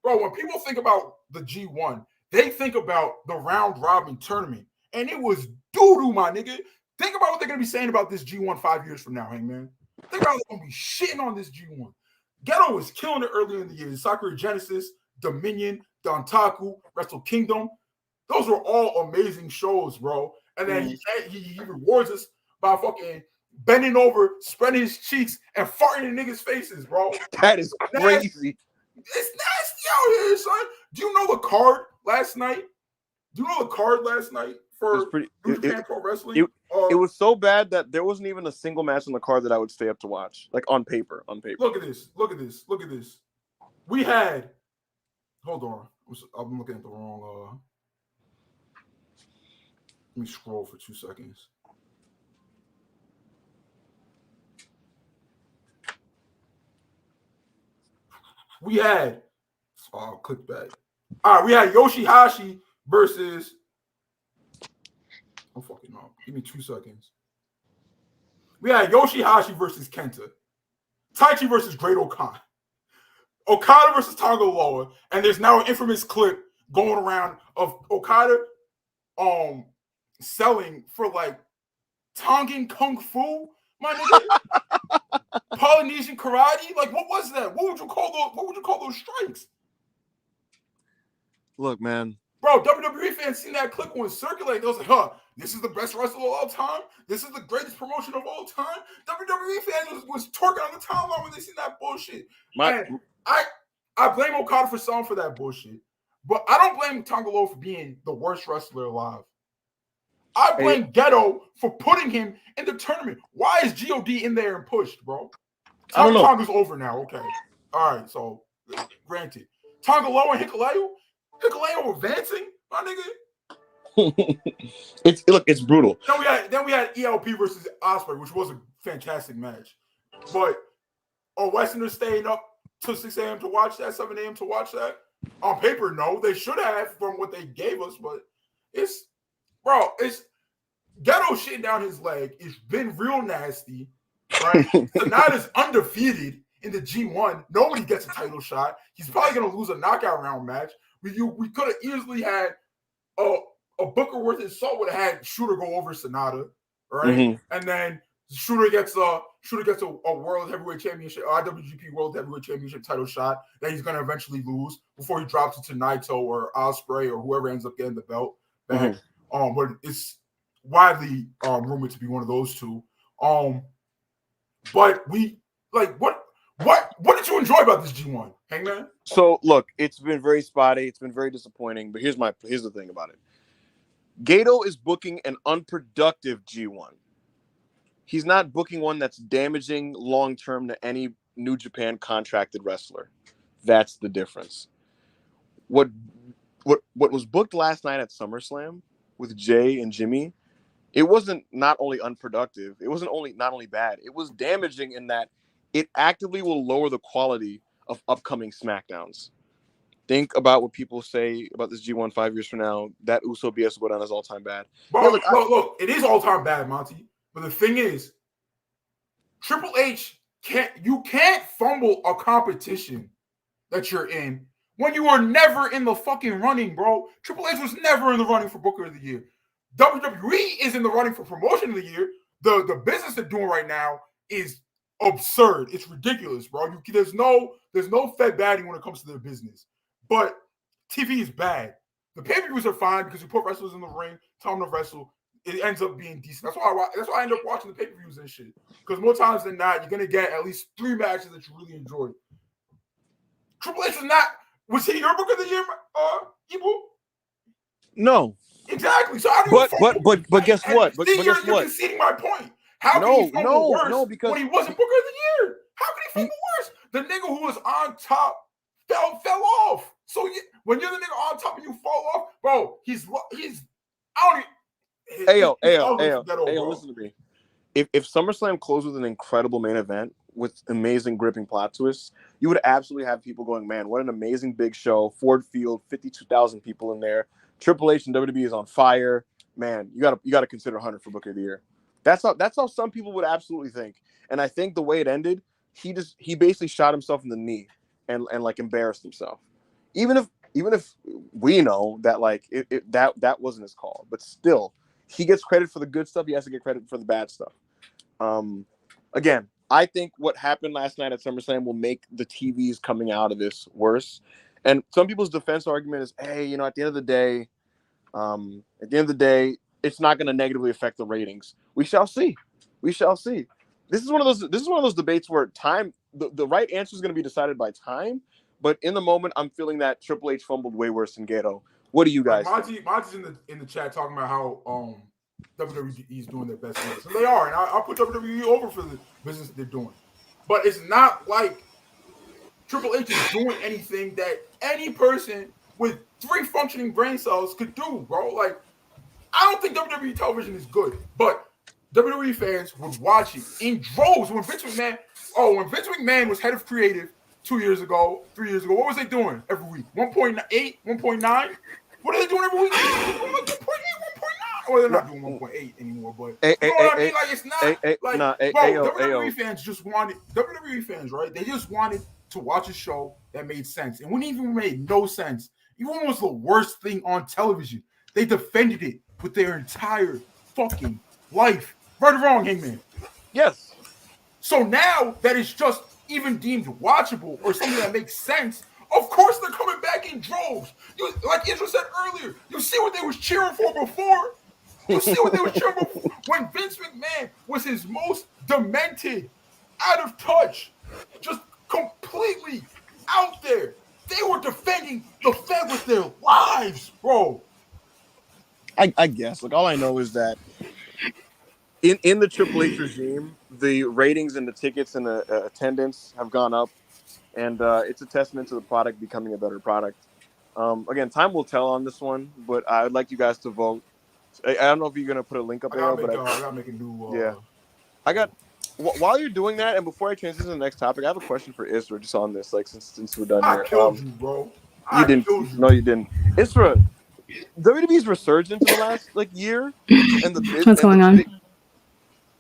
bro. When people think about the G1, they think about the round robin tournament, and it was doo-doo, my nigga. Think about what they're gonna be saying about this G1 5 years from now, Hangman. Think about they're gonna be shitting on this G1. Gedo was killing it earlier in the year. Sakura Genesis, Dominion, Dontaku, Wrestle Kingdom. Those were all amazing shows, bro. And then he rewards us by fucking bending over, spreading his cheeks, and farting in niggas' faces, bro. That is crazy. It's nasty out here, son. Do you know the card last night? For New Japan Pro Wrestling? It was so bad that there wasn't even a single match on the card that I would stay up to watch. Like on paper. Look at this. We had. Hold on. I'm looking at the wrong. Let me scroll for 2 seconds. We had. I'll click back. All right, we had Yoshihashi versus. I'm fucking up. Give me 2 seconds. We had Yoshihashi versus Kenta. Taichi versus Great Okan. Okada versus Tonga Loa. And there's now an infamous clip going around of Okada selling for like Tongan Kung Fu, my nigga. Polynesian karate. Like, what was that? What would you call those strikes? Look, man. Bro, WWE fans seen that clip when circulating. They was like, this is the best wrestler of all time. This is the greatest promotion of all time. WWE fans was twerking on the timeline when they seen that bullshit. And I blame Okada for selling for that bullshit. But I don't blame Tonga Loa for being the worst wrestler alive. I blame Gedo for putting him in the tournament. Why is God in there and pushed, bro? I don't know. Tonga's over now. Okay. All right. So, granted. Tonga Loa and Hikuleo advancing, my nigga. It's brutal. Then we had ELP versus Ospreay, which was a fantastic match. But are Westerners staying up till 6 a.m. to watch that, 7 a.m. to watch that? On paper, no. They should have from what they gave us, but it's Gedo shitting down his leg. It's been real nasty, right? Sonata's undefeated in the G1. Nobody gets a title shot. He's probably going to lose a knockout round match. We could have easily had a Booker worth his salt would have had Shooter go over Sonata, right? Mm-hmm. And then Shooter gets a World Heavyweight Championship, IWGP World Heavyweight Championship title shot that he's going to eventually lose before he drops it to Naito or Ospreay or whoever ends up getting the belt back. Mm-hmm. But it's widely rumored to be one of those two. But we like what did you enjoy about this G1, Hangman? So look, it's been very spotty. It's been very disappointing. But here's the thing about it. Gedo is booking an unproductive G1. He's not booking one that's damaging long-term to any New Japan contracted wrestler. That's the difference. What was booked last night at SummerSlam with Jay and Jimmy, it wasn't not only unproductive, it wasn't not only bad, it was damaging in that it actively will lower the quality of upcoming SmackDowns. Think about what people say about this G1 5 years from now. That Uso BS will go down as all-time bad. Bro, look, it is all-time bad, Monty. But the thing is, Triple H can't fumble a competition that you're in when you are never in the fucking running, bro. Triple H was never in the running for Booker of the Year. WWE is in the running for Promotion of the Year. The business they're doing right now is absurd. It's ridiculous, bro. There's no fed batting when it comes to their business. But TV is bad. The pay-per-views are fine because you put wrestlers in the ring, tell them to wrestle. It ends up being decent. That's why I end up watching the pay-per-views and shit. Because more times than not, you're gonna get at least 3 matches that you really enjoy. Triple H was he your Book of the Year, Ibu? No. Exactly. So but guess what? But you're guess what? conceding my point. How can he fumble worse because when he wasn't Booker of the Year? How can he fumble worse? The nigga who was on top fell off. So when you're the nigga on top and you fall off, bro, he's I don't. Hey, listen to me. If SummerSlam closed with an incredible main event with amazing gripping plot twists, you would absolutely have people going, man, what an amazing big show. Ford Field, 52,000 people in there. Triple H and WWE is on fire. Man, you gotta consider Hunter for Booker of the Year. That's how some people would absolutely think. And I think the way it ended he basically shot himself in the knee and like embarrassed himself. Even if we know that like that wasn't his call, but still he gets credit for the good stuff. He has to get credit for the bad stuff. Again, I think what happened last night at SummerSlam will make the TVs coming out of this worse. And some people's defense argument is, hey, at the end of the day, it's not going to negatively affect the ratings. We shall see. This is one of those debates where time, the right answer is going to be decided by time. But in the moment, I'm feeling that Triple H fumbled way worse than Gedo. What do you guys think? Monty's in the chat talking about how WWE is doing their best business. And they are. And I'll put WWE over for the business they're doing. But it's not like Triple H is doing anything that any person with 3 functioning brain cells could do, bro. Like, I don't think WWE television is good, but WWE fans would watch it in droves when Vince McMahon was head of creative 2 years ago, 3 years ago. What was they doing every week? 1.8, 1.9? What are they doing every week? 1.8, 1.9. Well, they're not doing 1.8 anymore, but you know what I mean? Like, it's not WWE fans just wanted WWE fans, right? They just wanted to watch a show that made sense. And when it even made no sense, even when it was the worst thing on television, they defended it with their entire fucking life. Right or wrong, Hangman? Yes. So now that it's just even deemed watchable or something that makes sense, of course they're coming back in droves. Like Israel said earlier, you see what they was cheering for before? You see what they was cheering for when Vince McMahon was his most demented, out of touch, just completely out there. They were defending the Fed with their lives, bro. I guess. Like, all I know is that in the Triple H regime, the ratings and the tickets and the attendance have gone up, and it's a testament to the product becoming a better product. Again, time will tell on this one, but I would like you guys to vote. I don't know if you're gonna put a link up there, but I gotta make a new. Yeah, I got. While you're doing that, and before I transition to the next topic, I have a question for Isra just on this. Like, since we're done here, I killed you, bro. You didn't. No, you didn't. Isra, WWE's resurgence in the last year, and what's going on?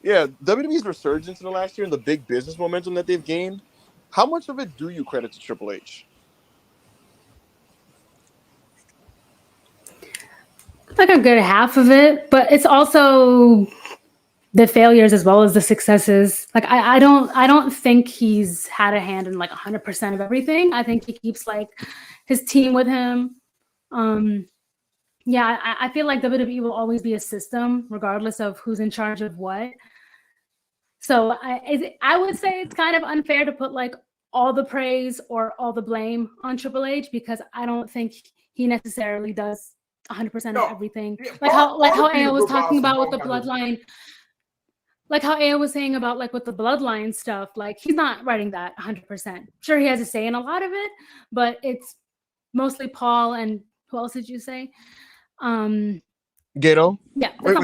WWE's resurgence in the last year and the big business momentum that they've gained. How much of it do you credit to Triple H? Like a good half of it, but it's also the failures as well as the successes. Like I don't think he's had a hand in 100% of everything. I think he keeps his team with him. I feel like WWE will always be a system regardless of who's in charge of what. So I would say it's kind of unfair to put all the praise or all the blame on Triple H, because I don't think he necessarily does 100% of everything. Yeah, how Aya was talking about with the bloodline. Like how Aya was saying about with the bloodline stuff, he's not writing that 100%. Sure, he has a say in a lot of it, but it's mostly Paul and who else did you say? Gedo? Yeah. Wait,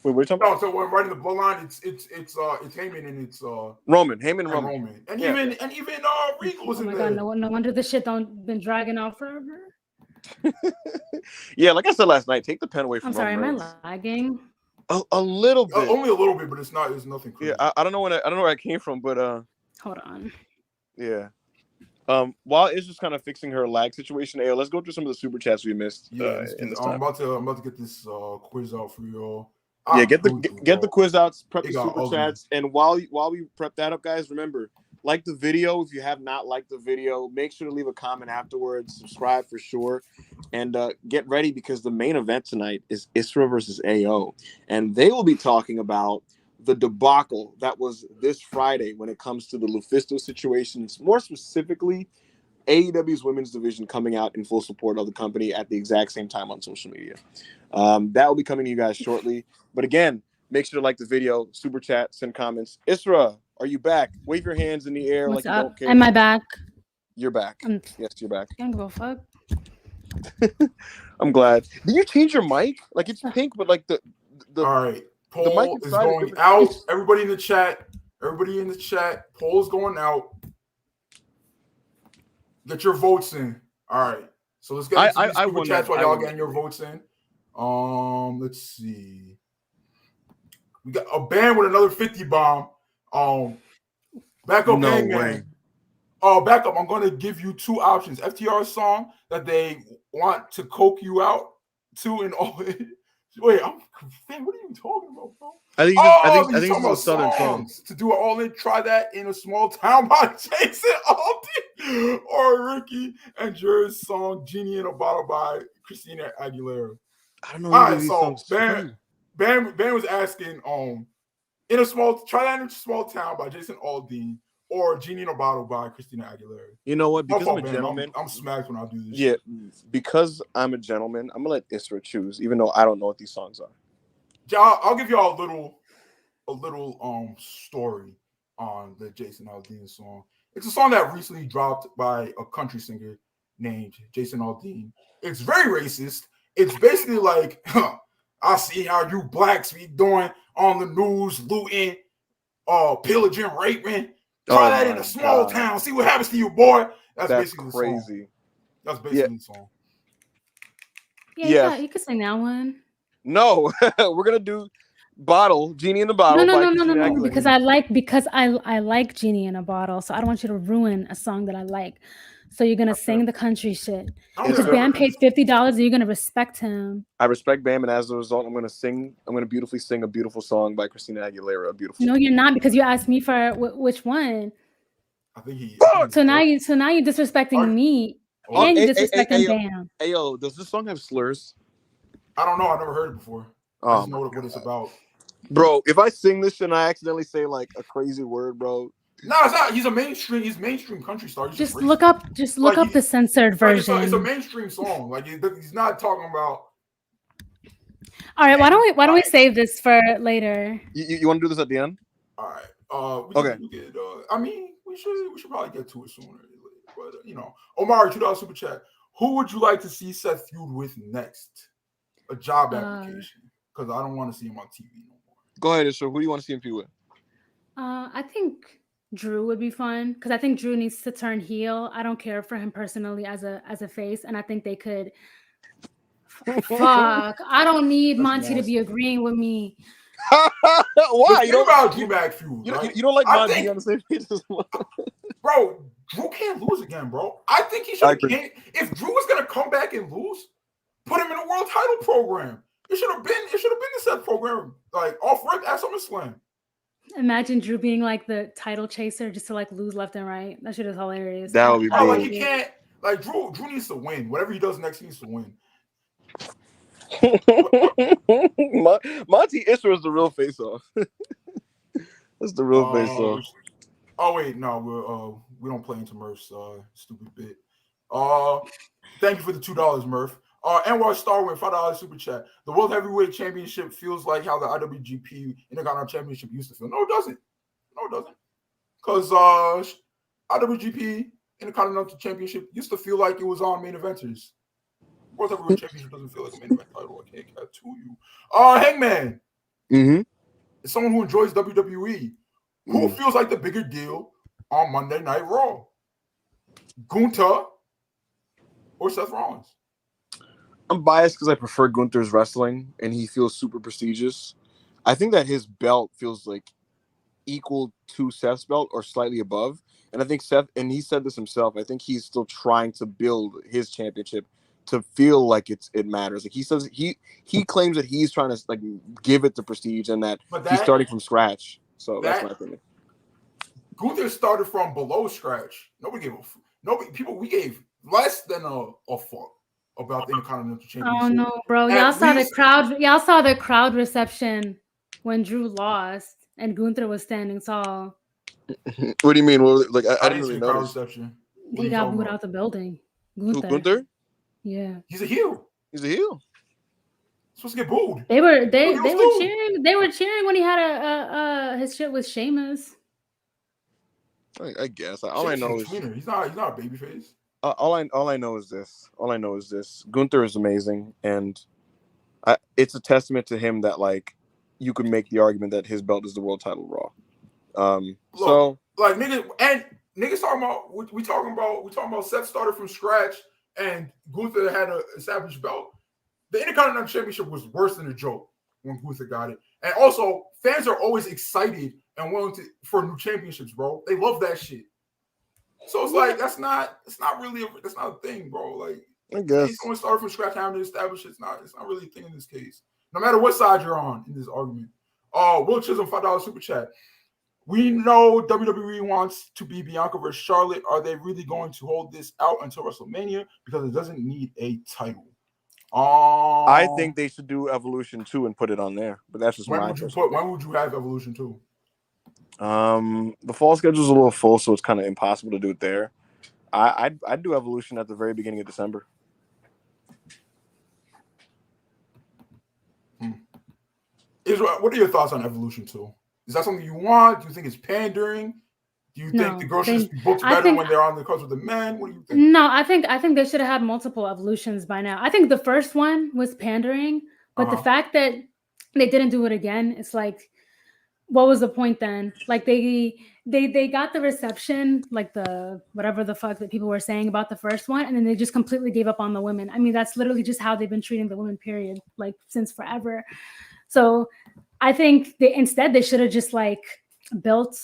what are you talking about? No, so when writing the bloodline, it's Heyman and it's Roman. Heyman and Roman. And even Regal was in there. God, no wonder this shit been dragging out forever. Yeah, like I said last night, take the pen away from I'm sorry, Roman. am I lagging? A little bit. Only a little bit, but it's nothing crazy. Yeah, I don't know where I came from, but hold on. Yeah. While it's just kind of fixing her lag situation, let's go through some of the super chats we missed. I'm about to get this quiz out for y'all. Get the quiz out, prep the super chats, and while we prep that up, guys, remember, like the video. If you have not liked the video, make sure to leave a comment afterwards. Subscribe for sure, and get ready because the main event tonight is Isra versus AO, and they will be talking about the debacle that was this Friday when it comes to the Lufisto situations, more specifically AEW's women's division coming out in full support of the company at the exact same time on social media. That will be coming to you guys shortly. But again, make sure to like the video, super chat, send comments. Isra, are you back? Wave your hands in the air. What's like up? You don't care. Am I back? You're back. Yes, you're back. I don't give a fuck. I'm glad. Did you change your mic? It's pink, but the all right. Poll is going out. Everybody in the chat. Poll is going out. Get your votes in. All right. So let's get into the super chats while y'all getting your votes in. Let's see. We got a band with another 50 bomb. Backup No Hangman. way. Backup. I'm going to give you two options. FTR's song that they want to coke you out to and all. Wait, man, what are you talking about, bro? I think He's this talking is a about southern song. to do it all in. Try that in a small town by Jason Aldean or Ricky and Jer's song "Genie in a Bottle" by Christina Aguilera. I don't know. All right, these so songs. Bam was asking, try that in a small town by Jason Aldean or "Genie in a Bottle" by Christina Aguilera. You know what? Because I'm a Bam, gentleman, I'm smacked when I do this. Yeah, shit. because I'm a gentleman, I'm gonna let Isra choose, even though I don't know what these songs are. I'll give y'all a little story on the Jason Aldean song. It's a song that recently dropped by a country singer named Jason Aldean. It's very racist. It's basically like, I see how you blacks be doing on the news, looting, pillaging, raping. Try that in a small town. See what happens to you, boy. That's basically crazy. The song. That's basically the song. Yeah, you could sing that one. No, we're gonna do "Bottle," "Genie in the Bottle." No. Because I like "Genie in a Bottle," so I don't want you to ruin a song that I like. So you're gonna sing the country shit. Because Bam paid $50, you're gonna respect him. I respect Bam, and as a result, I'm gonna beautifully sing a beautiful song by Christina Aguilera. A beautiful. No, you're not, because you asked me for which one. I think he. So now you're disrespecting me, and you're disrespecting Bam. Hey yo, does this song have slurs? I don't know. I never heard it before. I just know what it's about. Bro, if I sing this shit and I accidentally say like a crazy word, bro. No, it's not. He's mainstream country star. Just look up the censored version. It's a mainstream song. Like he's not talking about. All right, why don't we save this for later? You want to do this at the end? All right. Okay. I mean, we should probably get to it sooner. But Omari, $2 super chat. Who would you like to see Seth feud with next? A job application, because I don't want to see him on TV no more. Go ahead, Isha. Who do you want to see him feud with? I think Drew would be fun, because I think Drew needs to turn heel. I don't care for him personally as a face, and I think they could. Fuck! I don't need Monty to be agreeing with me. Why? You don't about G-Bag feud. You don't like Monty being on the same page as well. Bro, Drew can't lose again, bro. I think he should. If Drew was gonna come back and lose, put him in a world title program. It should have been the Seth program, like off rip at SummerSlam. Imagine Drew being like the title chaser just to like lose left and right. That shit is hilarious. That would be big. Like he can't. Like Drew needs to win. Whatever he does next, he needs to win. Monty Isra is the real face-off. That's the real face-off. Oh wait, no, we don't play into Murph's stupid bit. Thank you for the $2, Murph. NY Starwin, $5 super chat. The World Heavyweight Championship feels like how the IWGP Intercontinental Championship used to feel. No, it doesn't. Because IWGP Intercontinental Championship used to feel like it was on main eventers. World Heavyweight Championship doesn't feel like a main event title. I can't get to you. Hangman. It's someone who enjoys WWE. Who feels like the bigger deal on Monday Night Raw? Gunther or Seth Rollins? I'm biased because I prefer Gunther's wrestling, and he feels super prestigious. I think that his belt feels like equal to Seth's belt or slightly above. And I think Seth, and he said this himself, I think he's still trying to build his championship to feel like it matters. Like he says, he claims that he's trying to like give it the prestige and that he's starting from scratch. So that's my opinion. Gunther started from below scratch. We gave less than a fuck about the Intercontinental Championship. Oh no, bro! Y'all saw the crowd reception when Drew lost and Gunther was standing tall. What do you mean? Well, like I didn't really crowd notice. Reception. He got booed out the building. Gunther? Who, Gunther? Yeah, he's a heel. Supposed to get booed. They were cheering. They were cheering when he had his shit with Sheamus. I guess all I know is he's not a babyface. All I know is this. Gunther is amazing, and it's a testament to him that like you could make the argument that his belt is the world title Raw. So like niggas talking about we talking about Seth started from scratch and Gunther had an established belt. The Intercontinental Championship was worse than a joke when Gunther got it, and also fans are always excited and willing to for new championships, bro. They love that shit. So it's like that's not a thing, bro. Like I guess someone started from scratch, having to establish it's not really a thing in this case. No matter what side you're on in this argument. Will Chisholm, $5 super chat. We know WWE wants to be Bianca versus Charlotte. Are they really going to hold this out until WrestleMania? Because it doesn't need a title. I think they should do Evolution 2 and put it on there. But that's just when would you have Evolution 2? The fall schedule's a little full, so it's kind of impossible to do it there. I'd do Evolution at the very beginning of December. Israel, what are your thoughts on Evolution 2? Is that something you want? Do you think it's pandering? Do you think the girls should be booked better when they're on the cards with the men? What do you think? No, I think they should have had multiple evolutions by now. I think the first one was pandering, but the fact that they didn't do it again, it's like, what was the point then? Like they got the reception, like the whatever the fuck that people were saying about the first one, and then they just completely gave up on the women. I mean, that's literally just how they've been treating the women, period, like since forever. So I think instead they should have just like built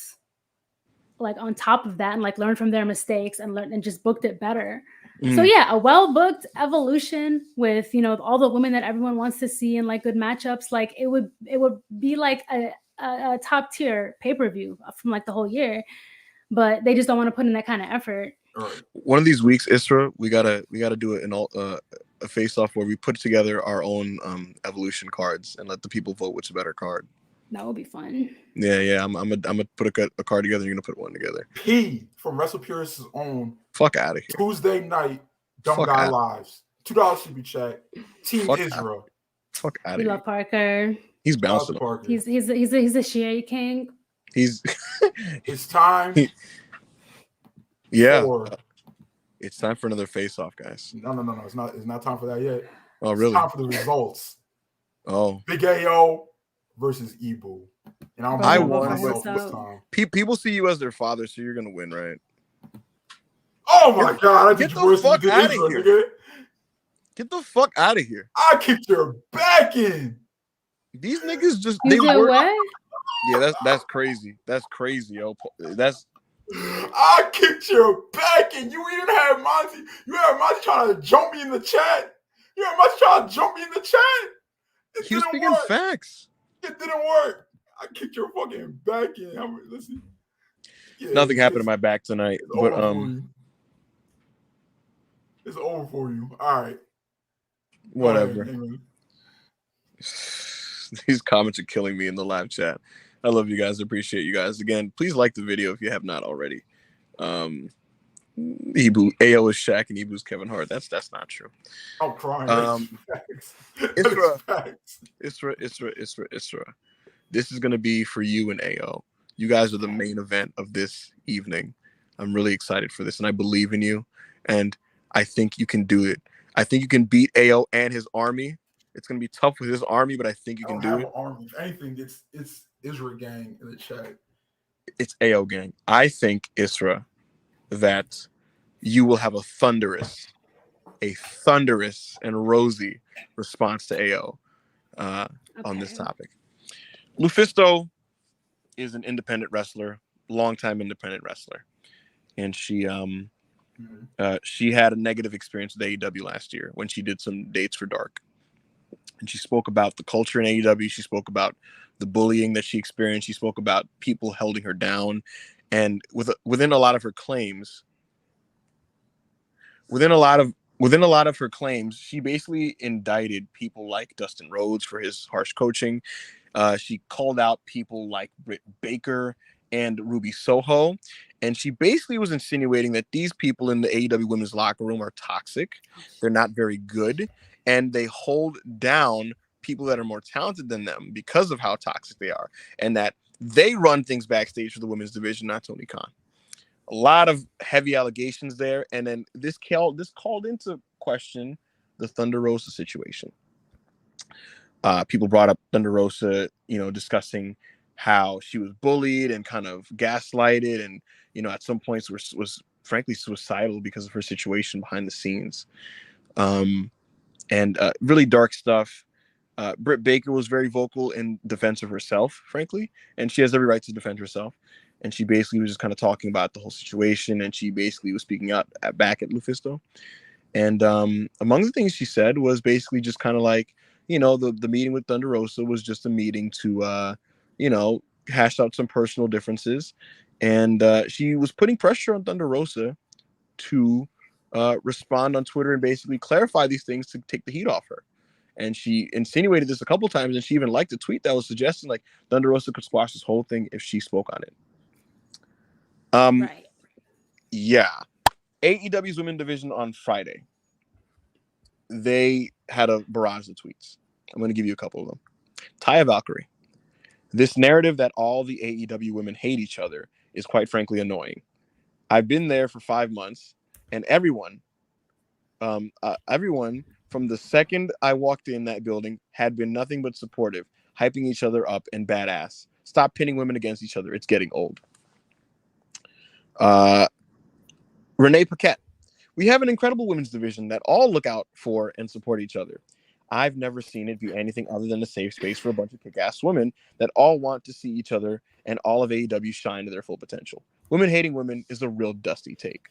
like on top of that and like learned from their mistakes and just booked it better. So yeah, a well-booked Evolution with, you know, all the women that everyone wants to see and like good matchups, like it would be like a top tier pay-per-view from like the whole year, but they just don't want to put in that kind of effort. One of these weeks, Isra, we gotta do it a face-off where we put together our own Evolution cards and let the people vote which is a better card. That would be fun. Yeah. I'm gonna put a card together. You're gonna put one together. P from Wrestle Purist's own. Fuck out of here. Tuesday night, Dumb Guy Lives. $2 super chat. Team Israel. Fuck out of here. We love Parker. He's bouncing. He's a Shea king. It's time. It's time for another face-off, guys. No. It's not time for that yet. Oh, really? It's time for the results. Oh. Big AO versus Ibu. And I won myself this time. People see you as their father, so you're gonna win, right? Oh my god! Get the fuck out of here! Nigga. Get the fuck out of here! I kicked your back in. These niggas just they were. Yeah, that's crazy. That's crazy, yo. I kicked your back in. You even had Monty. You had Monty trying to jump me in the chat. He was speaking facts. It didn't work. I kicked your fucking back in. Listen. Yeah, nothing happened to my back tonight, but it's over for you. All right. Whatever. These comments are killing me in the live chat. I love you guys. Appreciate you guys. Again, please like the video if you have not already. Ibu AO is Shaq and Ibu's Kevin Hart. That's not true. I'm crying. Isra. This is gonna be for you and AO. You guys are the main event of this evening. I'm really excited for this, and I believe in you. And I think you can do it. I think you can beat AO and his army. It's gonna be tough with his army, but I think you can do it. Army. If anything, it's Israel gang in the chat. It's AO gang. I think, Isra, that you will have a thunderous and rosy response to AO on this topic. Lufisto is an independent wrestler, longtime independent wrestler, and she had a negative experience with AEW last year when she did some dates for Dark. And she spoke about the culture in AEW. She spoke about the bullying that she experienced. She spoke about people holding her down. And within a lot of her claims, she basically indicted people like Dustin Rhodes for his harsh coaching. She called out people like Britt Baker and Ruby Soho. And she basically was insinuating that these people in the AEW women's locker room are toxic. They're not very good. And they hold down people that are more talented than them because of how toxic they are. And that they run things backstage for the women's division, not Tony Khan. A lot of heavy allegations there. And then this called into question the Thunder Rosa situation. People brought up Thunder Rosa, discussing how she was bullied and kind of gaslighted. And, at some points was frankly suicidal because of her situation behind the scenes. And really dark stuff. Britt Baker was very vocal in defense of herself, frankly, and she has every right to defend herself. And she basically was just kind of talking about the whole situation, and she basically was speaking out back at Lufisto. And among the things she said was basically just kind of like, the meeting with Thunder Rosa was just a meeting to, hash out some personal differences. And she was putting pressure on Thunder Rosa to respond on Twitter and basically clarify these things to take the heat off her. And she insinuated this a couple times, and she even liked a tweet that was suggesting like Thunder Rosa could squash this whole thing if she spoke on it. Right. Yeah. AEW's women division on Friday. They had a barrage of tweets. I'm going to give you a couple of them. Taya Valkyrie. This narrative that all the AEW women hate each other is quite frankly annoying. I've been there for 5 months, and everyone from the second I walked in that building had been nothing but supportive, hyping each other up and badass. Stop pitting women against each other. It's getting old. Renee Paquette. We have an incredible women's division that all look out for and support each other. I've never seen it be anything other than a safe space for a bunch of kick-ass women that all want to see each other and all of AEW shine to their full potential. Women hating women is a real dusty take.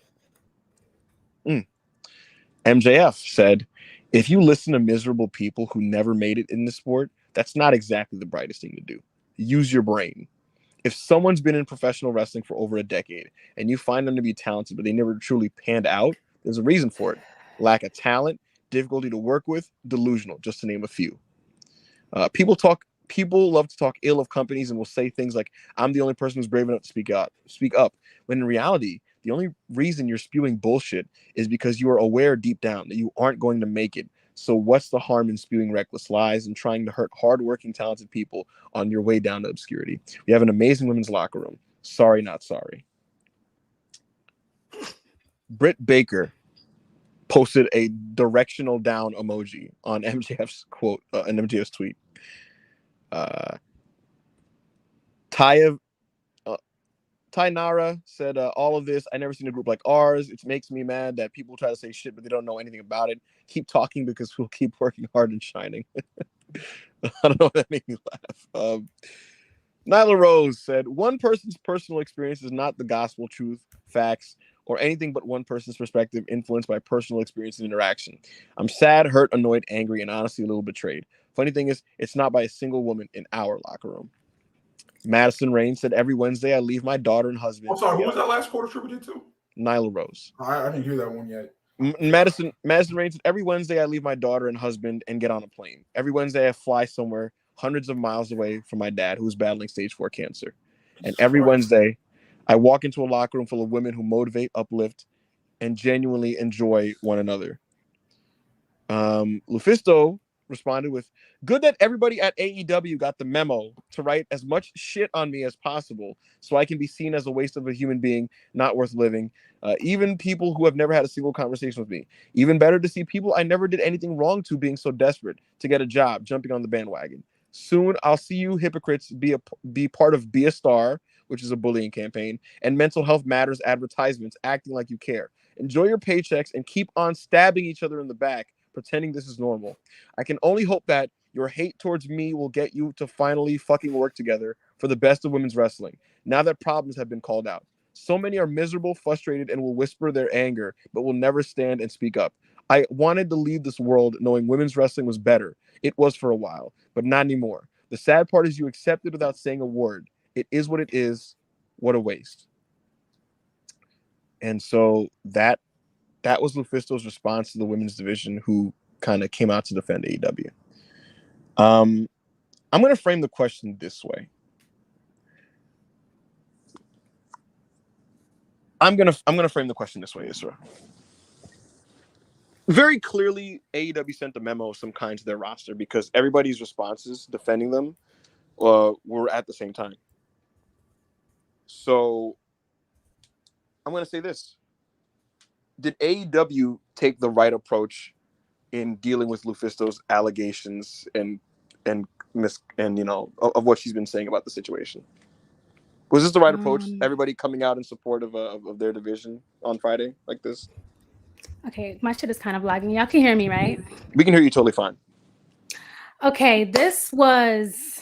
MJF said, if you listen to miserable people who never made it in the sport, that's not exactly the brightest thing to do. Use your brain. If someone's been in professional wrestling for over a decade and you find them to be talented, but they never truly panned out, there's a reason for it. Lack of talent, difficulty to work with, delusional, just to name a few. People love to talk ill of companies and will say things like, I'm the only person who's brave enough to speak up. When in reality, the only reason you're spewing bullshit is because you are aware deep down that you aren't going to make it. So what's the harm in spewing reckless lies and trying to hurt hardworking, talented people on your way down to obscurity? We have an amazing women's locker room. Sorry, not sorry. Britt Baker posted a directional down emoji on MJF's quote, an MJF's tweet. Tainara said, all of this, I never seen a group like ours. It makes me mad that people try to say shit, but they don't know anything about it. Keep talking because we'll keep working hard and shining. I don't know if that made me laugh. Nyla Rose said, one person's personal experience is not the gospel truth, facts, or anything but one person's perspective influenced by personal experience and interaction. I'm sad, hurt, annoyed, angry, and honestly a little betrayed. Funny thing is, it's not by a single woman in our locker room. Madison Rain said, every Wednesday I leave my daughter and husband. I'm sorry, who was that last quarter attributed to? Nyla Rose. I didn't hear that one yet. Madison Rain said, every Wednesday I leave my daughter and husband and get on a plane. Every Wednesday I fly somewhere hundreds of miles away from my dad, who's battling stage 4 cancer. And every Wednesday I walk into a locker room full of women who motivate, uplift, and genuinely enjoy one another. Lufisto responded with, good that everybody at AEW got the memo to write as much shit on me as possible so I can be seen as a waste of a human being not worth living. Even people who have never had a single conversation with me. Even better to see people I never did anything wrong to being so desperate to get a job, jumping on the bandwagon. Soon I'll see you hypocrites be part of Be a Star, which is a bullying campaign, and Mental Health Matters advertisements acting like you care. Enjoy your paychecks and keep on stabbing each other in the back, pretending this is normal. I can only hope that your hate towards me will get you to finally fucking work together for the best of women's wrestling, now that problems have been called out. So many are miserable, frustrated, and will whisper their anger, but will never stand and speak up. I wanted to leave this world knowing women's wrestling was better. It was for a while, but not anymore. The sad part is you accept it without saying a word. It is what it is. What a waste. And so that was Lufisto's response to the women's division, who kind of came out to defend AEW. I'm going to frame the question this way. I'm gonna frame the question this way, Isra. Very clearly, AEW sent a memo of some kind to their roster because everybody's responses defending them were at the same time. So I'm going to say this. Did AEW take the right approach in dealing with Lufisto's allegations and of what she's been saying about the situation? Was this the right approach? Everybody coming out in support of their division on Friday like this? Okay, my shit is kind of lagging. Y'all can hear me, right? We can hear you totally fine. Okay, this was,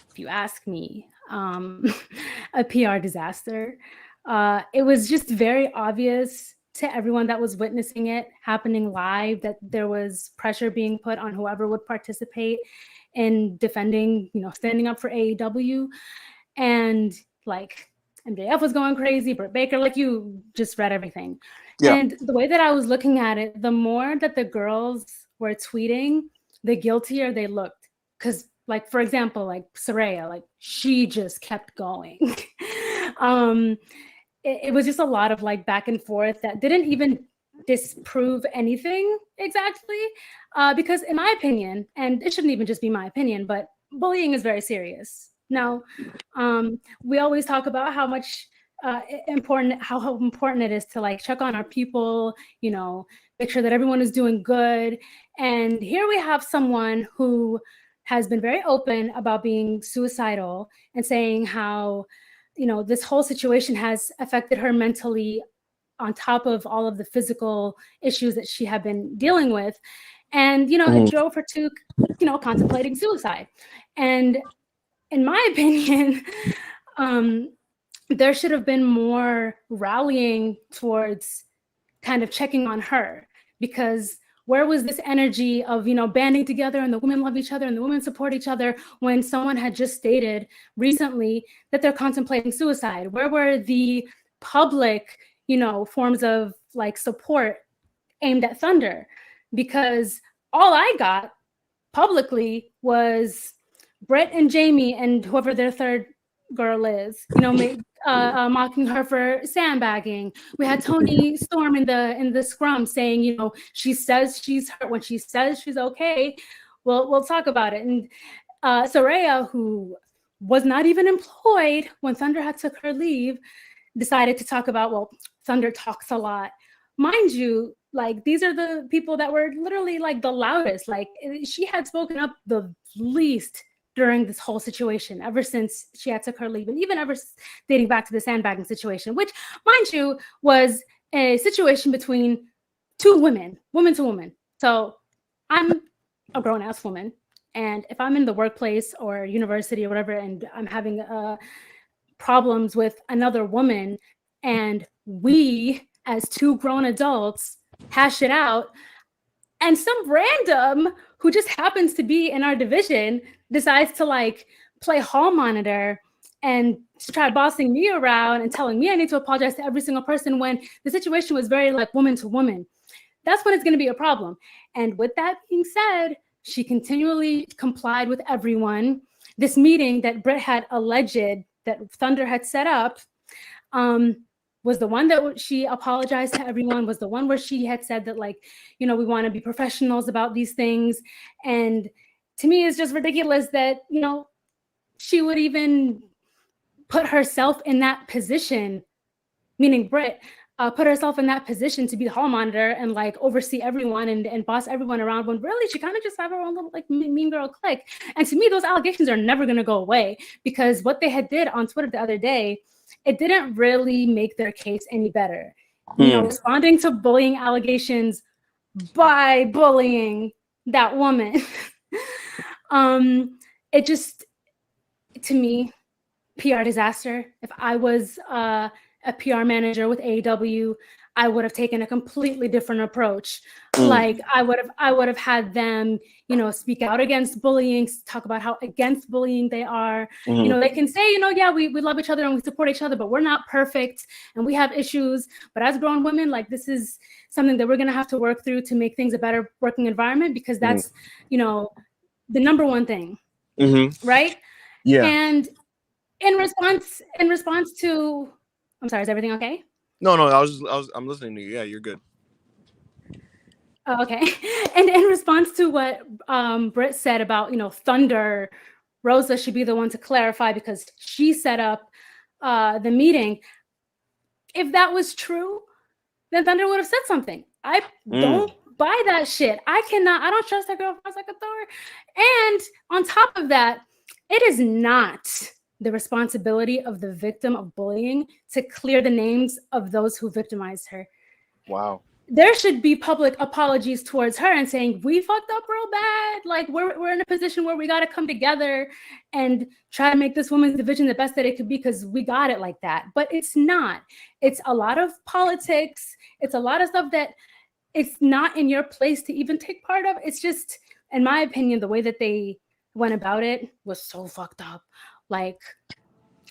if you ask me, a PR disaster. It was just very obvious to everyone that was witnessing it happening live that there was pressure being put on whoever would participate in defending, standing up for AEW. And like MJF was going crazy, Britt Baker, like you just read everything. Yeah. And the way that I was looking at it, the more that the girls were tweeting, the guiltier they looked. Because, like, for example, like Saraya, like she just kept going. It was just a lot of like back and forth that didn't even disprove anything exactly. Because in my opinion, and it shouldn't even just be my opinion, but bullying is very serious. Now, we always talk about how much important it is to like check on our people, make sure that everyone is doing good. And here we have someone who has been very open about being suicidal and saying how, this whole situation has affected her mentally on top of all of the physical issues that she had been dealing with. And, it drove her to, contemplating suicide. And in my opinion, there should have been more rallying towards kind of checking on her, because where was this energy of, banding together and the women love each other and the women support each other when someone had just stated recently that they're contemplating suicide? Where were the public, forms of like support aimed at Thunder? Because all I got publicly was Britt and Jamie and whoever their third girl is, mocking her for sandbagging. We had Tony Storm in the scrum saying, she says she's hurt when she says she's okay. We'll talk about it. And Saraya, who was not even employed when Thunder had took her leave, decided to talk about, well, Thunder talks a lot. Mind you, like these are the people that were literally like the loudest. Like she had spoken up the least during this whole situation ever since she had took her leave, and even ever dating back to the sandbagging situation, which, mind you, was a situation between two women, woman to woman. So I'm a grown-ass woman, and if I'm in the workplace or university or whatever, and I'm having problems with another woman, and we as two grown adults hash it out, and some random who just happens to be in our division decides to like play hall monitor and try bossing me around and telling me I need to apologize to every single person when the situation was very like woman to woman, that's when it's going to be a problem. And with that being said, she continually complied with everyone. This meeting that Britt had alleged that Thunder had set up was the one that she apologized to everyone, was the one where she had said that, like, we want to be professionals about these things. And to me, it's just ridiculous that, she would even put herself in that position, meaning Britt, put herself in that position to be the hall monitor and like oversee everyone and boss everyone around, when really she kind of just have her own little like mean girl clique. And to me, those allegations are never going to go away, because what they had did on Twitter the other day, it didn't really make their case any better. Responding to bullying allegations by bullying that woman. It just, to me, PR disaster. If I was a PR manager with AEW, I would have taken a completely different approach. Like I would have had them, speak out against bullying, talk about how against bullying they are. They can say, yeah, we love each other and we support each other, but we're not perfect and we have issues. But as grown women, like this is something that we're going to have to work through to make things a better working environment, because that's, the number one thing. Right? Yeah. And in response to, I'm sorry, is everything okay? No, I'm listening to you. Yeah, you're good. Oh, okay. And in response to what Britt said about, Thunder, Rosa should be the one to clarify because she set up the meeting. If that was true, then Thunder would have said something. I don't buy that shit. I don't trust that girl as like a Thor. And on top of that, it is not the responsibility of the victim of bullying to clear the names of those who victimized her. Wow. there should be public apologies towards her and saying, we fucked up real bad. Like, we're in a position where we got to come together and try to make this women's division the best that it could be, because we got it like that. But it's not. It's a lot of politics. It's a lot of stuff that it's not in your place to even take part of. It's just, in my opinion, the way that they went about it was so fucked up. Like,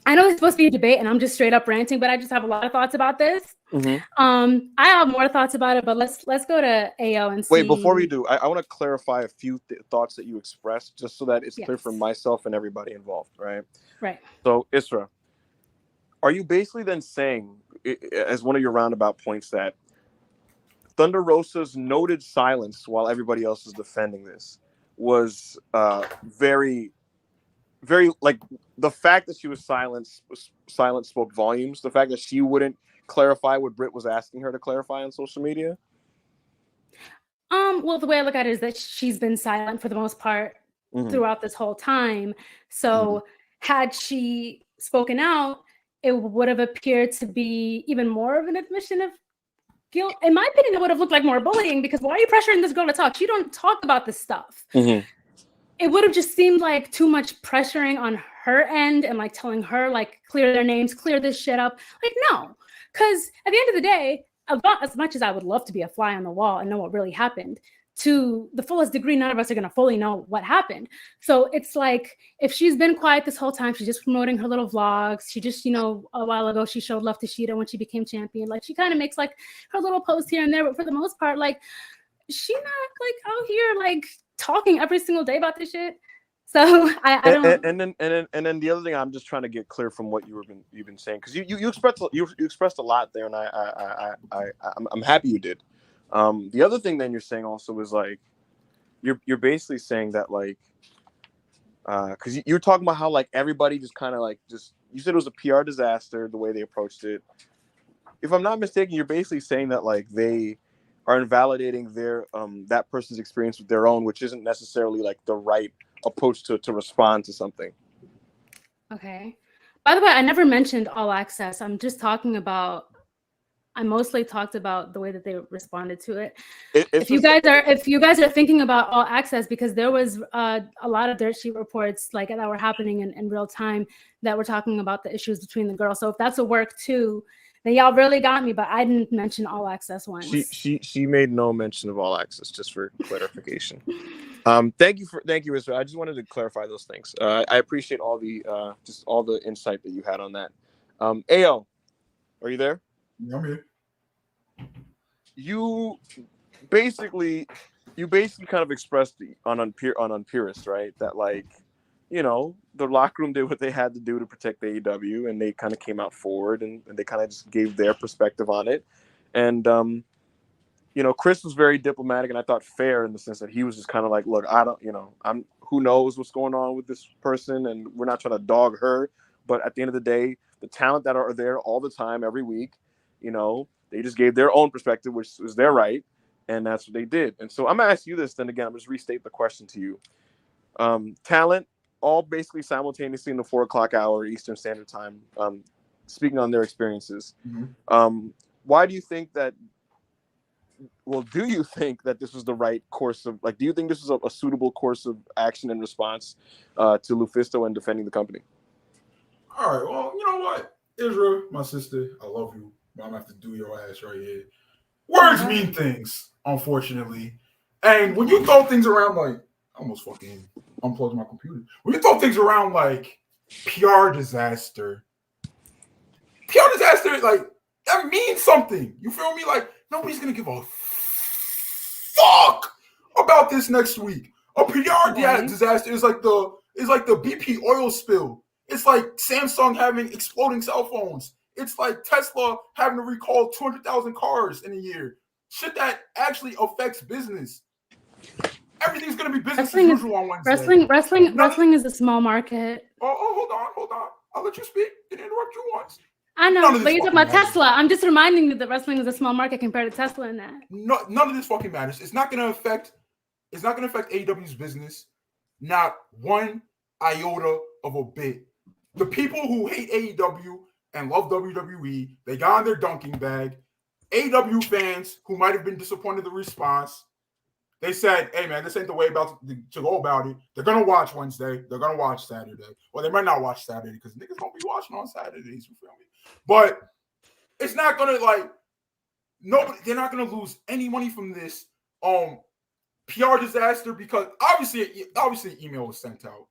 I know it's supposed to be a debate and I'm just straight up ranting, but I just have a lot of thoughts about this. I have more thoughts about it, but let's go to AO and see. Wait, before we do, I want to clarify a few thoughts that you expressed, just so that it's clear for myself and everybody involved, right? Right. So, Isra, are you basically then saying, as one of your roundabout points, that Thunder Rosa's noted silence while everybody else is defending this was very, very, like, the fact that she was silent spoke volumes. The fact that she wouldn't clarify what Britt was asking her to clarify on social media? Well, the way I look at it is that she's been silent for the most part throughout this whole time. So had she spoken out, it would have appeared to be even more of an admission of guilt. In my opinion, it would have looked like more bullying, because why are you pressuring this girl to talk? She don't talk about this stuff. It would have just seemed like too much pressuring on her end and like telling her, like, clear their names, clear this shit up. Like, no, because at the end of the day, about as much as I would love to be a fly on the wall and know what really happened, to the fullest degree, none of us are going to fully know what happened. So it's like, if she's been quiet this whole time, she's just promoting her little vlogs. She just, you know, a while ago, she showed love to Sheeta when she became champion. Like, she kind of makes like her little post here and there, but for the most part, like, she not like out here like talking every single day about this shit. So I don't. And then the other thing, I'm just trying to get clear from what you've been saying, because you expressed a lot there, and I'm happy you did. The other thing then you're saying also is like you're basically saying that, like, because you're talking about how like everybody just kind of like you said it was a PR disaster the way they approached it. If I'm not mistaken, you're basically saying that like they are invalidating their that person's experience with their own, which isn't necessarily like the right approach to respond to something. Okay. By the way, I never mentioned All Access. I mostly talked about the way that they responded to it. If you guys are thinking about All Access, because there was a lot of dirt sheet reports like that were happening in real time that were talking about the issues between the girls. So if that's a work too, then y'all really got me. But I didn't mention All Access once. She made no mention of All Access, just for clarification. Thank you, Israel. I just wanted to clarify those things. I appreciate all the insight that you had on that. AO, are you there? Yeah, I'm here. You basically kind of expressed on Purist, right? That, like, you know, the locker room did what they had to do to protect the AEW, and they kind of came out forward and they kind of just gave their perspective on it. And you know, Chris was very diplomatic and I thought fair in the sense that he was just kind of like, look, who knows what's going on with this person, and we're not trying to dog her, but at the end of the day, the talent that are there all the time, every week, you know, they just gave their own perspective, which was their right, and that's what they did. And so I'm gonna ask you this then again. I'm just restate the question to you. Talent, all basically simultaneously in the 4:00 hour Eastern Standard Time, speaking on their experiences. Why do you think that? Well, do you think that this was the right course of, like, do you think this was a suitable course of action in response to Lufisto and defending the company? All right, well, you know what, Israel, my sister, I love you, but I'm gonna have to do your ass right here. Words mean things, unfortunately. And when you throw things around, like, I almost fucking unplugged my computer. When you throw things around like PR disaster, like, that means something. You feel me? Like, nobody's gonna give a fuck about this next week. A PR disaster is like the BP oil spill. It's like Samsung having exploding cell phones. It's like Tesla having to recall 200,000 cars in a year. Shit that actually affects business. Everything's gonna be business as usual on Wednesday. Wrestling is a small market. Oh, hold on. I'll let you speak. Didn't interrupt you once. I know, but you're talking about Tesla. I'm just reminding you that wrestling is a small market compared to Tesla in that. No, none of this fucking matters. It's not gonna affect AEW's business. Not one iota of a bit. The people who hate AEW and love WWE, they got on their dunking bag AEW fans who might have been disappointed in the response, they said, hey, man, this ain't the way to go about it. They're going to watch Wednesday. They're going to watch Saturday. Well, they might not watch Saturday because niggas don't be watching on Saturdays. You feel me? But it's not going to, like, they're not going to lose any money from this PR disaster because obviously email was sent out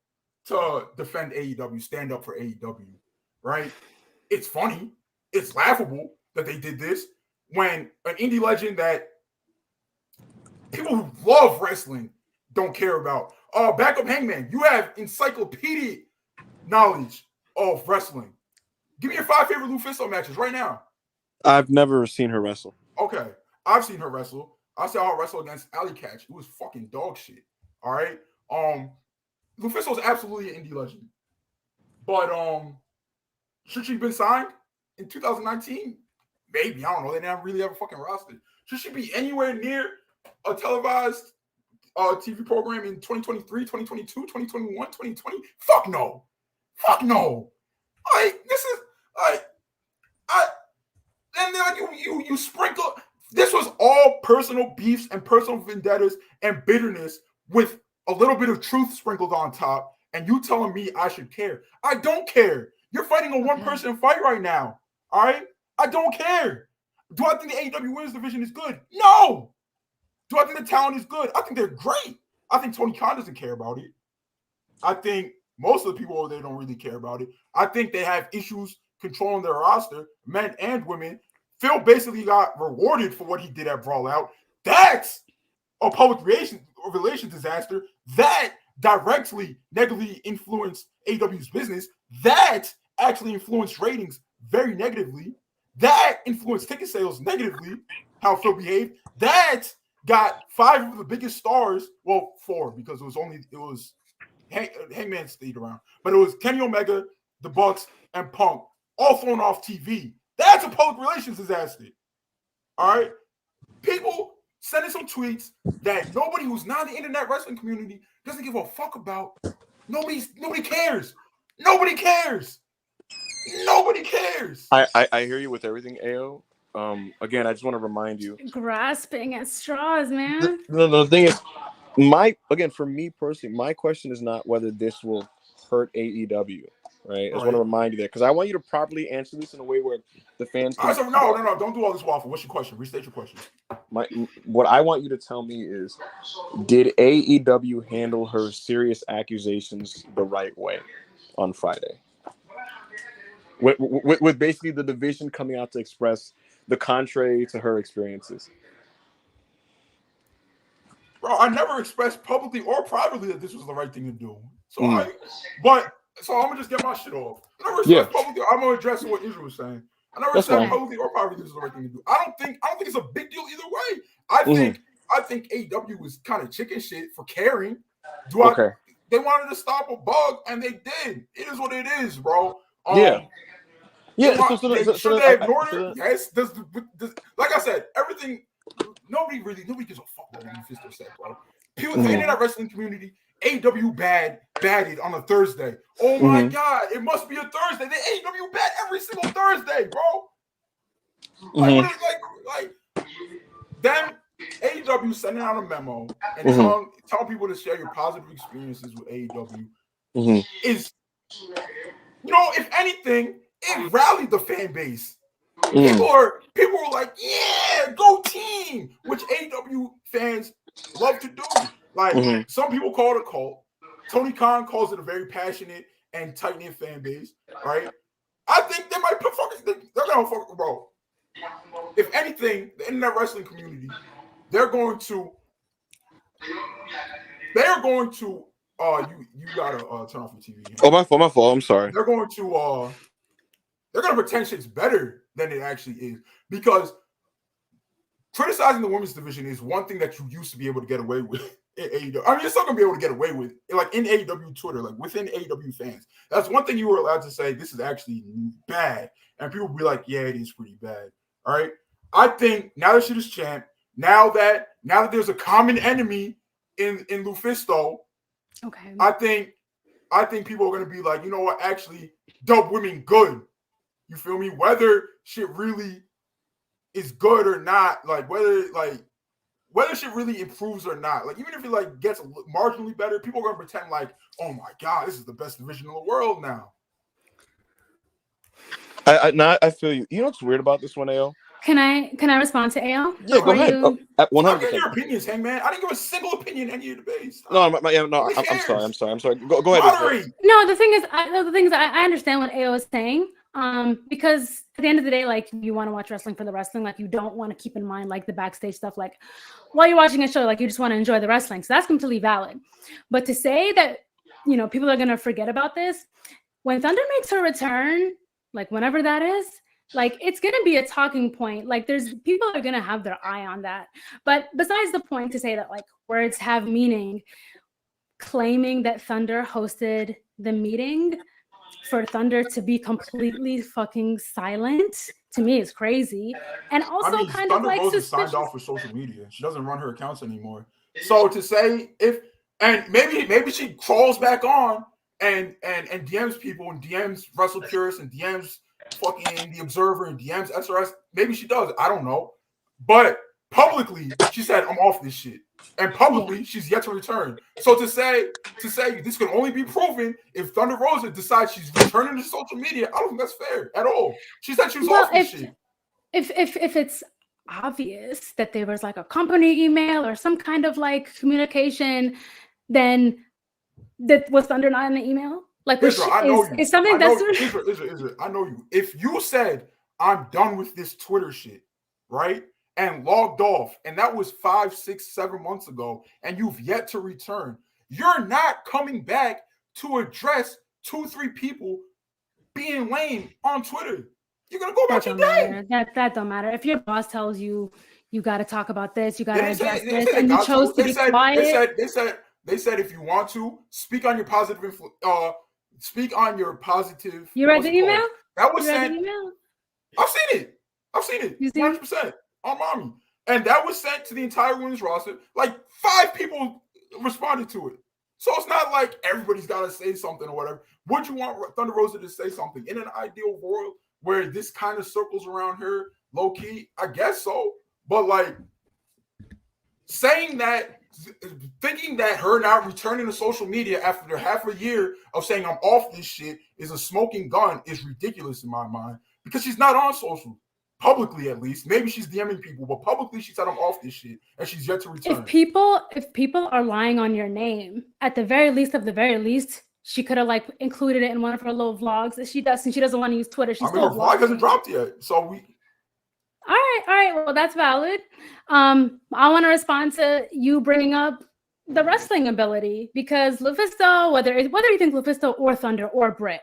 to defend AEW, stand up for AEW, right? It's funny. It's laughable that they did this when an indie legend that people who love wrestling don't care about. Backup Hangman, you have encyclopedic knowledge of wrestling. Give me your 5 favorite Lufisto matches right now. I've never seen her wrestle. Okay, I've seen her wrestle. I saw her wrestle against Alley Catch. It was fucking dog shit. All right. Lufisto is absolutely an indie legend. But should she have been signed in 2019? Maybe. I don't know. They didn't really have a fucking roster. Should she be anywhere near a televised TV program in 2023, 2022, 2021, 2020? Fuck no. Fuck no. Like, this is like and then like you sprinkle. This was all personal beefs and personal vendettas and bitterness with a little bit of truth sprinkled on top. And you telling me I should care? I don't care. You're fighting a one-person fight right now. All right? I don't care. Do I think the AEW Women's Division is good? No. Do I think the talent is good? I think they're great. I think Tony Khan doesn't care about it. I think most of the people over there don't really care about it. I think they have issues controlling their roster, men and women. Phil basically got rewarded for what he did at Brawl Out. That's a public relations disaster. That directly negatively influenced AEW's business. That actually influenced ratings very negatively. That influenced ticket sales negatively, how Phil behaved. That got 5 of the biggest stars, well, 4, because it was Hangman stayed around, but it was Kenny Omega, the Bucks, and Punk all thrown off TV. That's a public relations disaster. All right? People sending some tweets that nobody who's not in the internet wrestling community doesn't give a fuck about. Nobody cares. Nobody cares. Nobody cares. I hear you with everything, AO. Again, I just want to remind you. Grasping at straws, man. The thing is, for me personally, my question is not whether this will hurt AEW. Right? I just want to remind you that because I want you to properly answer this in a way where the fans can... No, don't do all this waffle. What's your question? Restate your question. What I want you to tell me is, did AEW handle her serious accusations the right way on Friday? With basically the division coming out to express the contrary to her experiences. Bro, I never expressed publicly or privately that this was the right thing to do. So I'm gonna just get my shit off. I never expressed publicly. I'm gonna address what Israel was saying. I never said publicly or privately this is the right thing to do. I don't think it's a big deal either way. I think AEW was kind of chicken shit for caring. They wanted to stop a bug and they did. It is what it is, bro. Yeah. Should they ignore it? Yes. Like I said, everything. Nobody gives a fuck what Mephisto said, bro. People in the internet wrestling community, AEW batted on a Thursday. Oh my God, it must be a Thursday. They AEW bat every single Thursday, bro. Like then AEW sending out a memo and telling people to share your positive experiences with AEW is, if anything, it rallied the fan base. People were like, yeah, go team, which AEW fans love to do. Like some people call it a cult. Tony Khan calls it a very passionate and tight-knit fan base, right? I think they might put they're gonna fuck, bro. If anything, the internet wrestling community, they're going to you gotta turn off your TV. Oh, my fault. I'm sorry. They're gonna pretend shit's better than it actually is, because criticizing the women's division is one thing that you used to be able to get away with in AEW. I mean, you're still gonna be able to get away with it, like in AEW Twitter, like within AEW fans. That's one thing you were allowed to say, this is actually bad, and people will be like, yeah, it is pretty bad. All right. I think now that shit is champ, now that there's a common enemy in Lufisto, okay. I think people are gonna be like, you know what, actually, dope women good. You feel me? Whether shit really is good or not, like whether shit really improves or not, like even if it like gets marginally better, people are gonna pretend like, oh my god, this is the best division in the world now. I feel you. You know what's weird about this one, AO? Can I respond to AO? Yeah, go ahead. You... 100%. I get your opinions, Hangman. I didn't give a single opinion in any of your debates. No, I'm sorry. Go ahead. No, the thing is, I understand what AO is saying. Because at the end of the day, like, you want to watch wrestling for the wrestling, like you don't want to keep in mind like the backstage stuff, like while you're watching a show, like you just want to enjoy the wrestling. So that's completely valid. But to say that, you know, people are gonna forget about this when Thunder makes her return, like whenever that is, like it's gonna be a talking point. Like there's people are gonna have their eye on that. But besides the point to say that like words have meaning, claiming that Thunder hosted the meeting for Thunder to be completely fucking silent to me is crazy. And also kind Thunder of like Rose is signed off for social media. She doesn't run her accounts anymore. So to say maybe she crawls back on and DMs people and DMs Wrestle Purists and DMs fucking The Observer and DMs SRS, maybe she does. I don't know. But publicly, she said, I'm off this shit. And publicly, she's yet to return. So to say this can only be proven if Thunder Rosa decides she's returning to social media, I don't think that's fair at all. She said she was off this shit. If it's obvious that there was like a company email or some kind of like communication, then that was Thunder not in the email? Like Israel, I know you. It's something that's Israel, I know you. If you said I'm done with this Twitter shit, right? And logged off, and that was 5, 6, 7 months ago, and you've yet to return. You're not coming back to address 2, 3 people being lame on Twitter. You're gonna go back to that. That don't matter. If your boss tells you you got to talk about this, you got to address this, and you chose to be quiet. They said if you want to speak on your positive You read the email? That was sent. I've seen it. 100%. On mommy. And that was sent to the entire women's roster. Like 5 people responded to it. So it's not like everybody's got to say something or whatever. Would you want Thunder Rosa to say something? In an ideal world where this kind of circles around her low key, I guess so. But like saying that, thinking that her not returning to social media after half a year of saying I'm off this shit is a smoking gun is ridiculous in my mind because she's not on social. Publicly, at least. Maybe she's DMing people, but publicly she said I'm off this shit and she's yet to return. If people are lying on your name, at the very least, she could have like included it in one of her little vlogs that she does, since she doesn't want to use Twitter. Her vlog hasn't dropped yet. So All right. Well, that's valid. I want to respond to you bringing up the wrestling ability, because Lufisto, whether you think Lufisto or Thunder or Britt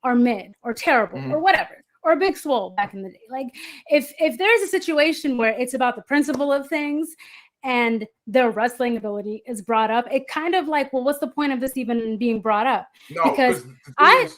are mid or terrible or whatever, or Big Swole back in the day. Like if there's a situation where it's about the principle of things and their wrestling ability is brought up, it kind of like, well, what's the point of this even being brought up? No, because I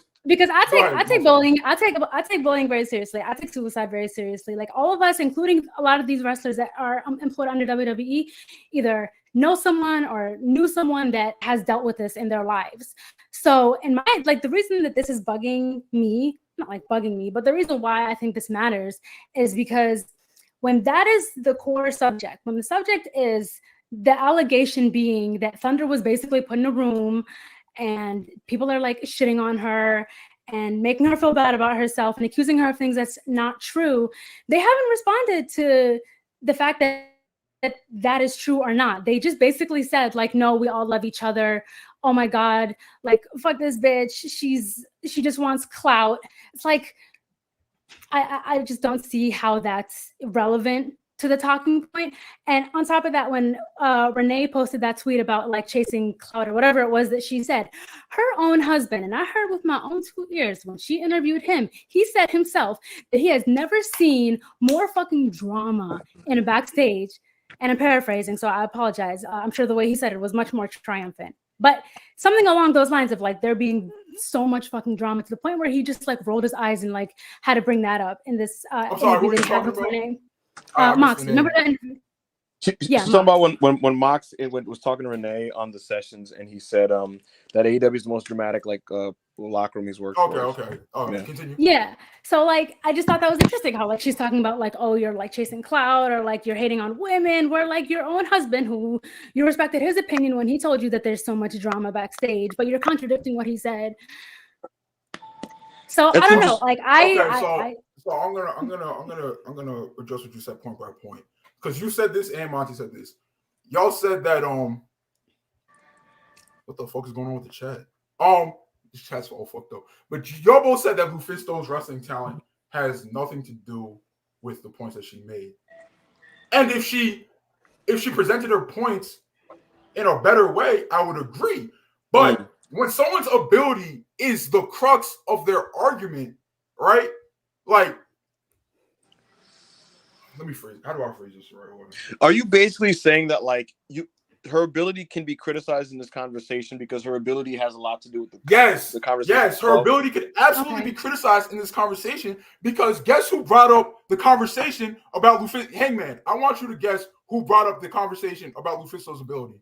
take bullying very seriously. I take suicide very seriously. Like all of us, including a lot of these wrestlers that are employed under WWE, either know someone or knew someone that has dealt with this in their lives. So in my, like, the reason that this is bugging me, not like bugging me, but the reason why I think this matters is because when that is the core subject, when the subject is the allegation being that Thunder was basically put in a room and people are like shitting on her and making her feel bad about herself and accusing her of things that's not true, they haven't responded to the fact that is true or not. They just basically said like, no, we all love each other. Oh my God, like fuck this bitch. She just wants clout. It's like, I just don't see how that's relevant to the talking point. And on top of that, when Renee posted that tweet about like chasing clout or whatever it was that she said, her own husband, and I heard with my own 2 ears when she interviewed him, he said himself that he has never seen more fucking drama in a backstage. And I'm paraphrasing, so I apologize. I'm sure the way he said it was much more triumphant. But something along those lines of like there being so much fucking drama to the point where he just like rolled his eyes and like had to bring that up in this I'm sorry, who are you talking about? Mox. Remember that interview? She's talking about when Mox was talking to Renee on the sessions, and he said that AEW is the most dramatic like locker room he's worked Okay, for. okay. Yeah. Continue. Yeah. So like I just thought that was interesting how like she's talking about like, oh, you're like chasing clout or like you're hating on women, where like your own husband, who you respected his opinion when he told you that there's so much drama backstage, but you're contradicting what he said. So That's I don't know. interesting. Like So I'm gonna address what you said point by point, because you said this and Monty said this. Y'all said that what the fuck is going on with the chat? This chat's all fucked up. But y'all both said that Lufisto's wrestling talent has nothing to do with the points that she made. And if she presented her points in a better way, I would agree. But when someone's ability is the crux of their argument, right? Like, let me phrase. How do I phrase this the right way? Are you basically saying that like her ability can be criticized in this conversation because her ability has a lot to do with the conversation? Yes, her ability could absolutely be criticized in this conversation, because guess who brought up the conversation about Lufisto? Hangman, I want you to guess who brought up the conversation about Lufisto's ability.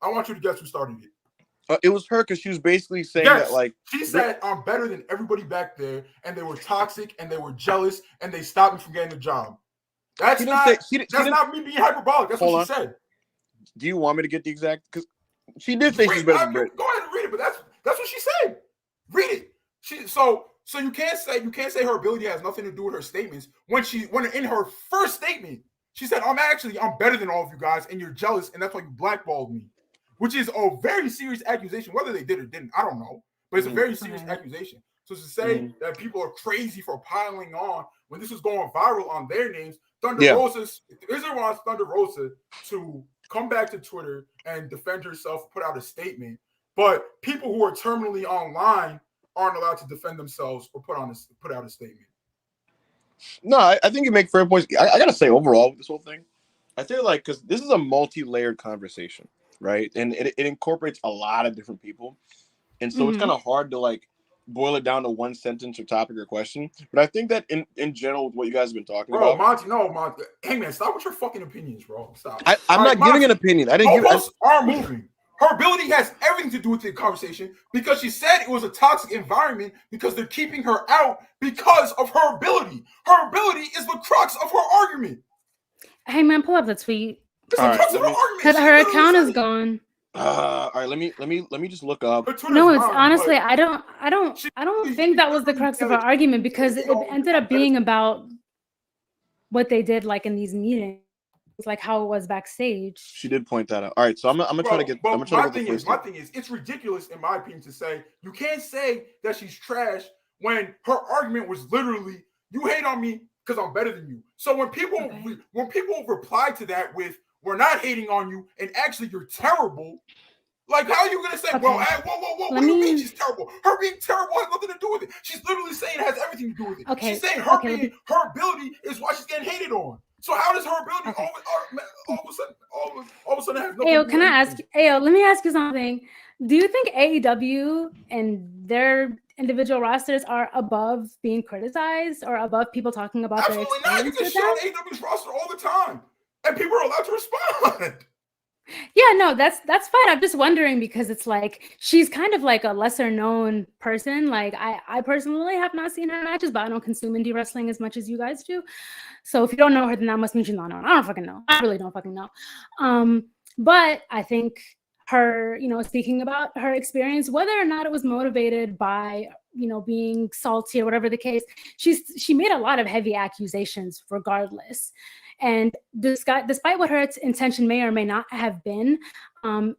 I want you to guess who started it. It was her, because she was basically saying that like she said, I'm better than everybody back there, and they were toxic and they were jealous and they stopped me from getting the job. That's not me being hyperbolic. That's what she said. Do you want me to get the exact? Because she did say she's better than Britt. Go ahead and read it, but that's what she said. Read it. So you can't say her ability has nothing to do with her statements when in her first statement she said, I'm better than all of you guys, and you're jealous, and that's why you blackballed me, which is a very serious accusation. Whether they did or didn't, I don't know, but it's a very serious accusation. So to say that people are crazy for piling on when this was going viral on their names, Rosa, Israel wants Thunder Rosa to come back to Twitter and defend herself, put out a statement. But people who are terminally online aren't allowed to defend themselves or put out a statement. No, I think you make fair points. I gotta say, overall, with this whole thing, I feel like, because this is a multi-layered conversation, right? And it incorporates a lot of different people. And so it's kind of hard to like boil it down to one sentence or topic or question. But I think that in general, what you guys have been talking about. Monty. Hey man, stop with your fucking opinions, bro. Stop. I'm not giving an opinion. I didn't give it. Are moving. Her ability has everything to do with the conversation, because she said it was a toxic environment because they're keeping her out because of her ability. Her ability is the crux of her argument. Hey man, pull up the tweet. Because her account is gone. All right, let me just look up. No, it's honestly, I don't think that was the crux of her argument, because it ended up being about what they did like in these meetings, like how it was backstage. She did point that out. All right, so I'm gonna try to get. My thing is, it's ridiculous in my opinion to say you can't say that she's trash when her argument was literally, you hate on me because I'm better than you. So when people reply to that with, we're not hating on you, and actually you're terrible. Like, how are you going to say, well, hey, whoa, what do you mean she's terrible? Her being terrible has nothing to do with it. She's literally saying it has everything to do with it. Okay. She's saying her ability is why she's getting hated on. So how does her ability all of a sudden have nothing to do with it? Let me ask you something. Do you think AEW and their individual rosters are above being criticized or above people talking about their experience? Absolutely not. You can shit on AEW's roster all the time, and people are allowed to respond. Yeah, no, that's fine. I'm just wondering, because it's like she's kind of like a lesser known person. Like I personally have not seen her matches, but I don't consume indie wrestling as much as you guys do. So if you don't know her, then that must mean she's not known. I don't fucking know. I really don't fucking know. But I think her, speaking about her experience, whether or not it was motivated by, being salty or whatever the case, she made a lot of heavy accusations regardless. And despite what her intention may or may not have been,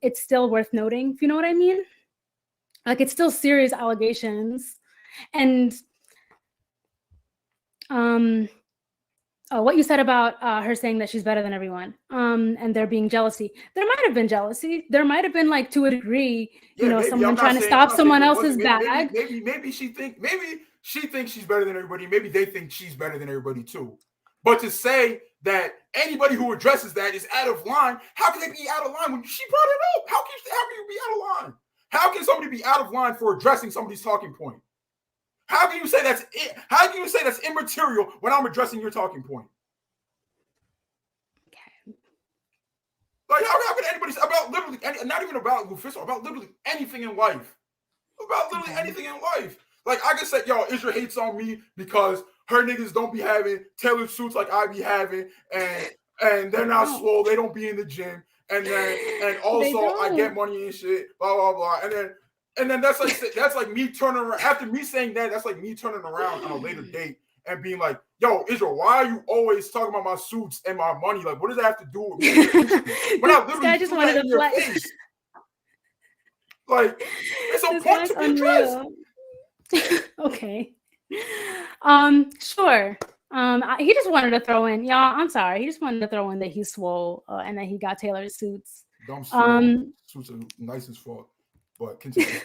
it's still worth noting, if you know what I mean. Like, it's still serious allegations. And what you said about her saying that she's better than everyone, and there being jealousy. There might have been jealousy. There might have been, like, to a degree, someone trying to stop someone else's bag. Maybe she thinks she's better than everybody. Maybe they think she's better than everybody too. But to say that anybody who addresses that is out of line, how can they be out of line when she brought it up? How can you be out of line? How can somebody be out of line for addressing somebody's talking point? How can you say that's it? How can you say that's immaterial when I'm addressing your talking point? Okay. Like, how can anybody say about literally, not even about Lufisto, about literally anything in life? about literally anything in life. Like I can say, yo, Israel hates on me because her niggas don't be having tailored suits like I be having, and they're not swole, they don't be in the gym, and also I get money and shit, blah blah blah, and then that's like me turning around after me saying that. That's like me turning around on a later date and being like, yo, Israel, why are you always talking about my suits and my money? Like, what does that have to do with me? When I literally just wanted to your face. Like, it's a point to be addressed. Okay. Sure. He just wanted to throw in, y'all. I'm sorry. He just wanted to throw in that he's swole and that he got tailored suits. Dumb suits are nice as fuck, but continue.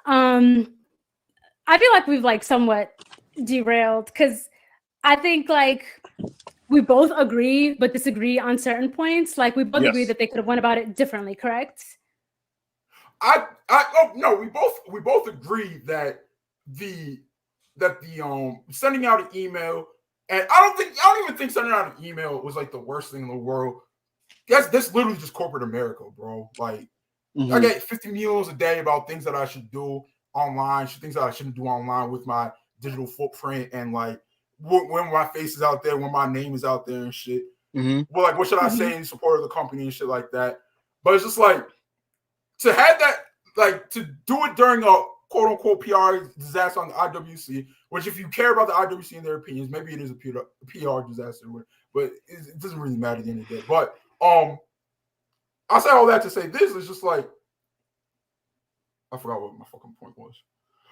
I feel like we've like somewhat derailed because I think like we both agree but disagree on certain points. Like we both agree that they could have went about it differently, correct? We both agree that the sending out an email, and I don't even think sending out an email was like the worst thing in the world. That's literally just corporate America, bro. Like I get 50 emails a day about things that I should do online, things that I shouldn't do online with my digital footprint, and like when my face is out there, when my name is out there and shit. Well, like what should I say in support of the company and shit like that? But it's just like to have that, like to do it during a quote unquote PR disaster on the IWC, which if you care about the IWC and their opinions, maybe it is a PR disaster, but it doesn't really matter at the end of the day. But I say all that to say this is just like I forgot what my fucking point was.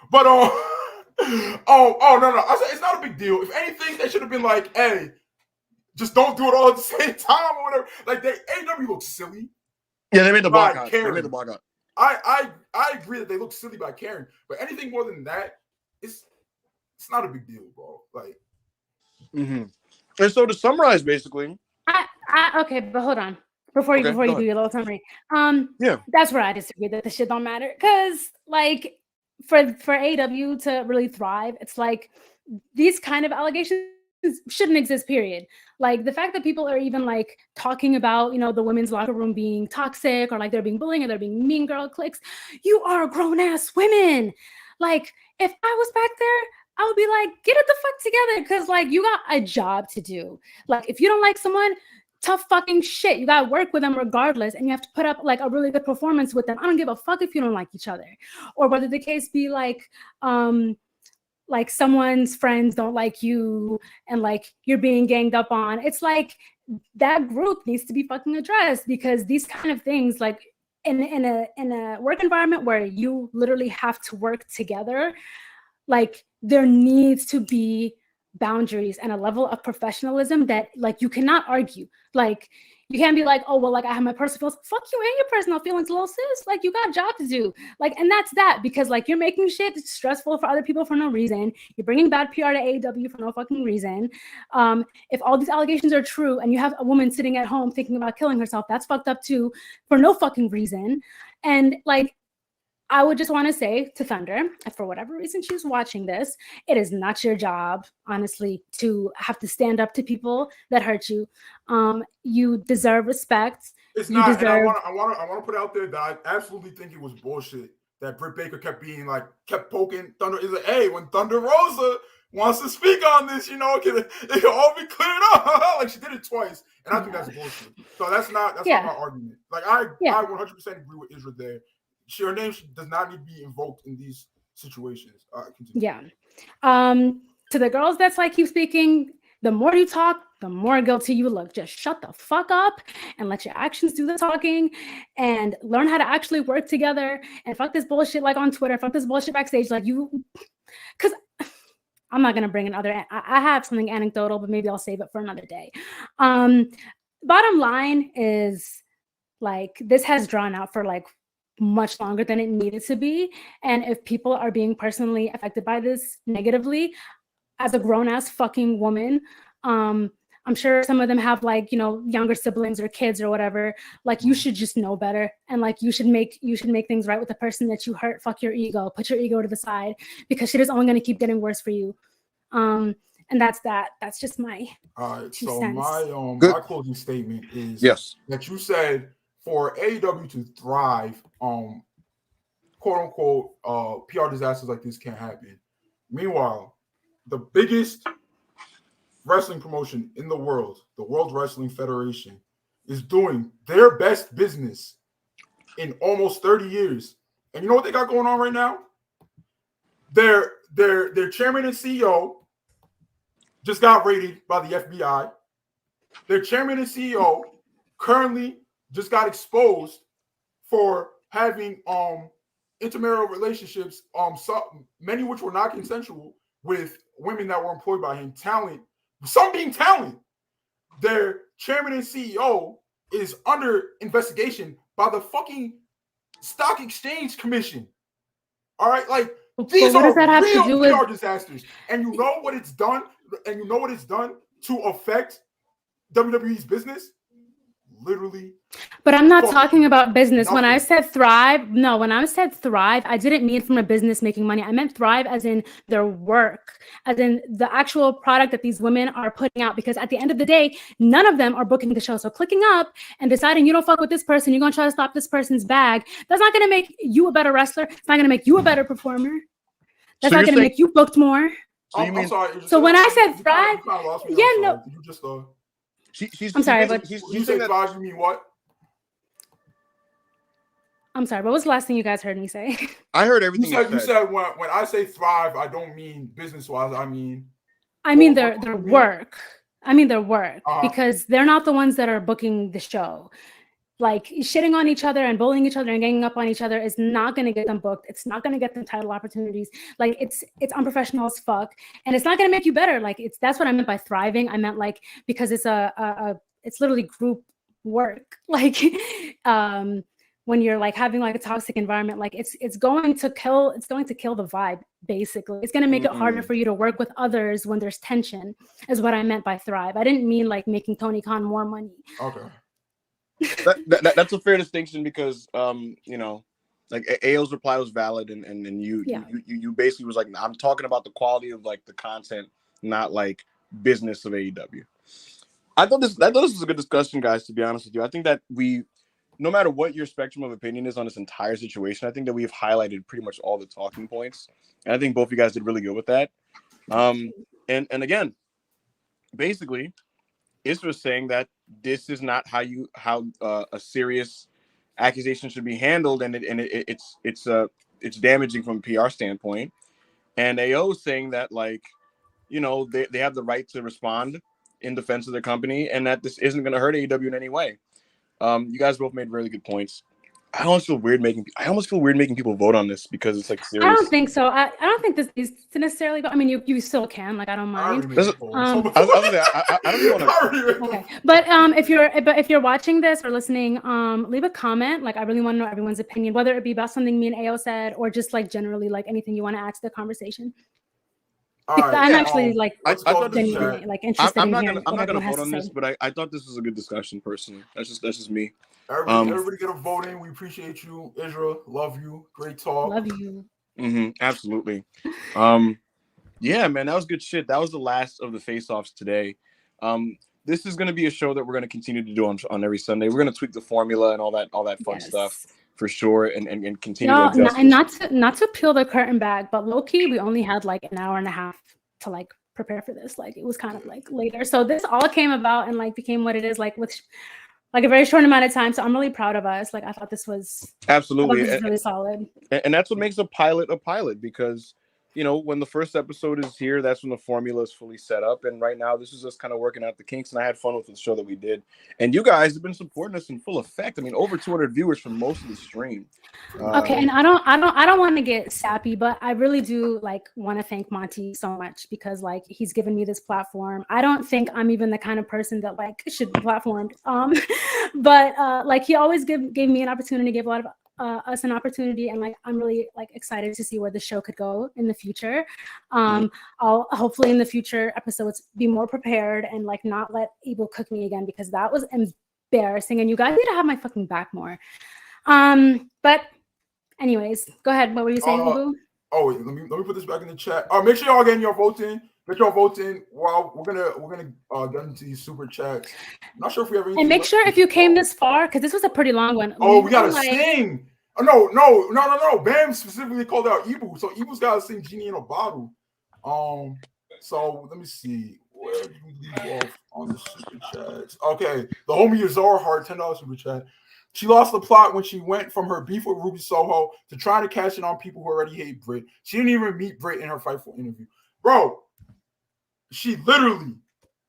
But no. I said it's not a big deal. If anything, they should have been like, hey, just don't do it all at the same time or whatever. Like AEW looks silly. Yeah, they made the block out. They made the block out. I agree that they look silly by caring, but anything more than that, it's not a big deal, bro. Like, and so to summarize, basically, okay, but hold on before you do your little summary. That's where I disagree that the shit don't matter because like for AEW to really thrive, it's like these kind of allegations shouldn't exist, period. Like the fact that people are even like talking about, the women's locker room being toxic or like they're being bullying or they're being mean girl cliques. You are grown ass women. Like if I was back there, I would be like, get it the fuck together. Cause like you got a job to do. Like if you don't like someone, tough fucking shit. You gotta work with them regardless. And you have to put up like a really good performance with them. I don't give a fuck if you don't like each other. Or whether the case be like someone's friends don't like you and like you're being ganged up on. It's like that group needs to be fucking addressed because these kind of things like in a work environment where you literally have to work together, like there needs to be boundaries and a level of professionalism that like you cannot argue. Like you can't be like, oh, well, like I have my personal feelings. Fuck you and your personal feelings, little sis. Like you got a job to do. Like, and that's that because like you're making shit stressful for other people for no reason. You're bringing bad PR to AEW for no fucking reason. If all these allegations are true and you have a woman sitting at home thinking about killing herself, that's fucked up too for no fucking reason. And like, I would just want to say to Thunder, if for whatever reason she's watching this, it is not your job, honestly, to have to stand up to people that hurt you. You deserve respect. It's not. And I want to put out there that I absolutely think it was bullshit that Britt Baker kept poking Thunder. Is like, hey, when Thunder Rosa wants to speak on this, it can all be cleared up. Like she did it twice, and I think that's bullshit. So that's not my argument. Like I 100% agree with Israel there. Her name does not need to be invoked in these situations. To the girls that's like keep speaking, the more you talk, the more guilty you look. Just shut the fuck up and let your actions do the talking and learn how to actually work together and fuck this bullshit like on Twitter, fuck this bullshit backstage like you, because I'm not going to bring another, I have something anecdotal, but maybe I'll save it for another day. Bottom line is like, this has drawn out for like much longer than it needed to be. And if people are being personally affected by this negatively, as a grown-ass fucking woman, I'm sure some of them have like, younger siblings or kids or whatever. Like you should just know better. And like you should make things right with the person that you hurt. Fuck your ego. Put your ego to the side because shit is only going to keep getting worse for you. And that's that. That's just my all right. two So cents. my closing statement is that you said for AEW to thrive, quote unquote PR disasters like this can't happen. Meanwhile, the biggest wrestling promotion in the world, the World Wrestling Federation, is doing their best business in almost 30 years. And you know what they got going on right now? Their chairman and CEO just got raided by the FBI. Their chairman and CEO currently just got exposed for having intermarital relationships, many which were not consensual, with women that were employed by him. Some being talent. Their chairman and CEO is under investigation by the fucking Stock Exchange Commission. All right, like these are real PR disasters, and you know what it's done, and you know what it's done to affect WWE's business. Literally. But I'm not talking about business. Nothing. When I said thrive, I didn't mean from a business making money. I meant thrive as in their work, as in the actual product that these women are putting out. Because at the end of the day, none of them are booking the show. So clicking up and deciding you don't fuck with this person, you're going to try to stop this person's bag, that's not going to make you a better wrestler. It's not going to make you a better performer. That's not going to make you booked more. I'm sorry. So when I said thrive, no. You just I'm sorry, but you say thrive, you mean what? I'm sorry, what was the last thing you guys heard me say? I heard everything you said when I say thrive, I don't mean business-wise. I mean their work. I mean their work, because they're not the ones that are booking the show. Like shitting on each other and bullying each other and ganging up on each other is not going to get them booked. It's not going to get them title opportunities. Like it's unprofessional as fuck, and it's not going to make you better. Like that's what I meant by thriving. I meant like because it's it's literally group work. Like when you're like having like a toxic environment, like it's going to kill the vibe. Basically, it's going to make it harder for you to work with others when there's tension. Is what I meant by thrive. I didn't mean like making Tony Khan more money. Okay. That's a fair distinction because you know, like AO's reply was valid and you basically was like, I'm talking about the quality of like the content, not like business of AEW. I thought this was a good discussion, guys, to be honest with you. I think that no matter what your spectrum of opinion is on this entire situation, I think that we've highlighted pretty much all the talking points. And I think both of you guys did really good with that. And again, basically, Israel's saying that this is not how a serious accusation should be handled, and it's damaging from a PR standpoint. And AO is saying that, like, you know, they have the right to respond in defense of their company, and that this isn't going to hurt AEW in any way. You guys both made really good points. I almost feel weird making people vote on this because it's like serious. I don't think so. I don't think this is necessarily. But I mean, you still can. Like, I don't mind. I don't want to. Okay, but if you're watching this or listening, leave a comment. Like, I really want to know everyone's opinion, whether it be about something me and AO said or just like generally like anything you want to add to the conversation. I'm actually like genuinely like interested in hearing what everyone has to say. I'm not going to vote on this, but I thought this was a good discussion personally. That's just me. Everybody get a vote in. We appreciate you, Israel. Love you. Great talk. Love you. Absolutely. Yeah, man, that was good shit. That was the last of the face-offs today. This is going to be a show that we're going to continue to do on every Sunday. We're going to tweak the formula and all that fun stuff for sure, and continue to adjust. And not to peel the curtain back, but low key, we only had like an hour and a half to like prepare for this. Like it was kind of like later, so this all came about and like became what it is, like with like a very short amount of time. So I'm really proud of us. Like I thought this was really solid. And that's what makes a pilot, because you know, when the first episode is here, that's when the formula is fully set up. And right now, this is just kind of working out the kinks. And I had fun with the show that we did. And you guys have been supporting us in full effect. I mean, over 200 viewers for most of the stream. Okay, and I don't want to get sappy, but I really do like want to thank Monty so much because like he's given me this platform. I don't think I'm even the kind of person that like should be platformed. But like he always gave me an opportunity, gave a lot of us an opportunity, and like I'm really like excited to see where the show could go in the future. I'll hopefully in the future episodes be more prepared and like not let Evil cook me again, because that was embarrassing and you guys need to have my fucking back more. But anyways, go ahead. What were you saying, Ibu? Oh wait, let me put this back in the chat. Make sure y'all getting your votes in. Get your votes in. Well, we're gonna get into these super chats. I'm not sure if we have any. And make sure if you came this far, because this was a pretty long one. Oh, we gotta sing. No. Bam specifically called out Ibu. So Ibu's got to sing Genie in a Bottle. So let me see. Where did we leave off on the super chats? Okay, the homie Azar Heart, $10 super chat. She lost the plot when she went from her beef with Ruby Soho to trying to cash in on people who already hate Brit. She didn't even meet Brit in her Fightful interview. Bro, she literally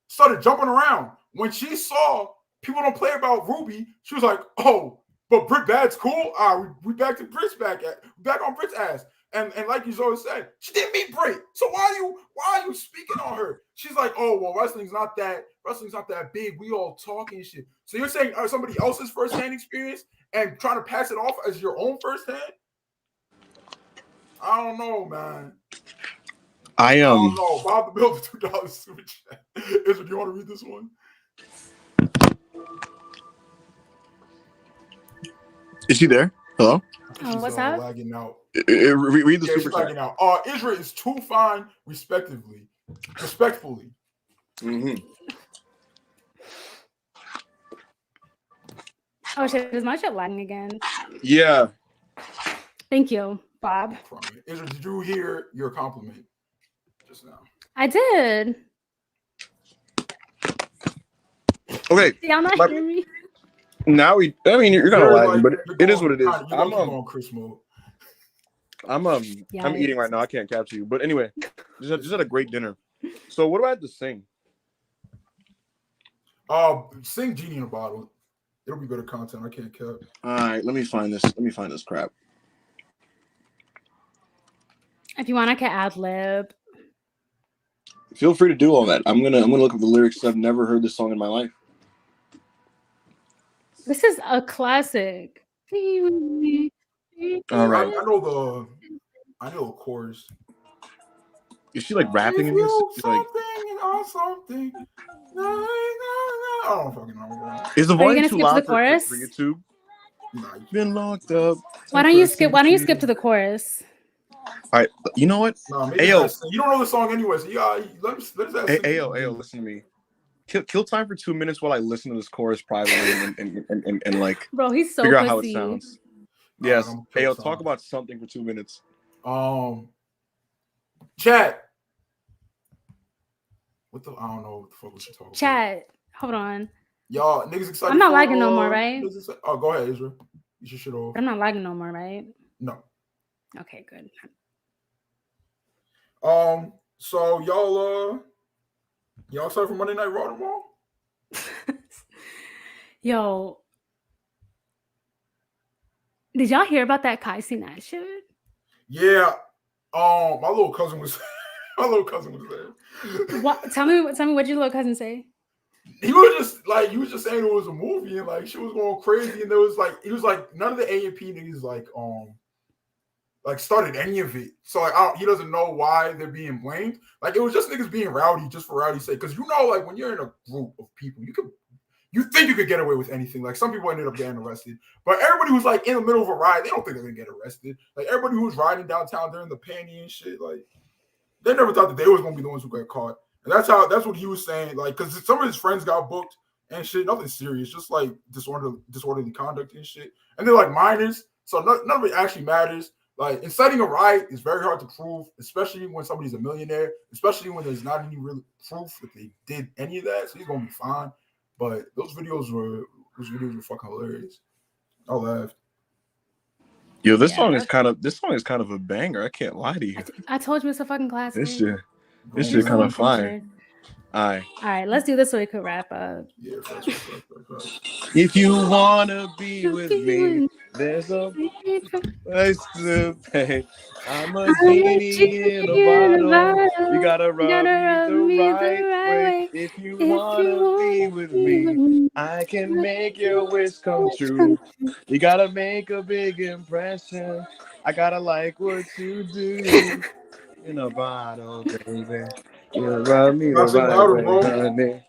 started jumping around. When she saw people don't play about Ruby, she was like, oh, but Brit Bad's cool. We back to Brit's back on Brit's ass. And like you always said, she didn't meet Brit. So why are you speaking on her? She's like, oh well, wrestling's not that big. We all talking shit. So you're saying somebody else's firsthand experience and trying to pass it off as your own firsthand? I don't know, man. I don't know. Bob the Bill for $2 super chat. Izzy, do you want to read this one? Is she there? Hello? What's up? Lagging out. Read the super chat. Out. Israel is too fine, respectfully. Mm-hmm. Oh shit, is my shit lagging again? Yeah. Thank you, Bob. Israel, did you hear your compliment just now? I did. Okay. Y'all not hear me? Now you're gonna lag, but it is what it is. I'm on Chris mode. I'm eating right now. I can't capture you, but anyway, just had a great dinner. So what do I have to sing? Sing Genie in a Bottle. It'll be better content. I can't cap. All right, let me find this crap. If you want, I can ad lib. Feel free to do all that. I'm gonna look up the lyrics. I've never heard this song in my life. This is a classic. All right. I know the chorus. Is she like rapping in this? Something. I don't fucking know. Is the volume too loud the chorus? For YouTube? Nah, you've been locked up. Why don't you skip to the chorus? All right, you know what? Ayo, you don't know the song anyway, so let's Ayo, listen to me. Kill time for 2 minutes while I listen to this chorus privately and like bro, he's so figure pussy. out how it sounds. Yes. Ayo, talk about something for 2 minutes. Chat. I don't know what the fuck was she talking about. Chat. Hold on. Y'all niggas excited. I'm not lagging no more, right? Oh, go ahead, Israel. You should shit off. I'm not lagging no more, right? No. Okay, good. So y'all excited for Monday Night Raw tomorrow? Yo, did y'all hear about that Kai Cenat shit? Yeah. My little cousin was there. What? Tell me what your little cousin say. He was just saying it was a movie and like she was going crazy and he was like none of the A&P niggas like started any of it. So like he doesn't know why they're being blamed. Like it was just niggas being rowdy just for rowdy's sake. Because like when you're in a group of people, you think you could get away with anything. Like some people ended up getting arrested, but everybody who's like in the middle of a ride, they don't think they're gonna get arrested. Like everybody who was riding downtown during the panty and shit, like they never thought that they was gonna be the ones who got caught. And that's what he was saying. Like because some of his friends got booked and shit, nothing serious, just like disorderly conduct and shit. And they're like minors, so none of it actually matters. Like inciting a riot is very hard to prove, especially when somebody's a millionaire, especially when there's not any real proof that they did any of that. So he's gonna be fine. But those videos were fucking hilarious. I laughed. Yo, this song is kind of a banger. I can't lie to you. I told you it's a fucking classic. This shit kind of fire. All right, let's do this so we could wrap up. Yeah, if you wanna be with me, there's a price to pay. I'm a genie in a bottle. You gotta rub me the right way. If you wanna be with me, I can make your wish come true. You gotta make a big impression. I gotta like what you do. In a bottle, baby. You rub me the right way, honey.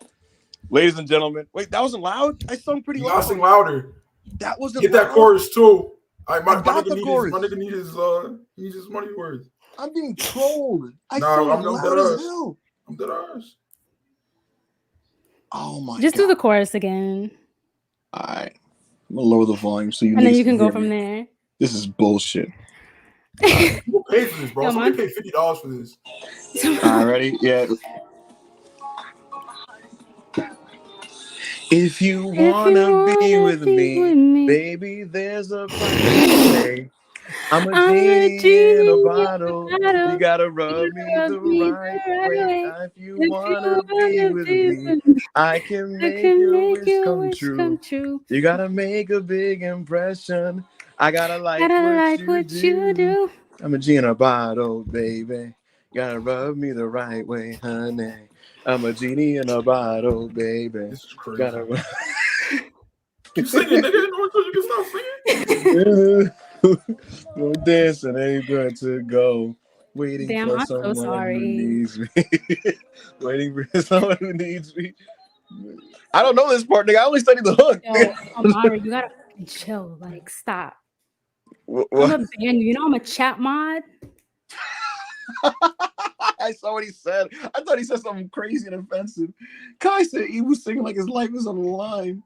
Ladies and gentlemen, wait, that wasn't loud? I sung pretty loud. Sing louder. That wasn't Get loud. That chorus too. My nigga needs his money worth. I'm being trolled. I'm dead ass. Oh my Just God. do the chorus again. All right. I'm gonna lower the volume so you. And then you can go from there. This is bullshit. Who paid for this, bro? Yo, Somebody paid $50 for this. Alrighty, yeah. If you wanna be with me, baby, there's a price to pay. I'm a genie in a bottle. You gotta rub me the right way. If you wanna be with me, I can make your wish come true. You gotta make a big impression. I gotta like what you do. I'm a genie in a bottle, baby. Gotta rub me the right way, honey. I'm a genie in a bottle, baby. This is crazy. Gotta Keep singing, nigga. No one told you to stop singing. No dancing ain't going to go. Waiting Damn, for I'm so someone sorry. who needs me. Waiting for someone who needs me. I don't know this part, nigga. I only studied the hook. Yo, Amari, you gotta fucking chill. Like, stop. What? I'm a band. You know I'm a chat mod. I saw what he said. I thought he said something crazy and offensive. Kai said he was singing like his life was on the line.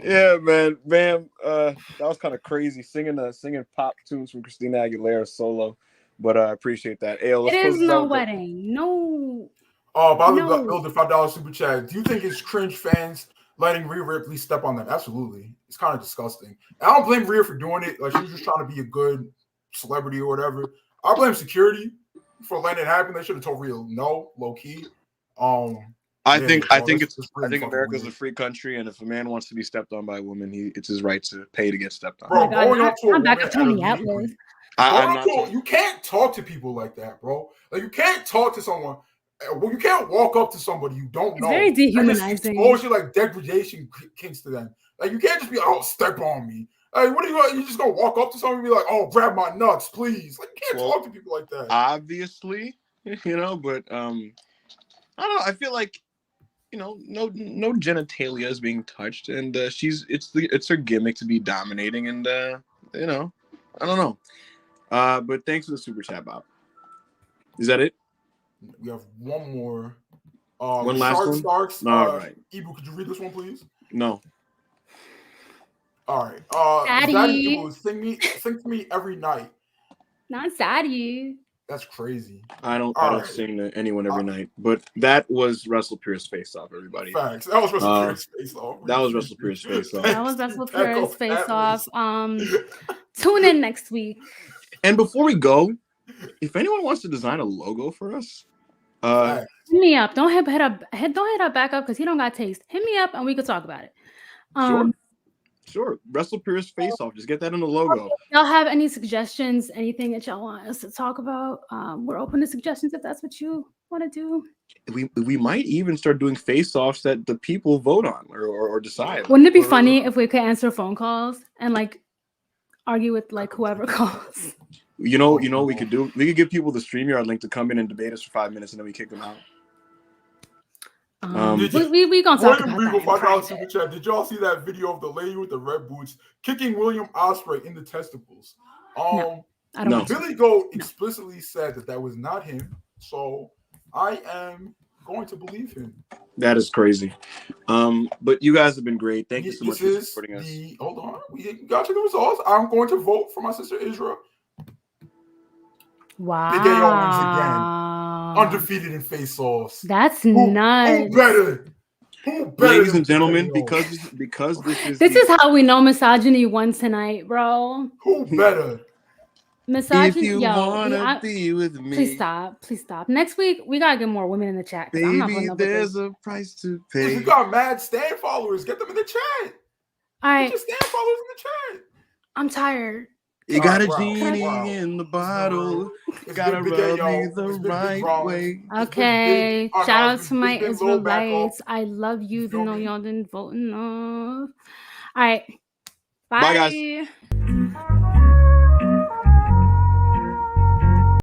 Yeah, man, Bam. That was kind of crazy singing pop tunes from Christina Aguilera solo, but I appreciate that. Hey, It is no wedding. No. Oh, by the $5 super chat. Do you think it's cringe fans letting Rhea Ripley step on them? Absolutely. It's kind of disgusting. And I don't blame Rhea for doing it. Like, she was just trying to be a good celebrity or whatever. I blame security for letting it happen. They should have told Rhea no, low key. I think America's a free country, and if a man wants to be stepped on by a woman, it's his right to pay to get stepped on. Bro, going up to a woman Atlas. you can't talk to people like that, bro. Like, you can't talk to someone. Well, you can't walk up to somebody you don't know. It's very dehumanizing. Expose you like degradation kinks to them. Like, you can't just be, oh, step on me. Like, what are you just gonna walk up to someone and be like, oh, grab my nuts, please? Like, you can't talk to people like that. Obviously, but I don't know. I feel like, no genitalia is being touched, and it's her gimmick to be dominating, and I don't know. But thanks for the super chat, Bob. Is that it? We have one more. One last one. Starks. All right. Ibu, could you read this one, please? No. All right. Zaddy will sing to me every night. Not Zaddy. That's crazy. I don't sing to anyone every night, but that was Russell Pierce face off, everybody. Facts. That was Russell Pierce face off. That was Russell Pierce face off. That was Russell Pierce face off. Tune in next week. And before we go, if anyone wants to design a logo for us, hit me up. Don't hit up back up because he don't got taste. Hit me up and we could talk about it. Sure. Russell Pierce face off. Just get that in the logo. Y'all have any suggestions? Anything that y'all want us to talk about? We're open to suggestions if that's what you want to do. We might even start doing face offs that the people vote on or decide. Wouldn't it be funny if we could answer phone calls and like argue with like whoever calls? You know what we could do? We could give people the StreamYard link to come in and debate us for 5 minutes, and then we kick them out. We gonna talk about that. Did y'all see that video of the lady with the red boots kicking William Ospreay in the testicles? No, I don't know. Billy Goat explicitly said that was not him, so I am going to believe him. That is crazy. But you guys have been great. Thank you so much for supporting us. Hold on, we got you the results. I'm going to vote for my sister Israel. Wow. Big A Owens again. Undefeated in face-offs. That's nuts. Who better? Ladies and gentlemen, because this is how we know misogyny won tonight, bro. Who better? Misogyny. If you wanna be with me. Please stop. Next week we gotta get more women in the chat. Baby, there's a price to pay. If you got mad stand followers, get them in the chat. All right. Get your stand followers in the chat. I'm tired. You got a genie in the bottle. Gotta rub me the right way. Okay. Shout out to my Israelites. I love you, even though y'all didn't vote enough. All right. Bye guys.